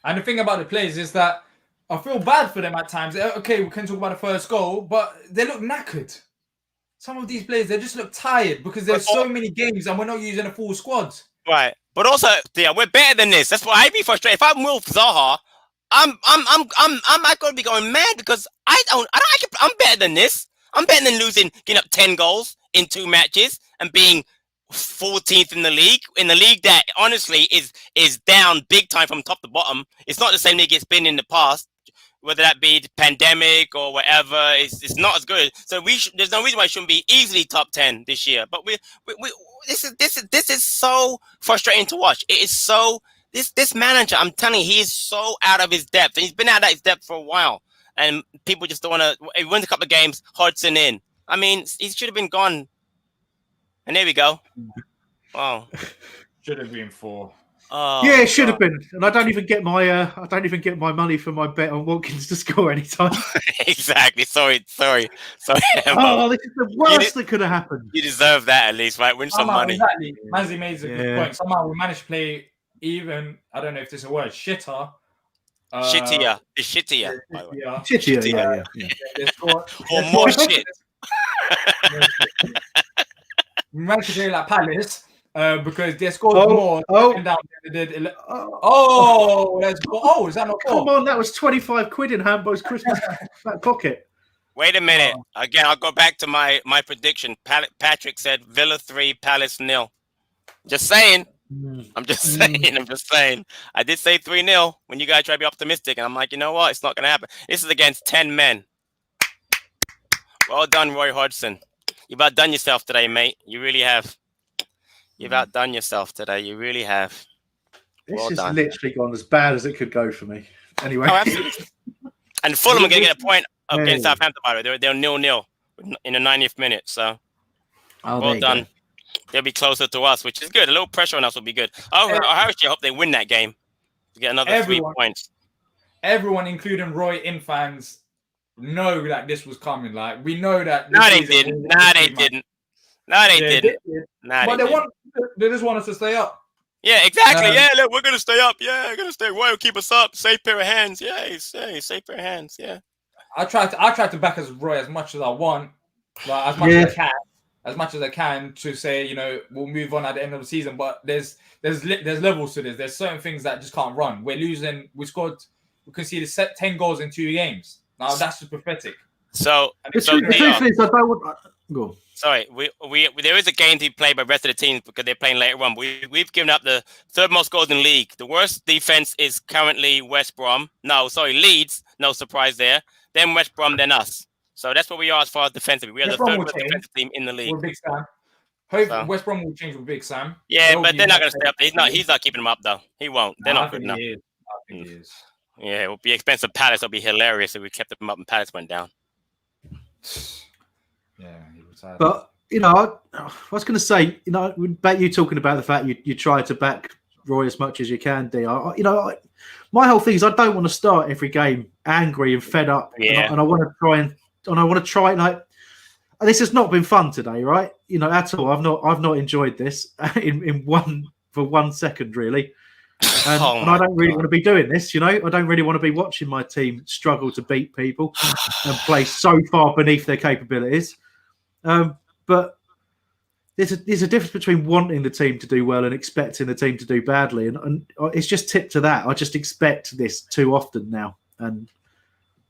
And the thing about the players is that I feel bad for them at times. Okay, we can talk about the first goal, but they look knackered. some of these players, they just look tired because there's so many games and we're not using a full squad. Right, but also, yeah, we're better than this. That's why I'd be frustrated. If I'm Wilf Zaha, I'm not going to be going mad because I'm better than this. I'm better than getting up 10 goals in 2 matches and being 14th in the league that honestly is down big time from top to bottom. It's not the same league it's been in the past, whether that be the pandemic or whatever. It's not as good. So there's no reason why it shouldn't be easily top 10 this year. But this is so frustrating to watch. It is so this manager. I'm telling you, he is so out of his depth, and he's been out of his depth for a while. And people just don't want to. He wins a couple of games, Hodgson in. I mean, he should have been gone. And there we go. Wow. Should have been 4. Oh, yeah, it should have been. And I don't even get my money for my bet on Watkins to score anytime. Exactly. Sorry. Oh, this is the worst that could have happened. You deserve that at least, right? Win some money. Exactly. Manzi made a good point. Somehow we managed to play even. I don't know if this is a word. Shitter. Shittier. It's shittier. Shittier. Or more shit. We managed to play like Palace because they scored more. Down than they did. Let's go. Oh, is that not 4? Come on, that was 25 quid in Hambo's Christmas back pocket. Wait a minute. Again, I'll go back to my prediction. Patrick said Villa 3, Palace 0. Just saying. I'm just saying. I did say 3-0 when you guys try to be optimistic, and I'm like, you know what? It's not going to happen. This is against 10 men. Well done, Roy Hodgson. You've outdone yourself today, mate. You really have. You've outdone yourself today. You really have. This is literally gone as bad as it could go for me. Anyway. Oh, absolutely. And Fulham are going to get a point against Southampton, by the way. They're 0-0 in the 90th minute. So, well done. They'll be closer to us, which is good. A little pressure on us will be good. I actually hope they win that game to get another 3 points. Everyone, including Roy in fans, know that this was coming. Like, we know that. No, they didn't. But they just want us to stay up. Yeah, exactly. Look, we're gonna stay up. Yeah, we're gonna stay. Roy will keep us up. Safe pair of hands. Yeah, safe pair of hands. Yeah. I tried to back as Roy as much as I want, like, as much as I can to say, you know, we'll move on at the end of the season. But there's levels to this. There's certain things that just can't run. We're losing. We conceded 10 goals in 2 games. Now that's just pathetic. So the truth is, I don't want. Go. Sorry, we there is a game to be played by the rest of the teams because they're playing later on. We've given up the 3rd most goals in the league. The worst defense is currently Leeds. No surprise there. Then West Brom, then us. So that's what we are as far as defensively. We are the 3rd best defensive team in the league. With Big Sam. Hope West Brom will change with Big Sam. Yeah, but they're not going to stay up. He's not keeping them up though. He won't. They're not good enough. I think he is. Yeah, it will be expensive. Palace will be hilarious if we kept them up and Palace went down. Yeah, he retired. But you know, I was going to say, you know, about you talking about the fact you try to back Roy as much as you can, Diyar. My whole thing is I don't want to start every game angry and fed up, and I want to try like. This has not been fun today, right? You know, at all. I've not enjoyed this for 1 second, really. And I don't really want to be doing this, you know. I don't really want to be watching my team struggle to beat people and play so far beneath their capabilities. But there's a difference between wanting the team to do well and expecting the team to do badly, and it's just tipped to that. I just expect this too often now, and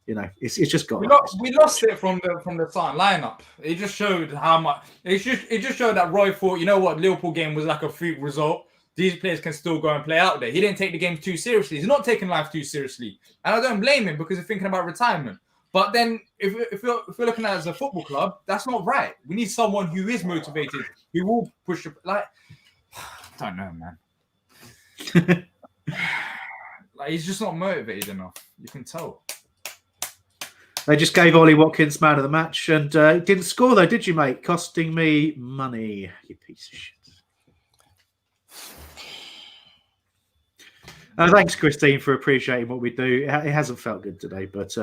you know, it's just got. We lost it from the starting lineup. It just showed how much. It just showed that Roy thought, you know what, Liverpool game was like a freak result. These players can still go and play out there. He didn't take the game too seriously. He's not taking life too seriously, and I don't blame him because he's thinking about retirement. But then, if you're looking at it as a football club, that's not right. We need someone who is motivated, who will push. I don't know, man. Like, he's just not motivated enough. You can tell. They just gave Ollie Watkins man of the match, and didn't score though, did you, mate? Costing me money, you piece of shit. Thanks, Christine, for appreciating what we do. It hasn't felt good today, but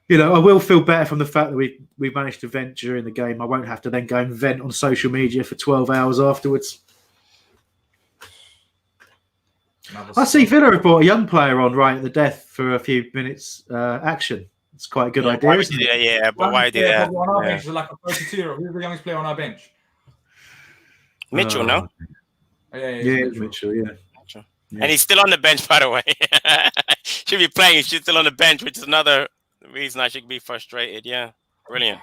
you know, I will feel better from the fact that we managed to vent during the game. I won't have to then go and vent on social media for 12 hours afterwards. I see Villa have brought a young player on right at the death for a few minutes action. It's quite a good Yeah, idea, why would isn't you do it? that? Yeah, but why do Youngest player that? probably on our Yeah. bench is like a 32-year-old. Who's the youngest player on our bench? Mitchell, no? Oh, yeah, Yeah, it's Mitchell. Yeah. Mitchell. Yeah. And he's still on the bench, by the way. Should be playing. He's still on the bench, which is another reason I should be frustrated. Yeah, brilliant.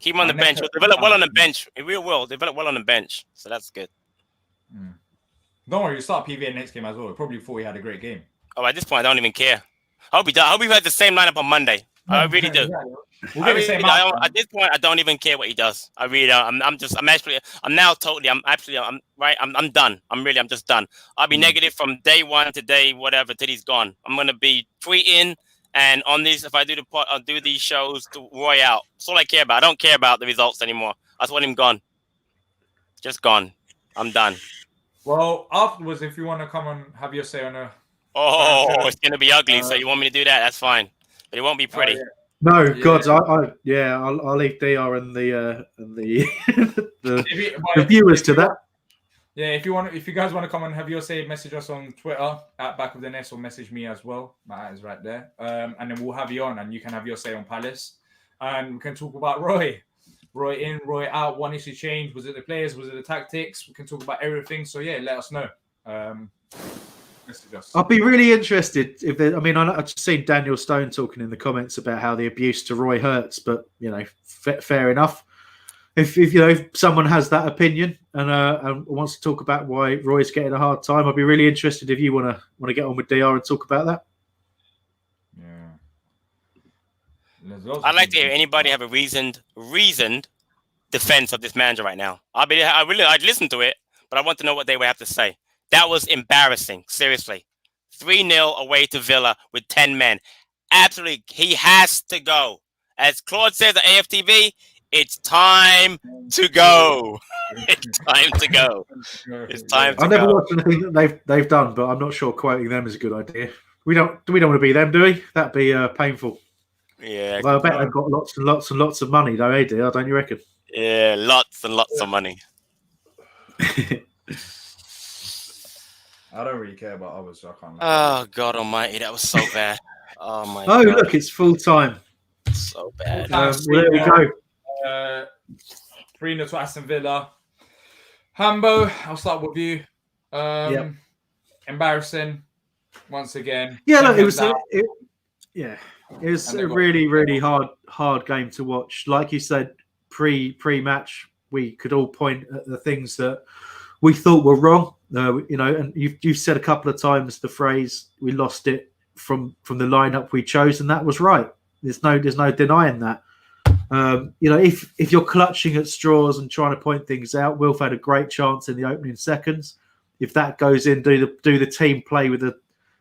Keep him on Our the next bench. We'll person- develop well on the bench. We will develop well on the bench, so that's good. Don't worry, you start PVA next game as well. Probably thought he had a great game. Oh, at this point, I don't even care. I hope we had the same lineup on Monday. I really do. We'll get the same outcome. At this point, I don't even care what he does. I really don't. I'm done. I'm just done. I'll be negative from day one to day whatever till he's gone. I'm gonna be tweeting and on these. If I do I'll do these shows to Roy out. That's all I care about. I don't care about the results anymore. I just want him gone. Just gone. I'm done. Well, afterwards, if you want to come and have your say on a... Oh, it's gonna be ugly. So you want me to do that? That's fine, but it won't be pretty. No, Yeah. God, I'll leave DR and the the viewers to that. Yeah, if you guys want to come and have your say, message us on Twitter at Back of the Nest or message me as well. My is right there. And then we'll have you on and you can have your say on Palace. And we can talk about Roy. Roy in, Roy out, one issue change. Was it the players? Was it the tactics? We can talk about everything. So yeah, let us know. Message us. I'd be really interested if there, I mean, I've just seen Daniel Stone talking in the comments about how the abuse to Roy hurts, but you know, fair enough. If you know, if someone has that opinion and wants to talk about why Roy's getting a hard time, I'd be really interested if you want to get on with DR and talk about that. Yeah. I'd like to hear anybody have a reasoned defense of this manager right now. I'd listen to it, but I want to know what they would have to say. That was embarrassing. Seriously. 3-0 away to Villa with 10 men. Absolutely. He has to go. As Claude says at AFTV, it's time to go. It's time to go. It's time to go. I've never watched anything that they've done, but I'm not sure quoting them is a good idea. We don't want to be them, do we? That'd be painful. Yeah. Well, I bet they've got lots and lots and lots of money, though, Dear, don't you reckon? Yeah, lots and lots of money. I don't really care about others, so I can't. Oh, God almighty, that was so bad. Oh, my Oh, God. look, it's full time. So bad. Well, there we go. 3-0 to Aston Villa. Hambo, I'll start with you. Embarrassing once again. Yeah, look, it was And a really, really hard game to watch. Like you said, pre-match, we could all point at the things that we thought were wrong. You know, and you've said a couple of times the phrase "we lost it from the lineup we chose," and that was right. There's no denying that. You know, if you're clutching at straws and trying to point things out, Wilf had a great chance in the opening seconds. If that goes in, do the team play with a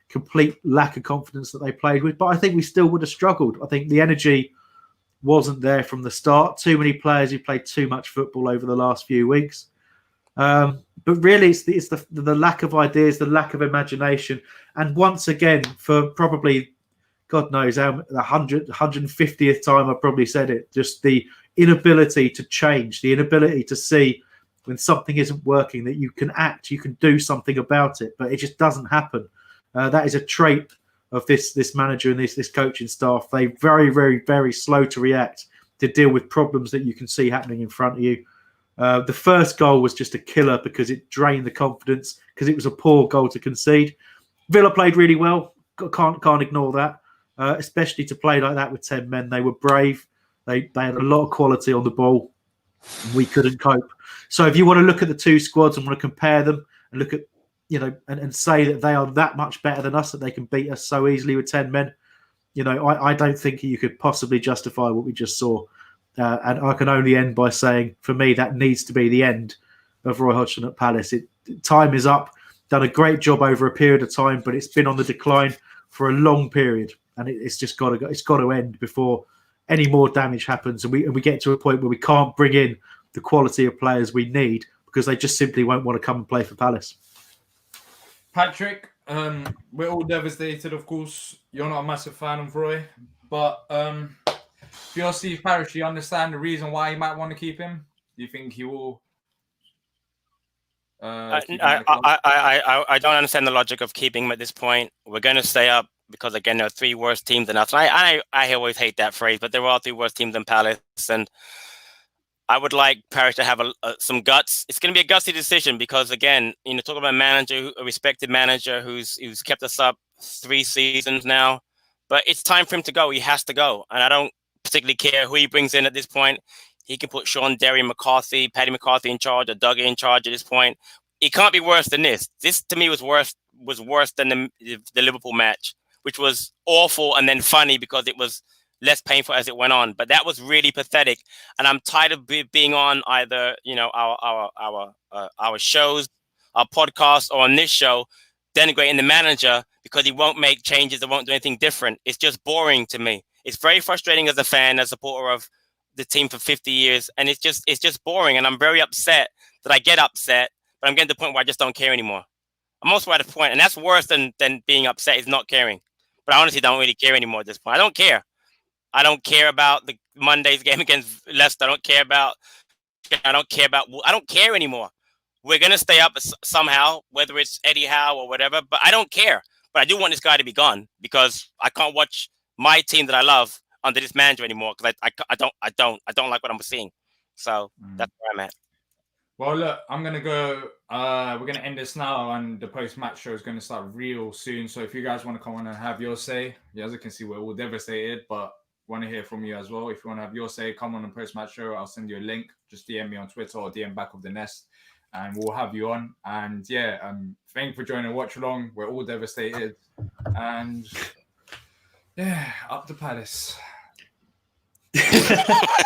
complete lack of confidence that they played with? But I think we still would have struggled. I think the energy wasn't there from the start. Too many players who played too much football over the last few weeks. But really, it's the lack of ideas, the lack of imagination, and once again, for probably God knows how the 150th time I've probably said it, just the inability to change, the inability to see when something isn't working, that you can act, you can do something about it, but it just doesn't happen. That is a trait of this manager and this coaching staff. They're very, very, very slow to react, to deal with problems that you can see happening in front of you. The first goal was just a killer because it drained the confidence, because it was a poor goal to concede. Villa played really well. Can't ignore that, especially to play like that with 10 men. They were brave. They had a lot of quality on the ball. We couldn't cope. So if you want to look at the two squads and want to compare them and look at, you know, and say that they are that much better than us, that they can beat us so easily with 10 men, you know, I don't think you could possibly justify what we just saw. And I can only end by saying, for me, that needs to be the end of Roy Hodgson at Palace. Time is up. Done a great job over a period of time, but it's been on the decline for a long period, and it's just got to go. It's got to end before any more damage happens, and we get to a point where we can't bring in the quality of players we need because they just simply won't want to come and play for Palace. Patrick, we're all devastated, of course. You're not a massive fan of Roy, but if you're Steve Parish, do you understand the reason why you might want to keep him? Do you think he will? I don't understand the logic of keeping him at this point. We're going to stay up. because again, there are 3 worse teams than us. And I always hate that phrase, but there are 3 worse teams than Palace, and I would like Parish to have some guts. It's going to be a gutsy decision because, again, talk about a respected manager who's kept us up 3 seasons now. But it's time for him to go. He has to go. And I don't particularly care who he brings in at this point. He can put Sean Derry McCarthy, Paddy McCarthy in charge, or Doug in charge at this point. It can't be worse than this. This, to me, was worse than the Liverpool match, which was awful and then funny because it was less painful as it went on. But that was really pathetic. And I'm tired of being on either, our shows, our podcasts, or on this show, denigrating the manager because he won't make changes or won't do anything different. It's just boring to me. It's very frustrating as a fan, as a supporter of the team for 50 years. And it's just boring. And I'm very upset that I get upset, but I'm getting to the point where I just don't care anymore. I'm also at a point, and that's worse than being upset, is not caring. But I honestly don't really care anymore at this point. I don't care. I don't care about the Monday's game against Leicester. I don't care anymore. We're going to stay up somehow, whether it's Eddie Howe or whatever, but I don't care. But I do want this guy to be gone because I can't watch my team that I love under this manager anymore because I don't like what I'm seeing. So that's where I'm at. Well, look, I'm going to go. We're going to end this now, and the post-match show is going to start real soon. So if you guys want to come on and have your say, as you can see, we're all devastated, but want to hear from you as well. If you want to have your say, come on the post-match show. I'll send you a link. Just DM me on Twitter or DM Back of the Nest, and we'll have you on. And yeah, thank you for joining Watch Along. We're all devastated, and yeah, up the Palace.